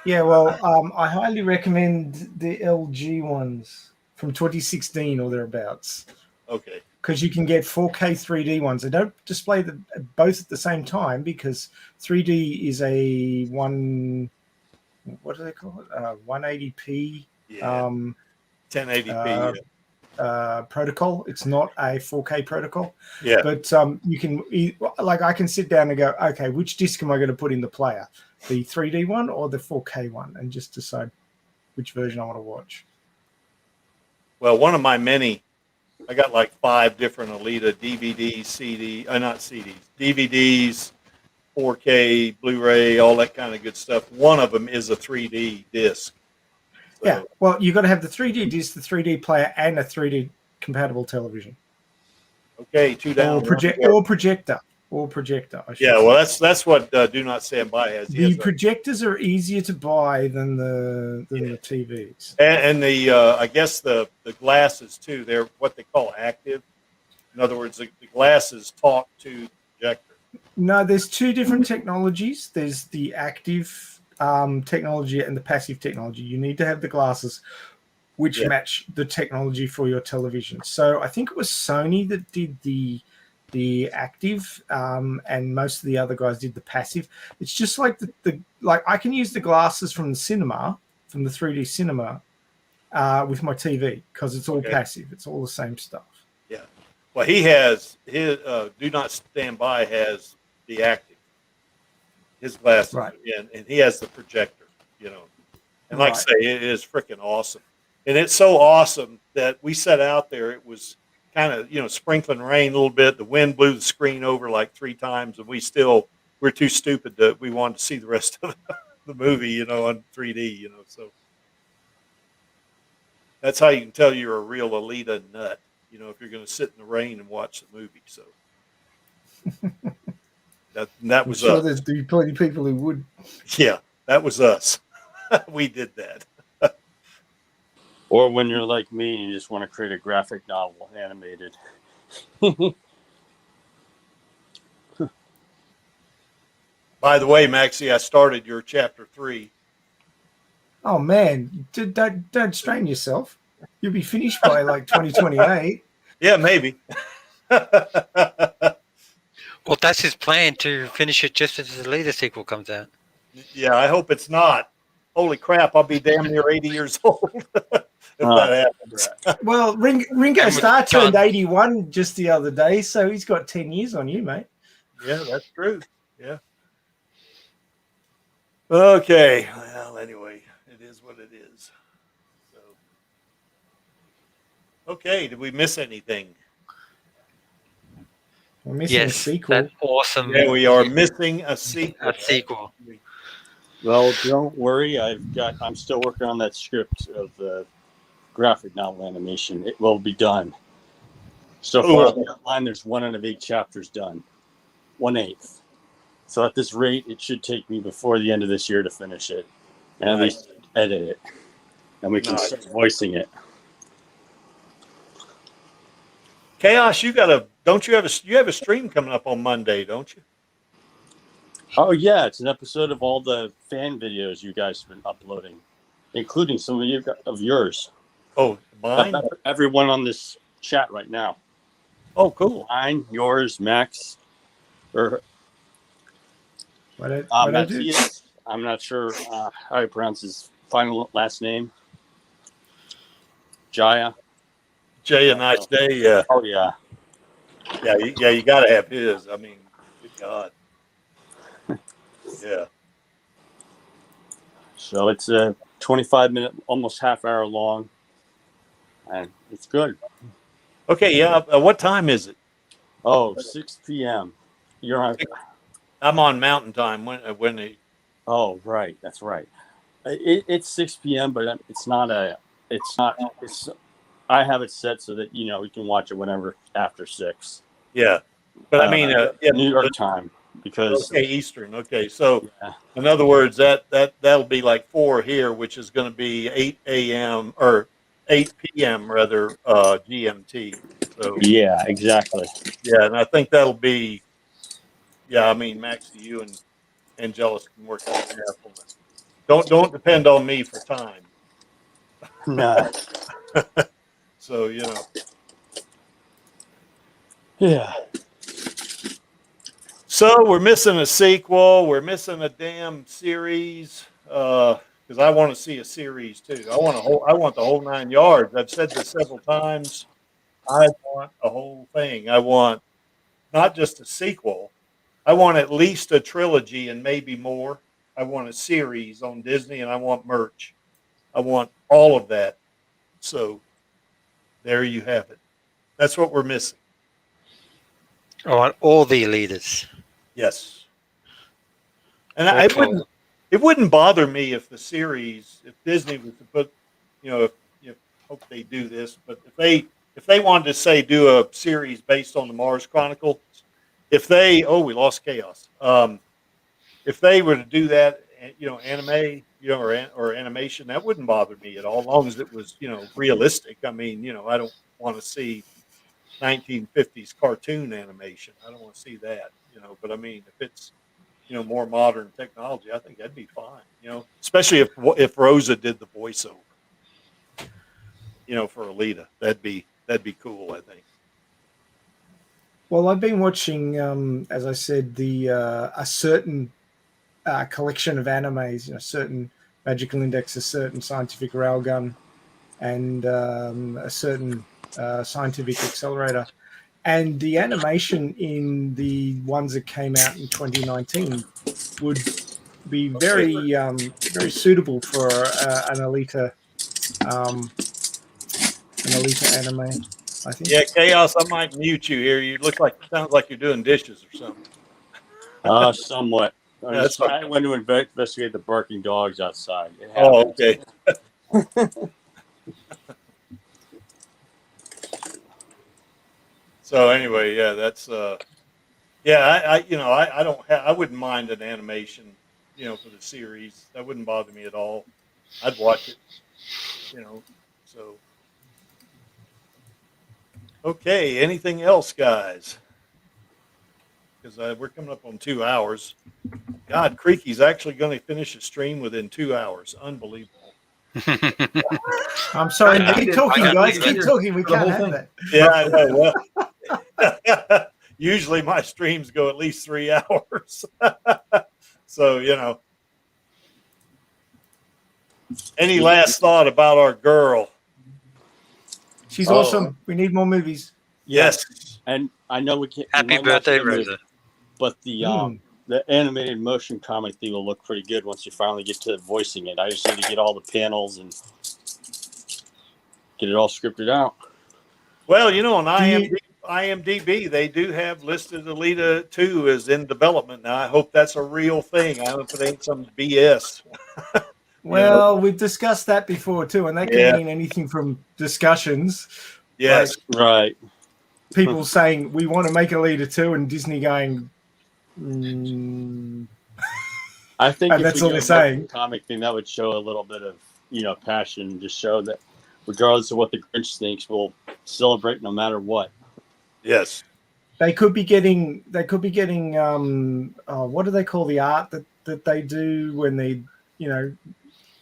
Yeah, well, I highly recommend the LG ones from 2016 or thereabouts. Okay. Because you can get 4K 3D ones. They don't display both at the same time because 3D is a what do they call it? 180p. Yeah. 1080p. Protocol. It's not a 4K protocol. Yeah. But you can, I can sit down and go, okay, which disc am I going to put in the player? The 3D one or the 4K one? And just decide which version I want to watch. Well, one of my many, I got like 5 different Alita DVDs, not CDs, DVDs, 4K, Blu-ray, all that kind of good stuff. One of them is a 3D disc. So, yeah, well, you've got to have the 3D disc, the 3D player, and a 3D compatible television. Okay, 2 down. Or projector. Yeah, well, that's what Do Not Stand By has. The projectors are easier to buy than the TVs. And the I guess the glasses too. They're what they call active. In other words, the glasses talk to the projector. No, there's 2 different technologies. There's the active technology and the passive technology. You need to have the glasses which match the technology for your television. So I think it was Sony that did the active, and most of the other guys did the passive. It's just like like I can use the glasses from the cinema, from the 3D cinema, with my TV because it's all passive. It's all the same stuff. Yeah. Well, he has his Do Not Stand By has the active. His glasses, right? And he has the projector. And like I say, it is freaking awesome. And it's so awesome that we sat out there. It was kind of, sprinkling rain a little bit. The wind blew the screen over like 3 times, and we're too stupid we wanted to see the rest of the movie, on 3D, so that's how you can tell you're a real Alita nut, if you're going to sit in the rain and watch the movie. So that was us. There's plenty of people who would. Yeah, that was us. We did that. Or when you're like me and you just want to create a graphic novel animated. By the way, Maxie, I started your chapter 3. Oh man, don't strain yourself. You'll be finished by like 2028. Yeah, maybe. Well, that's his plan, to finish it just as the latest sequel comes out. Yeah, I hope it's not. Holy crap, I'll be damn near 80 years old if that happens. Well, Ringo Starr turned 81 just the other day, so he's got 10 years on you, mate. Yeah, that's true. Yeah. Okay. Well, anyway, it is what it is. So, okay, did we miss anything? We're missing a sequel. That's awesome. Yeah, we are missing a sequel. A sequel. Well, don't worry. I'm still working on that script of the graphic novel animation. It will be done. So Cool. far on the outline, there's 1 out of 8 chapters done. 1/8. So at this rate, it should take me before the end of this year to finish it, and at least edit it, and we can Nice. start voicing it. Chaos, you have a stream coming up on Monday, don't you? Oh yeah, it's an episode of all the fan videos you guys have been uploading, including some of yours. Oh, mine? Everyone on this chat right now. Oh, cool. Mine, yours, Max, or What I do? Matthias. I'm not sure how you pronounce his final last name. Jaya. Jay, a nice day. Yeah. Oh yeah. Yeah, you got to have his. I mean, good God. Yeah. So it's a 25-minute, almost half-hour long, and it's good. Okay, yeah. What time is it? Oh, 6 p.m. You're on. I'm on Mountain Time. When they? Oh, right. That's right. It's 6 p.m., but it's not. I have it set so that we can watch it whenever after 6. Yeah, but I mean, yeah, New York time, because okay, Eastern. Okay, so yeah. in other words, that'll be like 4 here, which is going to be 8 a.m. or 8 p.m. rather, GMT. So Yeah, exactly. yeah, and I think that'll be. Yeah, I mean, Maxie, you and Angelus can work on that. Don't depend on me for time. Nah. So Yeah. So we're missing a sequel. We're missing a damn series. Because I want to see a series too. I want the whole 9 yards. I've said this several times. I want the whole thing. I want not just a sequel. I want at least a trilogy and maybe more. I want a series on Disney, and I want merch. I want all of that. So there you have it. That's what we're missing. I want all the Alitas. Yes. And it wouldn't bother me if the series, if Disney was to put, if hope they do this, but if they wanted to say do a series based on the Mars Chronicles, we lost Chaos. If they were to do that, anime, or animation, that wouldn't bother me at all, as long as it was, realistic. I mean, I don't want to see 1950s cartoon animation. I don't want to see that, but I mean, if it's, more modern technology, I think that'd be fine, especially if Rosa did the voiceover, for Alita. That'd be cool, I think. Well, I've been watching, as I said, a certain collection of animes, certain Magical Index, a certain Scientific Railgun, and a certain Scientific Accelerator. And the animation in the ones that came out in 2019 would be very suitable for an Alita anime, I think. Yeah, Chaos, I might mute you here. You sounds like you're doing dishes or something. Somewhat. I went to investigate the barking dogs outside. Oh, okay. So anyway, yeah, that's I wouldn't mind an animation, for the series. That wouldn't bother me at all. I'd watch it, so. Okay, anything else, guys? Because we're coming up on 2 hours. God, Creaky's actually going to finish a stream within 2 hours. Unbelievable. I'm sorry. Keep talking, guys. believe Keep talking. We can't have that. Yeah, I know. Well, usually my streams go at least 3 hours. So, any last thought about our girl? She's awesome. We need more movies. Yes. And I know we can't. Happy birthday, Rosa. But the animated motion comic thing will look pretty good once you finally get to voicing it. I just need to get all the panels and get it all scripted out. Well, on IMDb, they do have listed Alita 2 as in development. Now, I hope that's a real thing. I hope it ain't some BS. Well, we've discussed that before too, and that can Yeah. mean anything from discussions, Yes. Right. people saying we want to make Alita 2, and Disney going, I think And if that's we all go they're with saying. the comic thing, that would show a little bit of passion, just show that regardless of what the Grinch thinks, we'll celebrate no matter what. Yes. they could be getting what do they call the art that they do when they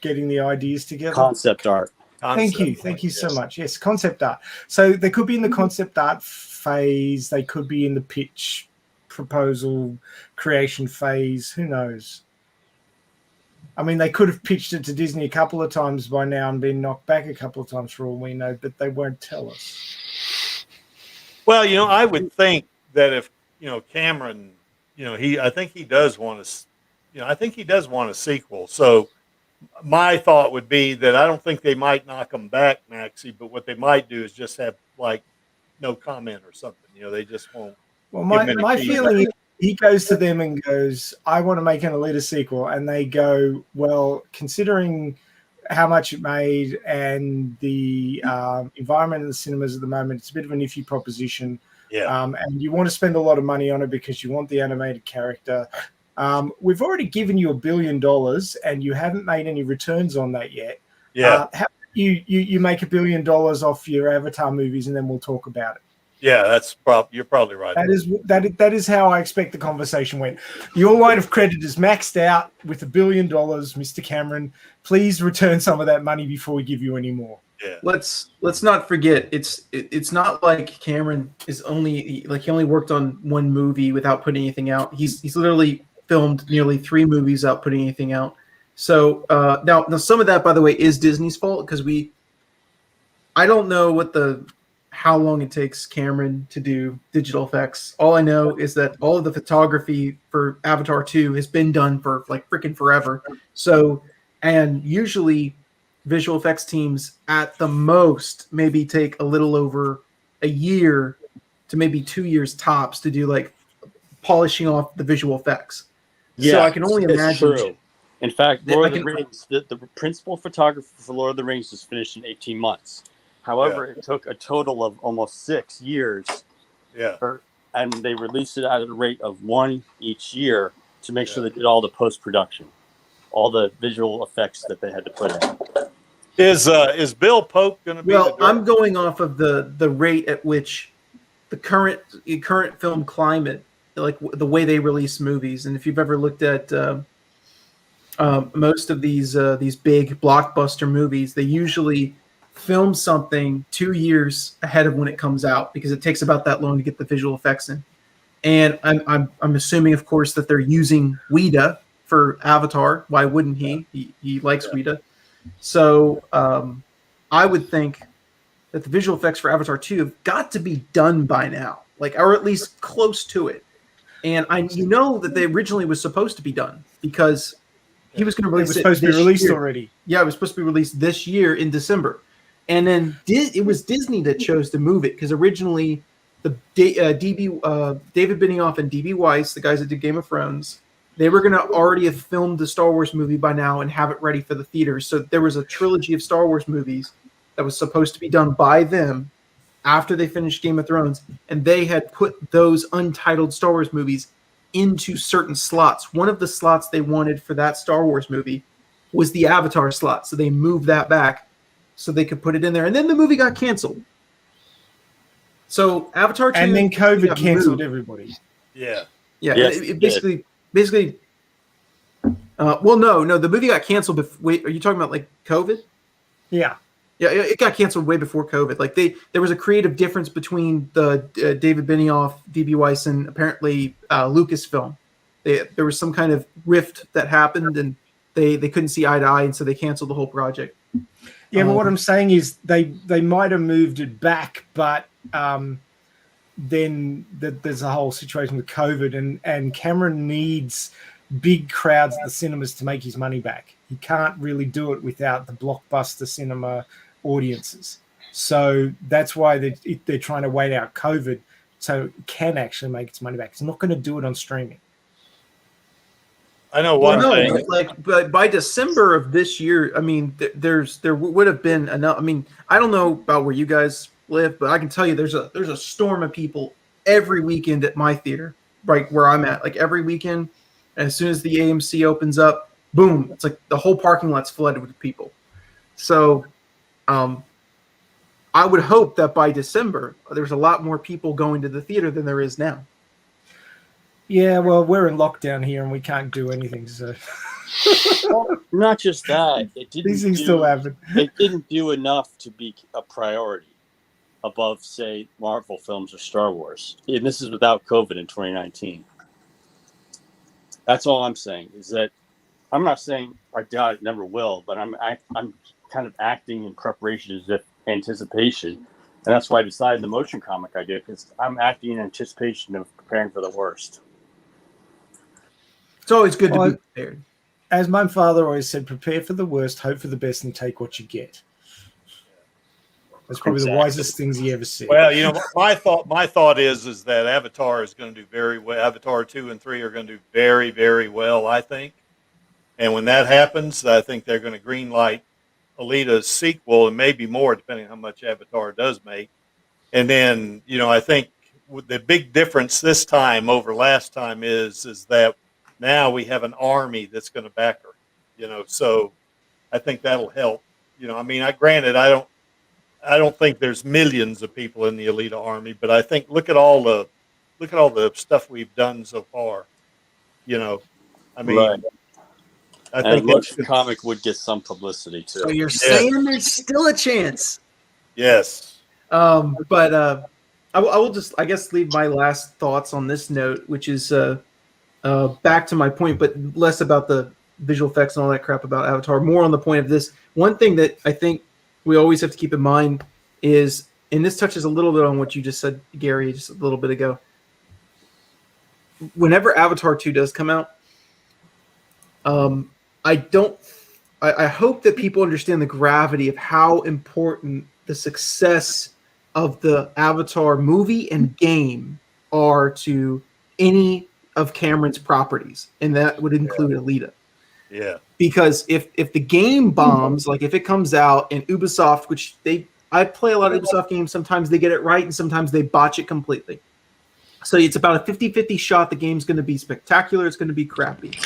getting the ideas together? Concept art. Thank you so much. Yes, concept art. So they could be in the concept art phase. They could be in the pitch, proposal, creation phase. Who knows? I mean, they could have pitched it to Disney a couple of times by now and been knocked back a couple of times for all we know, but they won't tell us. Well, I would think that if Cameron, I think he does want a sequel. So my thought would be that I don't think they might knock him back, Maxie, but what they might do is just have like no comment or something. They just won't. Well, give him any my feedback. feeling is he goes to them and goes, I want to make an Alita sequel. And they go, well, considering how much it made and the environment in the cinemas at the moment, it's a bit of an iffy proposition. Yeah. And you want to spend a lot of money on it because you want the animated character. We've already given you $1 billion and you haven't made any returns on that yet. Yeah. How about you make $1 billion off your Avatar movies and then we'll talk about it. Yeah, you're probably right. That is how I expect the conversation went. Your line of credit is maxed out with $1 billion, Mr. Cameron. Please return some of that money before we give you any more. Yeah. Let's not forget it's not like Cameron is he only worked on one movie without putting anything out. He's literally filmed nearly 3 movies without putting anything out. So now some of that, by the way, is Disney's fault because I don't know how long it takes Cameron to do digital effects. All I know is that all of the photography for Avatar 2 has been done for like freaking forever. So, and usually visual effects teams at the most maybe take a little over a year to maybe 2 years tops to do like polishing off the visual effects. Yeah, so I can only imagine. True. In fact, Lord of the Rings, the principal photographer for Lord of the Rings was finished in 18 months. However, it took a total of almost 6 years. Yeah. And they released it at a rate of 1 each year to make sure they did all the post-production, all the visual effects that they had to put in. Is Bill Pope going to be? Well, I'm going off of the rate at which the current film climate, like the way they release movies, and if you've ever looked at most of these big blockbuster movies, they usually film something 2 years ahead of when it comes out because it takes about that long to get the visual effects in. And I'm assuming, of course, that they're using Weta for Avatar. Why wouldn't he? He likes Weta. So I would think that the visual effects for Avatar 2 have got to be done by now, or at least close to it. And that they originally was supposed to be done because he was going to release it. It was supposed to be released already. Yeah, it was supposed to be released this year in December. And then it was Disney that chose to move it because originally David Benioff and D.B. Weiss, the guys that did Game of Thrones, they were going to already have filmed the Star Wars movie by now and have it ready for the theaters. So there was a trilogy of Star Wars movies that was supposed to be done by them after they finished Game of Thrones, and they had put those untitled Star Wars movies into certain slots. One of the slots they wanted for that Star Wars movie was the Avatar slot, so they moved that back so they could put it in there. And then the movie got canceled. So Avatar 2... And then COVID canceled everybody. Yeah. Yeah, yes, it basically... No, the movie got canceled. Wait, are you talking about like COVID? Yeah. Yeah, it got canceled way before COVID. There was a creative difference between the David Benioff, D.B. Weiss, and apparently Lucasfilm. There was some kind of rift that happened, and they couldn't see eye to eye, and so they canceled the whole project. Yeah, but what I'm saying is they might have moved it back, but then there's a whole situation with COVID, and Cameron needs big crowds at the cinemas to make his money back. He can't really do it without the blockbuster cinema audiences. So that's why they're trying to wait out COVID so it can actually make its money back. It's not going to do it on streaming. I know Well, one no, thing. but by December of this year, I mean, there would have been enough. I mean, I don't know about where you guys live, but I can tell you there's a storm of people every weekend at my theater, right where I'm at. Like every weekend, as soon as the AMC opens up, boom, it's like the whole parking lot's flooded with people. So, I would hope that by December there's a lot more people going to the theater than there is now. Yeah, well, we're in lockdown here and we can't do anything. So Well, not just that, these things still happen. it didn't do enough to be a priority above, say, Marvel films or Star Wars. And this is without COVID in 2019. That's all I'm saying. Is that I'm not saying I doubt it never will, but I'm kind of acting in preparation as if anticipation, and that's why I decided the motion comic I did, because I'm acting in anticipation of preparing for the worst. It's always good to Well, be prepared. As my father always said, prepare for the worst, hope for the best, and take what you get. That's probably the wisest things he ever said. Well, you know, my thought is that Avatar is going to do very well. Avatar 2 and 3 are going to do very, very well, I think. And when that happens, I think they're going to greenlight Alita's sequel and maybe more, depending on how much Avatar does make. And then, you know, I think the big difference this time over last time is that now we have an army that's going to back her. You know, so I think that'll help. You know, I mean, granted, I don't think there's millions of people in the Alita army, but I think look at all the stuff we've done so far. You know, I mean, Right. I And think motion comic would get some publicity too. So you're saying there's still a chance. yes. But I will just, I guess, leave my last thoughts on this note, which is back to my point, but less about the visual effects and all that crap about Avatar, more on the point of this. One thing that I think we always have to keep in mind is, and this touches a little bit on what you just said, Gary, just a little bit ago. Whenever Avatar 2 does come out, I hope that people understand the gravity of how important the success of the Avatar movie and game are to any of Cameron's properties, and that would include Alita. Yeah. Because if the game bombs, like if it comes out and Ubisoft, which I play a lot of Ubisoft games, sometimes they get it right and sometimes they botch it completely. So it's about a 50-50 shot the game's going to be spectacular, it's going to be crappy.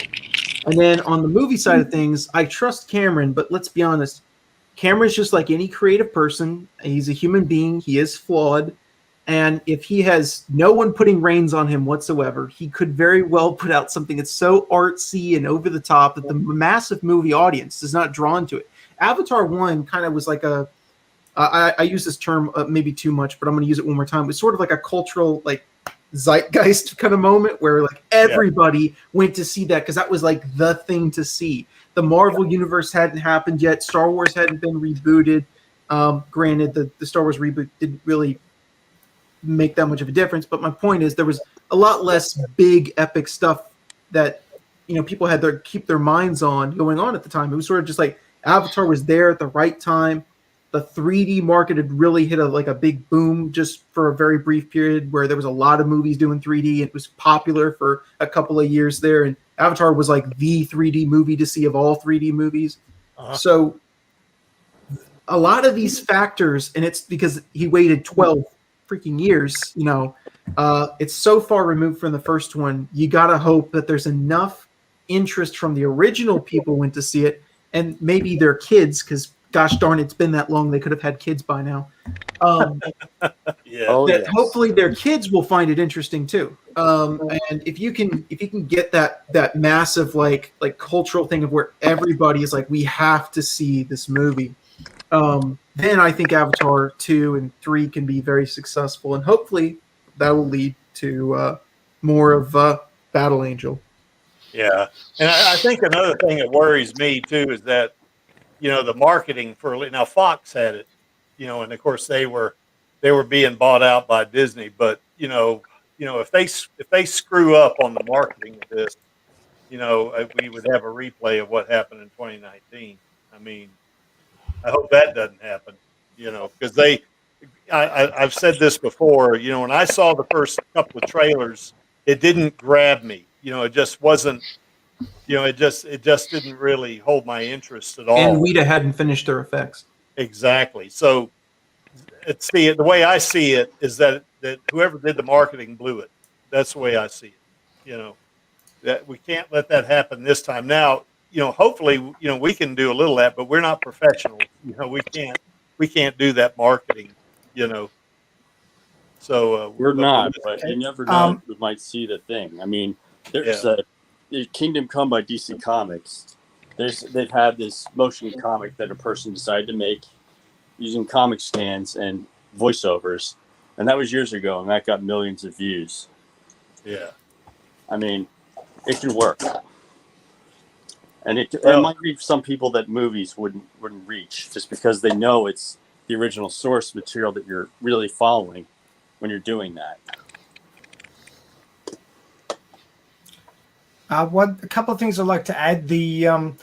And then on the movie side of things, I trust Cameron, but let's be honest, Cameron's just like any creative person. He's a human being, he is flawed. And if he has no one putting reins on him whatsoever, he could very well put out something that's so artsy and over the top that the massive movie audience is not drawn to it. Avatar 1 kind of was like I use this term maybe too much, but I'm going to use it one more time. It was sort of like a cultural, like, zeitgeist kind of moment where like everybody went to see that because that was like the thing to see. The Marvel universe hadn't happened yet. Star Wars hadn't been rebooted. Granted, the Star Wars reboot didn't really make that much of a difference, but my point is there was a lot less big epic stuff that, you know, people had to keep their minds on going on at the time. It was sort of just like Avatar was there at the right time. The 3D market had really hit a big boom just for a very brief period where there was a lot of movies doing 3D. It was popular for a couple of years there, and Avatar was like the 3D movie to see of all 3D movies. So a lot of these factors, and it's because he waited 12 freaking years, you know, it's so far removed from the first one. You got to hope that there's enough interest from the original people went to see it, and maybe their kids, because gosh darn, it's been that long. They could have had kids by now. Hopefully their kids will find it interesting too. And if you can get that massive like cultural thing of where everybody is like, we have to see this movie, then I think Avatar 2 and 3 can be very successful, and hopefully that will lead to more of Battle Angel. Yeah, and I think another thing that worries me too is that, you know, the marketing for now Fox had it, you know, and of course they were being bought out by Disney. But you know, if they screw up on the marketing of this, you know, we would have a replay of what happened in 2019. I mean, I hope that doesn't happen, you know, because I've said this before. You know, when I saw the first couple of trailers, it didn't grab me. You know, it just wasn't. it just didn't really hold my interest at all. And Weta hadn't finished their effects. Exactly. So the way I see it is that whoever did the marketing blew it. That's the way I see it. That we can't let that happen this time. Now, hopefully, we can do a little of that, but we're not professionals. We can't do that marketing. So We're but not, but you never know. We might see the thing. I mean, there's Kingdom Come by DC Comics. They've had this motion comic that a person decided to make using comic scans and voiceovers, and that was years ago, and that got millions of views. Yeah. I mean, it can work, and it might reach some people that movies wouldn't reach, just because they know it's the original source material that you're really following when you're doing that. A couple of things I'd like to add. The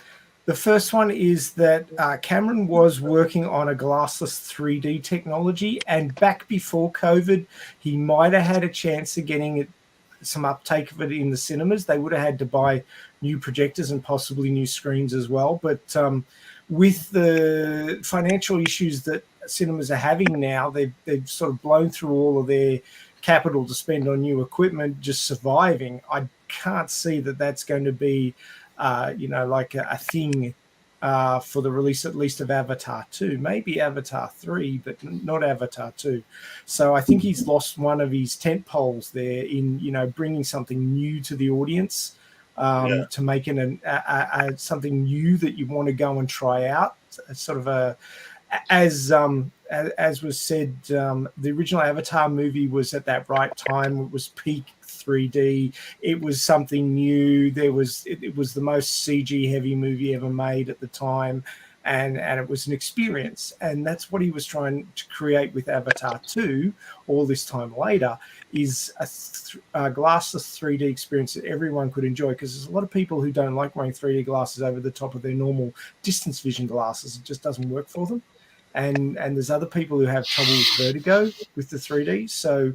first one is that Cameron was working on a glassless 3D technology, and back before COVID, he might have had a chance of getting some uptake of it in the cinemas. They would have had to buy new projectors and possibly new screens as well. But with the financial issues that cinemas are having now, they've sort of blown through all of their capital to spend on new equipment, just surviving. I can't see that that's going to be, like a thing for the release at least of Avatar 2, maybe Avatar 3, but not Avatar 2. So I think he's lost one of his tent poles there in, bringing something new to the audience, to make it something new that you want to go and try out. Sort of as was said, the original Avatar movie was at that right time. It was peak 3D. It was something new. It was the most CG heavy movie ever made at the time, and it was an experience. And that's what he was trying to create with Avatar 2 all this time later, is a glassless 3D experience that everyone could enjoy, because there's a lot of people who don't like wearing 3D glasses over the top of their normal distance vision glasses. It just doesn't work for them. And there's other people who have trouble with vertigo with the 3D. So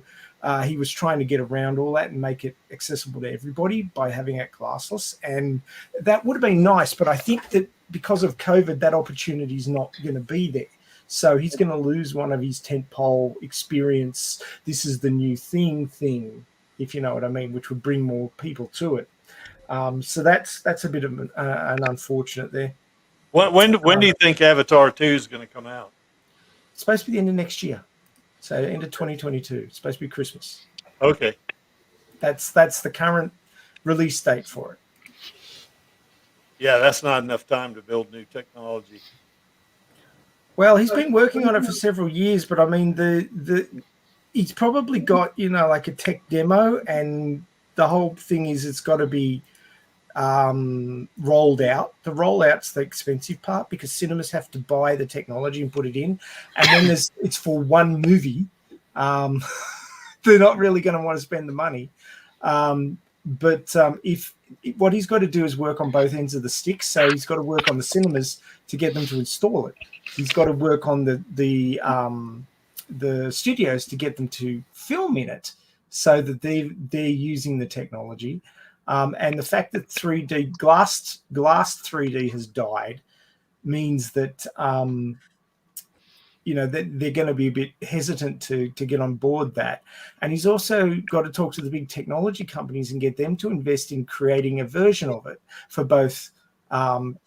he was trying to get around all that and make it accessible to everybody by having it glassless. And that would have been nice. But I think that because of COVID, that opportunity is not going to be there. So he's going to lose one of his tentpole experience. This is the new thing, if you know what I mean, which would bring more people to it. So that's a bit of an unfortunate there. When do you think Avatar 2 is going to come out? It's supposed to be the end of next year. So end of 2022. It's supposed to be Christmas. Okay. That's the current release date for it. Yeah, that's not enough time to build new technology. Well, he's been working on it for several years, but I mean, he's probably got, like a tech demo, and the whole thing is it's got to be rolled out. The rollout's the expensive part, because cinemas have to buy the technology and put it in, and then it's for one movie. They're not really going to want to spend the money. But if what he's got to do is work on both ends of the stick, so he's got to work on the cinemas to get them to install it. He's got to work on the studios to get them to film in it, so that they're using the technology. And the fact that 3D glass 3D has died means that that they're going to be a bit hesitant to get on board that. And he's also got to talk to the big technology companies and get them to invest in creating a version of it for both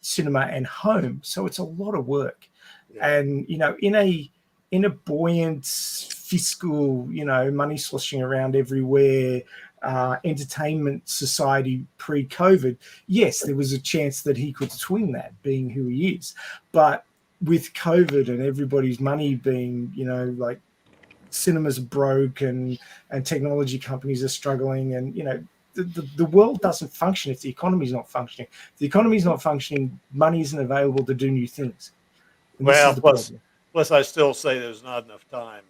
cinema and home. So it's a lot of work. Yeah. And in a buoyant fiscal, money sloshing around everywhere, entertainment society pre-COVID, yes, there was a chance that he could swing that, being who he is. But with COVID and everybody's money being, like cinemas are broke and technology companies are struggling, and the world doesn't function if the economy is not functioning. If the economy is not functioning, money isn't available to do new things. And well, plus I still say there's not enough time,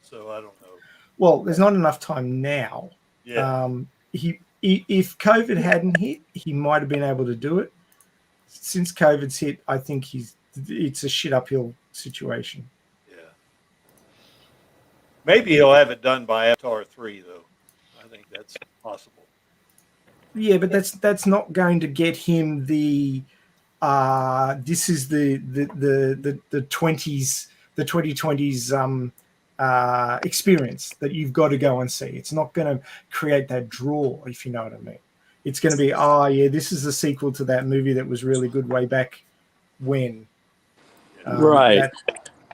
so I don't know. Well, there's not enough time now. Yeah. If COVID hadn't hit, he might have been able to do it. Since COVID's hit, I think it's a shit uphill situation. Yeah. Maybe he'll have it done by Avatar 3, though. I think that's possible. Yeah, but that's not going to get him the this is the 2020s experience that you've got to go and see. It's not going to create that draw, if you know what I mean. It's going to be, oh yeah, this is a sequel to that movie that was really good way back when. Right.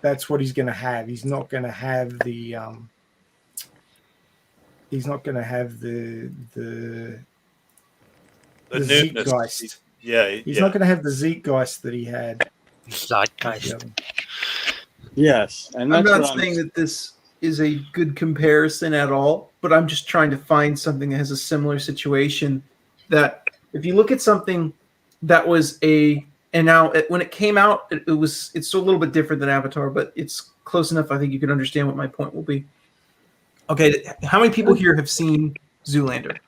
That's what he's going to have. He's not going to have the he's not going to have the newness. zeitgeist. He's Yeah. not going to have the zeitgeist that he had. Zeitgeist. Yes, and I'm that's not what saying that this is a good comparison at all, but I'm just trying to find something that has a similar situation. That if you look at something that was and now when it came out, it's a little bit different than Avatar, but it's close enough. I think you can understand what my point will be. Okay, how many people here have seen Zoolander?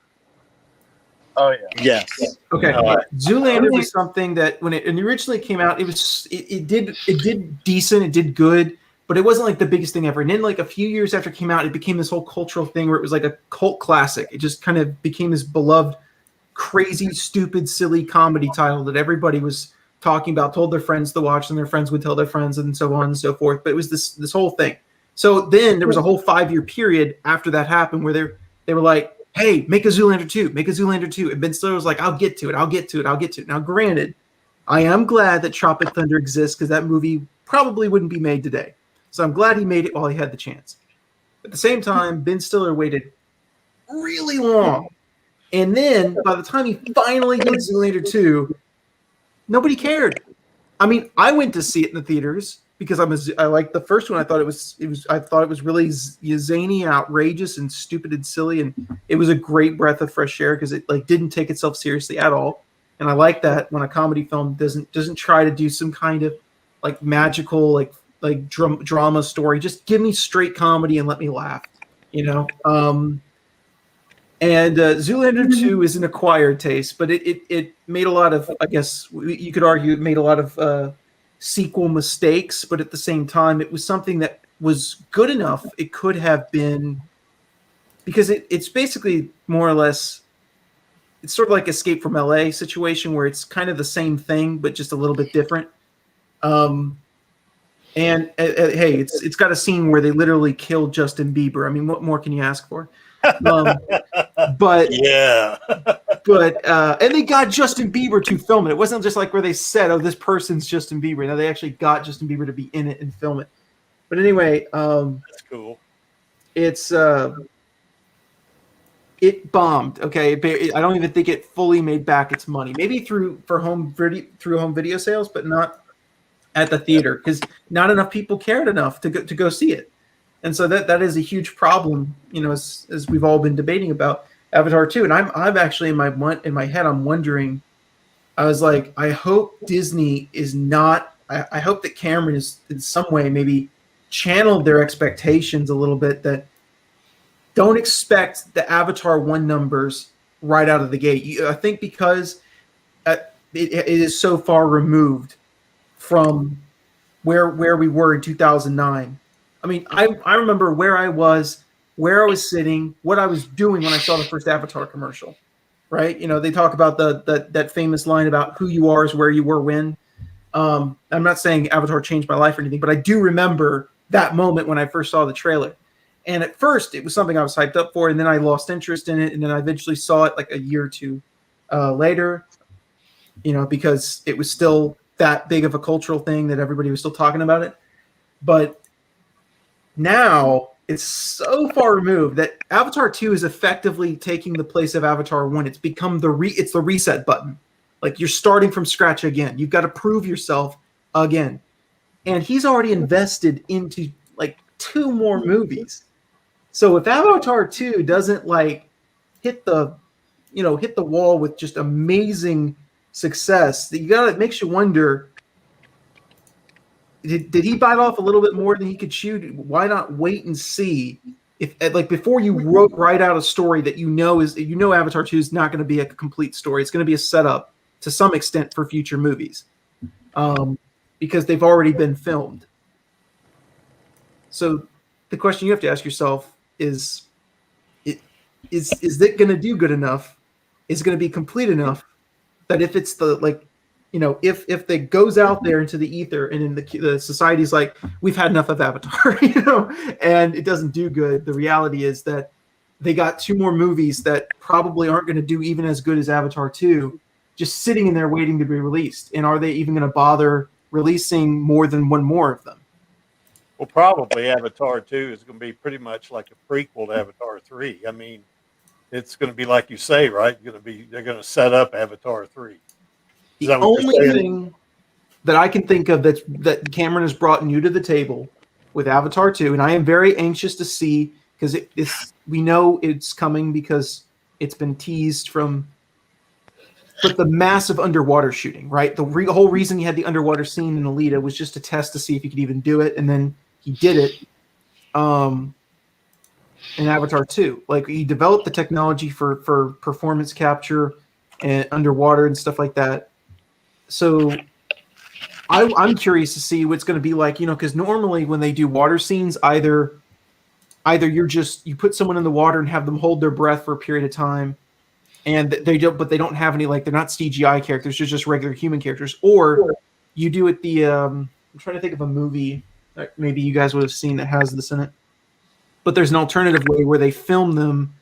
Oh yeah. Yes. Okay, Zoolander was something that when it originally came out, it did decent, it did good, but it wasn't like the biggest thing ever. And then like a few years after it came out, it became this whole cultural thing where it was like a cult classic. It just kind of became this beloved, crazy, stupid, silly comedy title that everybody was talking about, told their friends to watch, and their friends would tell their friends, and so on and so forth. But it was this whole thing. So then there was a whole 5-year period after that happened where they were like, hey, make a Zoolander 2, make a Zoolander 2. And Ben Stiller was like, I'll get to it. Now, granted, I am glad that Tropic Thunder exists because that movie probably wouldn't be made today. So I'm glad he made it while he had the chance. At the same time, Ben Stiller waited really long. And then by the time he finally did Zoolander 2, nobody cared. I mean, I went to see it in the theaters because I liked the first one. I thought it was really zany, outrageous, and stupid and silly, and it was a great breath of fresh air because it like didn't take itself seriously at all. And I like that when a comedy film doesn't try to do some kind of like magical like drama story. Just give me straight comedy and let me laugh, you know. And Zoolander 2 is an acquired taste, but it made a lot of, I guess you could argue, it made a lot of sequel mistakes, but at the same time, it was something that was good enough. It could have been, because it's basically more or less, it's sort of like Escape from LA situation where it's kind of the same thing, but just a little bit different. And hey, it's got a scene where they literally killed Justin Bieber. I mean, what more can you ask for? But yeah, and they got Justin Bieber to film it. It wasn't just like where they said, "Oh, this person's Justin Bieber." No, they actually got Justin Bieber to be in it and film it. But anyway, that's cool. It's it bombed. Okay, I don't even think it fully made back its money. Maybe through home video sales, but not at the theater because not enough people cared enough to go see it. And so that is a huge problem, you know, as we've all been debating about Avatar 2. And I'm actually in my head, I'm wondering, I was like, I hope Disney is not, I hope that Cameron is in some way maybe channeled their expectations a little bit, that don't expect the Avatar 1 numbers right out of the gate. I think because it is so far removed from where we were in 2009. I mean, I remember where I was sitting, what I was doing when I saw the first Avatar commercial, right? You know, they talk about that famous line about who you are is where you were when. I'm not saying Avatar changed my life or anything, but I do remember that moment when I first saw the trailer. And at first, it was something I was hyped up for, and then I lost interest in it, and then I eventually saw it like a year or two later, you know, because it was still that big of a cultural thing that everybody was still talking about it. But now it's so far removed that Avatar 2 is effectively taking the place of Avatar 1. It's become it's the reset button. Like you're starting from scratch again. You've got to prove yourself again. And he's already invested into like 2 more movies. So if Avatar 2 doesn't like hit the wall with just amazing success, it makes you wonder, did he bite off a little bit more than he could chew? Why not wait and see if, like, before you write out a story that Avatar 2 is not going to be a complete story. It's going to be a setup to some extent for future movies, because they've already been filmed. So the question you have to ask yourself is it going to do good enough is going to be complete enough that if it's the like, you know, if it goes out there into the ether and in the society's like, we've had enough of Avatar, you know, and it doesn't do good. The reality is that they got 2 more movies that probably aren't going to do even as good as Avatar 2, just sitting in there waiting to be released. And are they even going to bother releasing more than 1 more of them? Well, probably Avatar 2 is going to be pretty much like a prequel to Avatar 3. I mean, it's going to be like you say, right? They're going to set up Avatar 3. Is The that what only you're saying? thing that I can think of that Cameron has brought new to the table with Avatar 2, and I am very anxious to see, because we know it's coming because it's been teased from, but the massive underwater shooting, right? The whole reason he had the underwater scene in Alita was just to test to see if he could even do it, and then he did it in Avatar 2. Like, he developed the technology for performance capture and underwater and stuff like that. So I'm curious to see what it's going to be like, you know, because normally when they do water scenes, either you put someone in the water and have them hold their breath for a period of time, and they don't have any, like, they're not CGI characters, they're just regular human characters, or you do it I'm trying to think of a movie that maybe you guys would have seen that has this in it, but there's an alternative way where they film them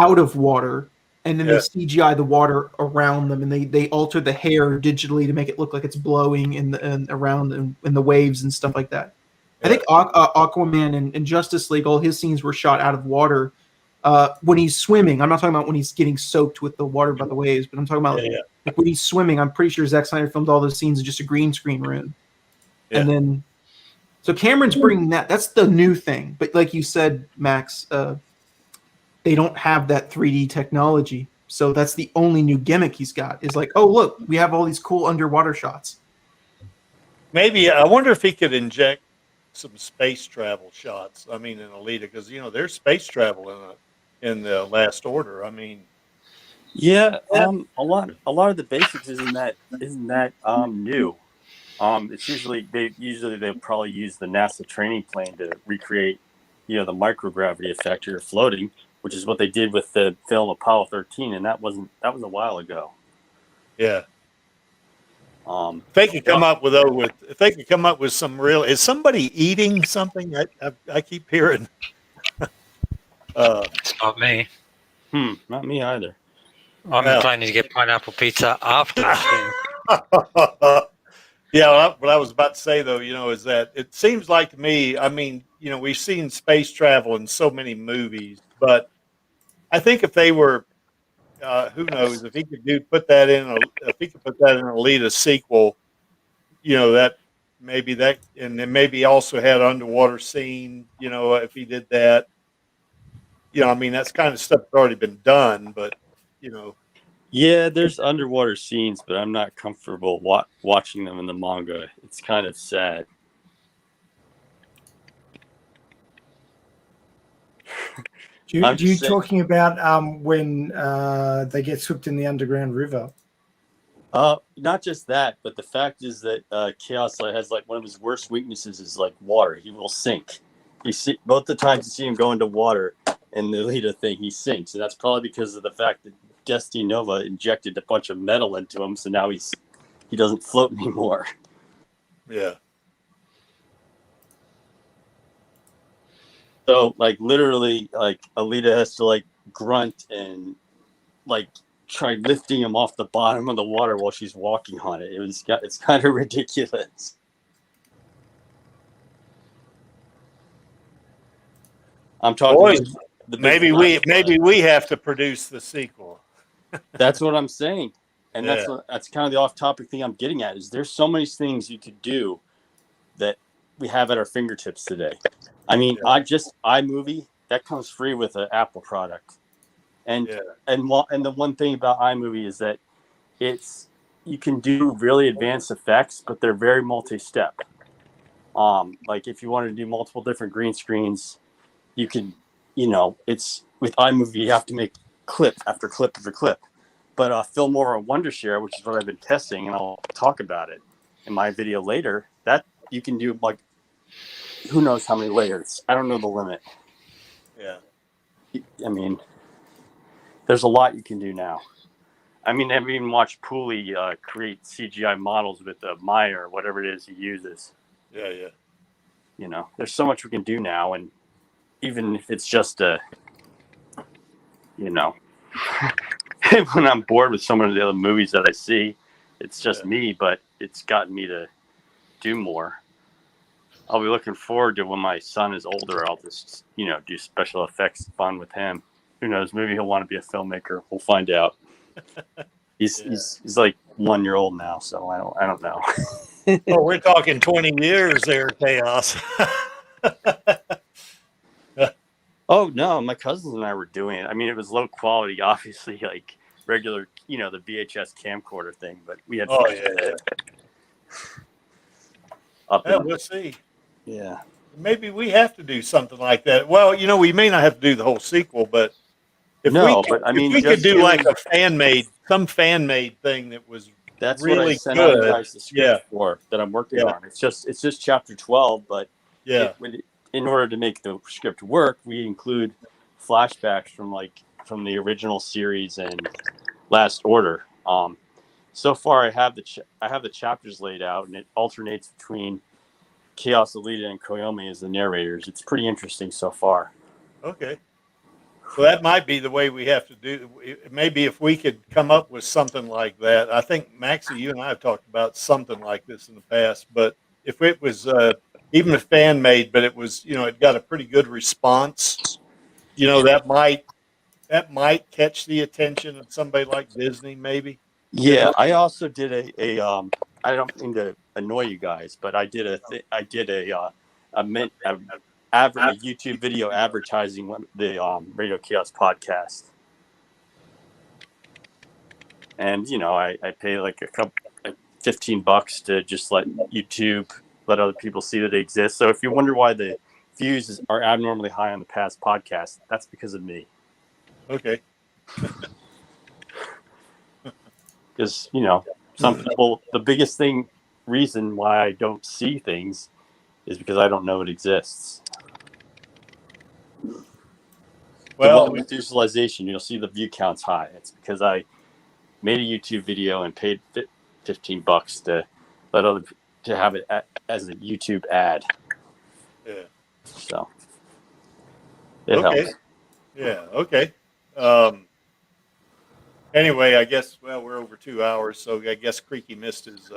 out of water, and then they CGI the water around them, and they alter the hair digitally to make it look like it's blowing around in the waves and stuff like that. I think Aquaman and Justice League, all his scenes were shot out of water when he's swimming. I'm not talking about when he's getting soaked with the water by the waves, but I'm talking about like when he's swimming. I'm pretty sure Zack Snyder filmed all those scenes in just a green screen room. Yeah. And then, so Cameron's bringing that. That's the new thing. But like you said, Max, they don't have that 3D technology. So that's the only new gimmick he's got, is like, oh, look, we have all these cool underwater shots. Maybe, I wonder if he could inject some space travel shots. I mean, in Alita, because, you know, there's space travel in the Last Order. I mean, yeah, a lot of the basics isn't that new. It's usually they'll probably use the NASA training plane to recreate, you know, the microgravity effect or floating, which is what they did with the film Apollo 13, and that was a while ago. Yeah. If they could come up with some real, is somebody eating something? I keep hearing. It's not me. Not me either. I'm planning to get pineapple pizza after the stream. Yeah, what I was about to say, though, you know, is that it seems like to me, I mean, you know, we've seen space travel in so many movies, but I think if they were, who knows, if he could put that in an Alita sequel, you know, and then maybe also had underwater scene, you know, if he did that, you know, I mean, that's kind of stuff that's already been done, but, you know. Yeah, there's underwater scenes, but I'm not comfortable watching them in the manga. It's kind of sad. Are you talking about when they get swept in the underground river? Not just that, but the fact is that Chaos has, like, one of his worst weaknesses is, like, water. He will sink. Both the times you see him go into water in the Alita thing, he sinks, and that's probably because of the fact that Destiny Nova injected a bunch of metal into him, so now he doesn't float anymore. Yeah. So, like, literally, like, Alita has to, like, grunt and, like, try lifting him off the bottom of the water while she's walking on it. It's kind of ridiculous. I'm talking. Boys, maybe we have to produce the sequel. That's what I'm saying, and that's kind of the off-topic thing I'm getting at. Is there's so many things you could do that we have at our fingertips today. I mean, iMovie, that comes free with an Apple product, and the one thing about iMovie is that you can do really advanced effects, but they're very multi-step. Like, if you wanted to do multiple different green screens, you can, you know, it's with iMovie, you have to make clip after clip after clip. But Filmora or Wondershare, which is what I've been testing, and I'll talk about it in my video later, that you can do, like, who knows how many layers. I don't know the limit. Yeah. I mean, there's a lot you can do now. I mean, I've even watched Pooley create CGI models with Maya or whatever it is he uses. Yeah, yeah. You know, there's so much we can do now, and even if it's just you know, when I'm bored with some of the other movies that I see, it's just me, but it's gotten me to do more. I'll be looking forward to when my son is older. I'll just, do special effects fun with him. Who knows? Maybe he'll want to be a filmmaker. We'll find out. He's like 1 year old now, so I don't know. Oh, we're talking 20 years there, Chaos. Oh no, my cousins and I were doing it. I mean, it was low quality, obviously, like regular, the VHS camcorder thing, but we had. Oh yeah. We'll see. Yeah. Maybe we have to do something like that. Well, we may not have to do the whole sequel, but if we could do like a fan made thing that was that's really what I sent good. out you guys the script for that I'm working on. It's just chapter 12, but in order to make the script work, we include flashbacks from the original series and Last Order. So far, I have the chapters laid out, and it alternates between Chaos, Alita, and Koyomi as the narrators. It's pretty interesting so far. Okay. So that might be the way we have to do. Maybe if we could come up with something like that. I think, Maxie, you and I have talked about something like this in the past. But if it was even a fan made, but it was, it got a pretty good response, that might catch the attention of somebody like Disney, maybe. Yeah, I also did a I don't mean to annoy you guys, but I did a YouTube video advertising the Radio Chaos podcast, and I pay like $15 to just let YouTube let other people see that they exist. So if you wonder why the views are abnormally high on the past podcast, that's because of me. Okay. Because some people, the biggest reason why I don't see things is because I don't know it exists. Well, with visualization, you'll see the view count's high. It's because I made a YouTube video and paid $15 to to have it as a YouTube ad. Yeah. So it helps. Yeah. Okay. Anyway, I guess we're over 2 hours, so I guess Creaky missed his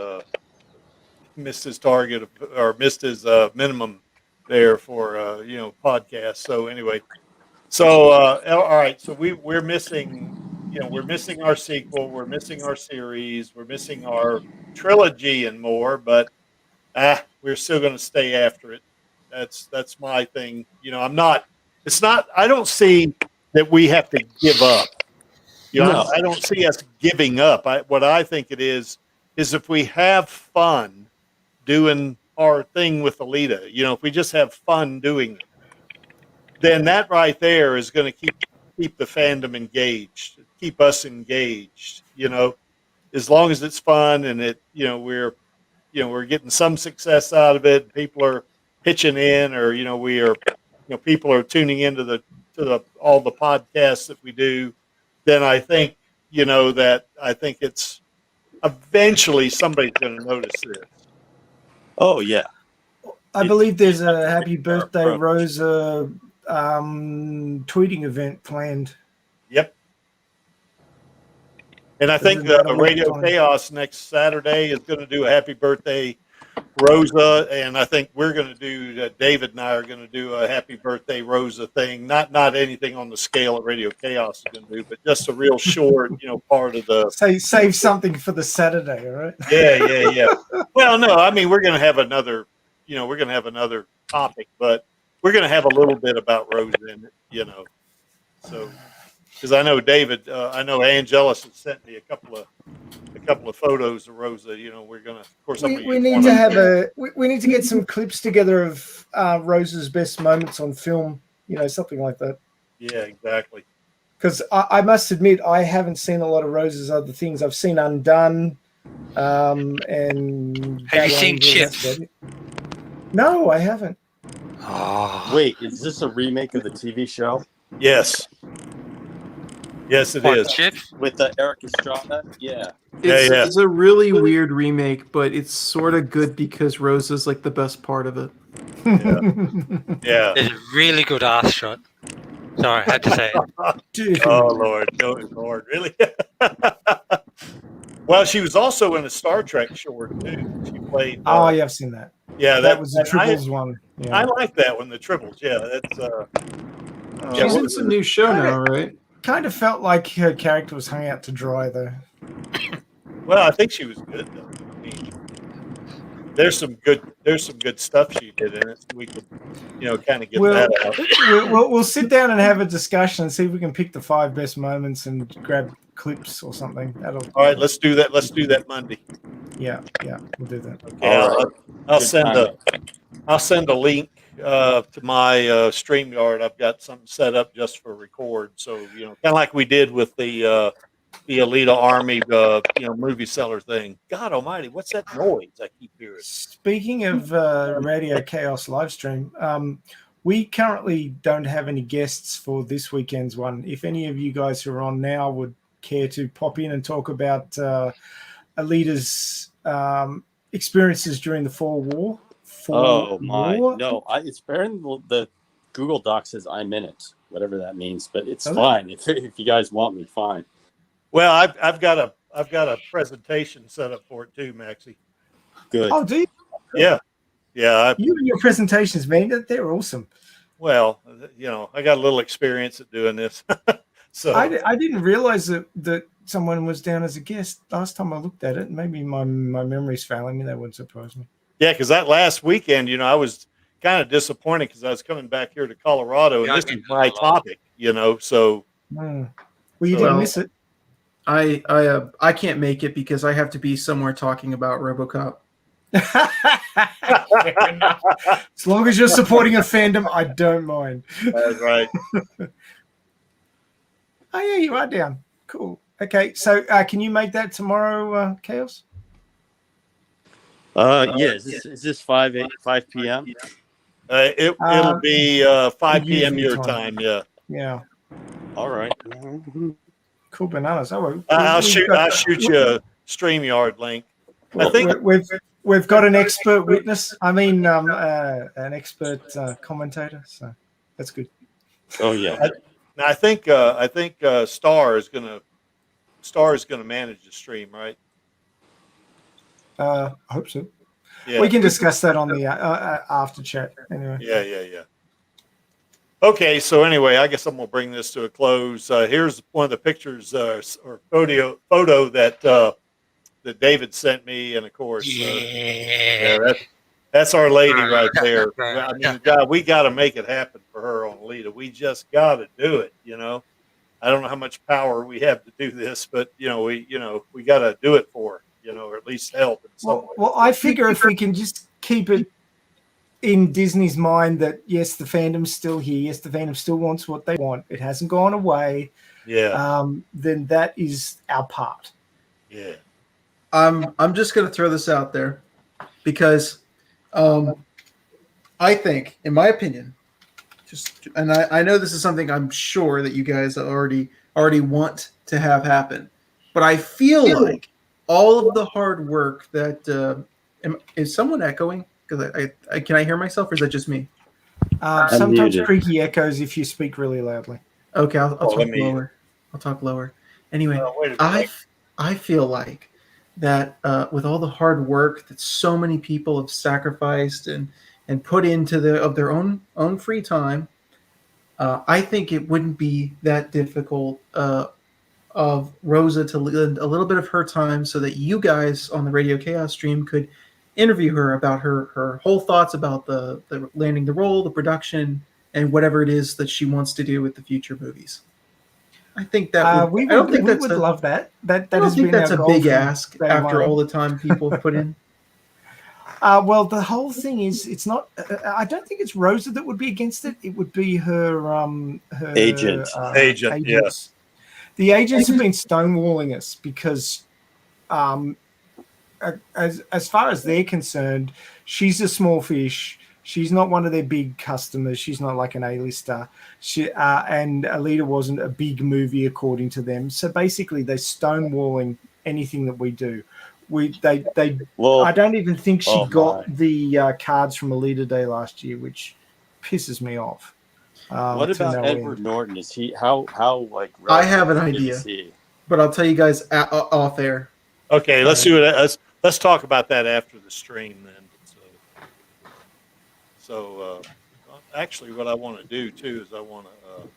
target or missed his minimum there for podcast. So anyway, all right, so we're missing our sequel, we're missing our series, we're missing our trilogy and more, but we're still going to stay after it. That's my thing. I don't see that we have to give up. I don't see us giving up. What I think it is if we have fun doing our thing with Alita, if we just have fun doing it, then that right there is going to keep the fandom engaged, keep us engaged, as long as it's fun and we're getting some success out of it. People are pitching in, or, people are tuning into all the podcasts that we do. Then I think, it's eventually somebody's going to notice this. Oh yeah. I believe there's a happy birthday Rosa tweeting event planned. Yep. And I think the Radio Chaos next Saturday is going to do a happy birthday Rosa, and I think we're going to do, David and I are going to do a happy birthday Rosa thing. Not anything on the scale that Radio Chaos is going to do, but just a real short, part of the. Save something for the Saturday, all right? Yeah. Well, no, I mean, we're going to have another topic, but we're going to have a little bit about Rosa in it, So, because I know David, I know Angelus has sent me a couple of photos of Rosa. We're gonna, of course, we need to have we need to get some clips together of Rosa's best moments on film. Something like that. Yeah, exactly. Because I must admit, I haven't seen a lot of Rosa's other things. I've seen Undone, and have you seen Chips? No, I haven't. Oh. Wait, is this a remake of the TV show? Yes. Yes, it What, is. Chip? with Eric Estrada. Yeah. Yeah. It's a really weird remake, but it's sort of good because Rosa's like the best part of it. Yeah. It's a really good ass shot. Sorry, I had to say it. Dude. Oh Lord, Lord, really? Well, she was also in a Star Trek short too. She played. Oh, yeah, I've seen that. Yeah, That was the I Tribbles one. I Yeah. like that one, the Tribbles. Yeah, that's. Yeah, She's what in was some it? new show now, right? Kind of felt like her character was hung out to dry, though. Well, I think she was good though. I mean, there's some good stuff she did in it. So we could, kind of get We'll, that out. we'll sit down and have a discussion and see if we can pick the 5 best moments and grab clips or something. All right, let's do that. Let's do that Monday. Yeah, we'll do that. Okay, All right. I'll Good send timing. I'll send a link to my StreamYard. I've got something set up just for record. So kind of like we did with the Alita Army movie seller thing. God Almighty, what's that noise I keep hearing? Speaking of Radio Chaos Livestream, we currently don't have any guests for this weekend's one. If any of you guys who are on now would care to pop in and talk about Alita's experiences during the Fall War. Oh my! No, it's fair in the Google Doc says I'm in it, whatever that means. But it's fine if you guys want me, fine. Well, I've got a presentation set up for it too, Maxie. Good. Oh, do you? Yeah. You and your presentations, man, they're awesome. Well, I got a little experience at doing this. So I didn't realize that someone was down as a guest last time I looked at it. Maybe my memory's failing me. That wouldn't surprise me. yeah, because that last weekend, I was kind of disappointed because I was coming back here to Colorado, and this is my topic, So Well, you didn't miss it. I can't make it because I have to be somewhere talking about RoboCop. As long as you're supporting a fandom, I don't mind. That's right. Oh yeah, you are down. Cool. Okay, so can you make that tomorrow, Chaos? Yeah. Is this 5 p.m.? It'll be 5 p.m. your time. Yeah. Yeah. All right. Cool bananas. Oh, I'll shoot you a StreamYard link. I think we've got an expert witness. I mean, an expert commentator. So that's good. Oh yeah. I think Star is gonna manage the stream, right? I hope so. Yeah. We can discuss that on the after chat. Anyway. Yeah. Okay, so anyway, I guess I'm gonna bring this to a close. Here's one of the pictures or photo that David sent me, and of course, that's our lady right there. I mean, God, we got to make it happen for her on Alita. We just got to do it. I don't know how much power we have to do this, but we got to do it for her, or at least help in some way. Well, I figure if we can just keep it in Disney's mind that yes, the fandom's still here. Yes, the fandom still wants what they want. It hasn't gone away. Yeah. Then that is our part. Yeah. I'm just going to throw this out there because I think, in my opinion, and I know this is something I'm sure that you guys already want to have happen, but I feel like all of the hard work that is someone echoing? Because can I hear myself, or is that just me? Sometimes creaky echoes if you speak really loudly. Okay, I'll talk lower. I'll talk lower. Anyway, I feel like that with all the hard work that so many people have sacrificed and put into their own free time, I think it wouldn't be that difficult of Rosa to lend a little bit of her time so that you guys on the Radio Chaos stream could interview her about her whole thoughts about the landing the role, the production, and whatever it is that she wants to do with the future movies. I think that we would love that. That I don't think that's a big ask after all the time people have put in. Well, the whole thing is, it's not. I don't think it's Rosa that would be against it. It would be her agent. Agents. Yes, the agents have been stonewalling us because, as far as they're concerned, she's a small fish. She's not one of their big customers. She's not like an A-lister. And Alita wasn't a big movie according to them. So basically, they're stonewalling anything that we do. Well, I don't even think she oh got my. the cards from Alita Day last year, which pisses me off. What to about no Edward end. Norton? Is he how like? I have an relevant idea. is he? But I'll tell you guys off air. Okay, let's do it. Let's talk about that after the stream then. So actually, what I want to do too is I want to.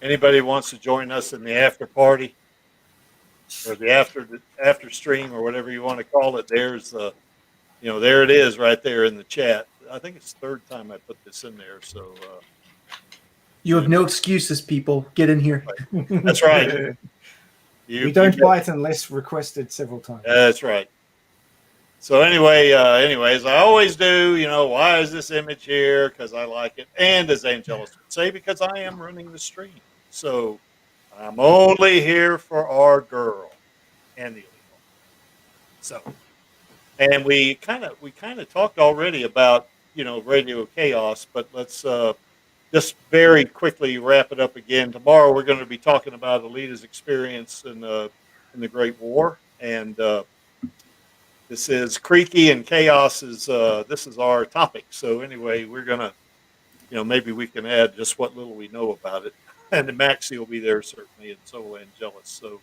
Anybody wants to join us in the after party or the after stream or whatever you want to call it? There's there it is right there in the chat. I think it's the third time I put this in there. So You have no excuses, people. Get in here. that's right. We don't bite unless requested several times. That's right. So anyways, I always do, why is this image here? Because I like it. And as Angelus would say, because I am running the stream. So I'm only here for our girl and the illegal. So, and we kind of talked already about, Radio Chaos, but let's just very quickly wrap it up again. Tomorrow we're going to be talking about Alita's experience in the Great War, and this is Creaky and Chaos is this is our topic. So anyway, we're gonna, maybe we can add just what little we know about it, and the Maxie will be there certainly, and so will Angelus. So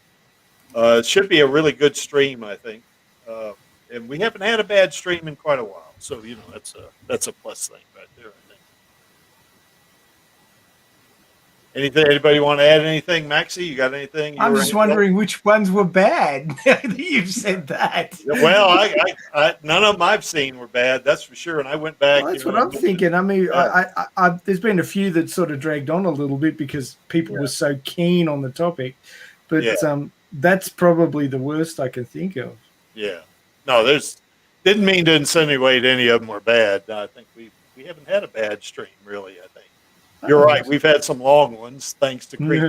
it should be a really good stream, I think, and we haven't had a bad stream in quite a while. So that's a plus thing right there, I think. Anything? Anybody want to add anything, Maxie? You got anything? I'm just wondering which ones were bad. Now that you've said that. Well, I none of them I've seen were bad. That's for sure. And I went back. Well, that's what I'm thinking. I mean, I there's been a few that sort of dragged on a little bit because people were so keen on the topic, but that's probably the worst I can think of. Yeah. No, didn't mean to insinuate any of them were bad. I think we haven't had a bad stream really. I think. You're right. We've had some long ones, thanks to Creek.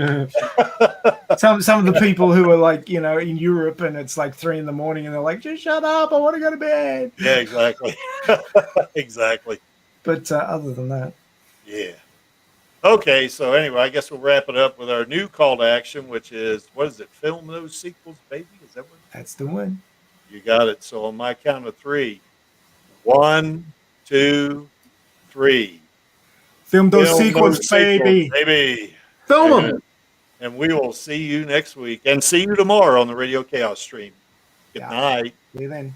some of the people who are like, in Europe, and it's like 3 a.m, and they're like, "Just shut up! I want to go to bed." Yeah, exactly, exactly. But other than that, yeah. Okay, so anyway, I guess we'll wrap it up with our new call to action, which is what is it? Film those sequels, baby. Is that what? That's the one. You got it. So on my count of 3, 1, 2, 3. Film those sequels, baby. Film them. And we will see you next week and see you tomorrow on the Radio Chaos stream. Good night. See you then.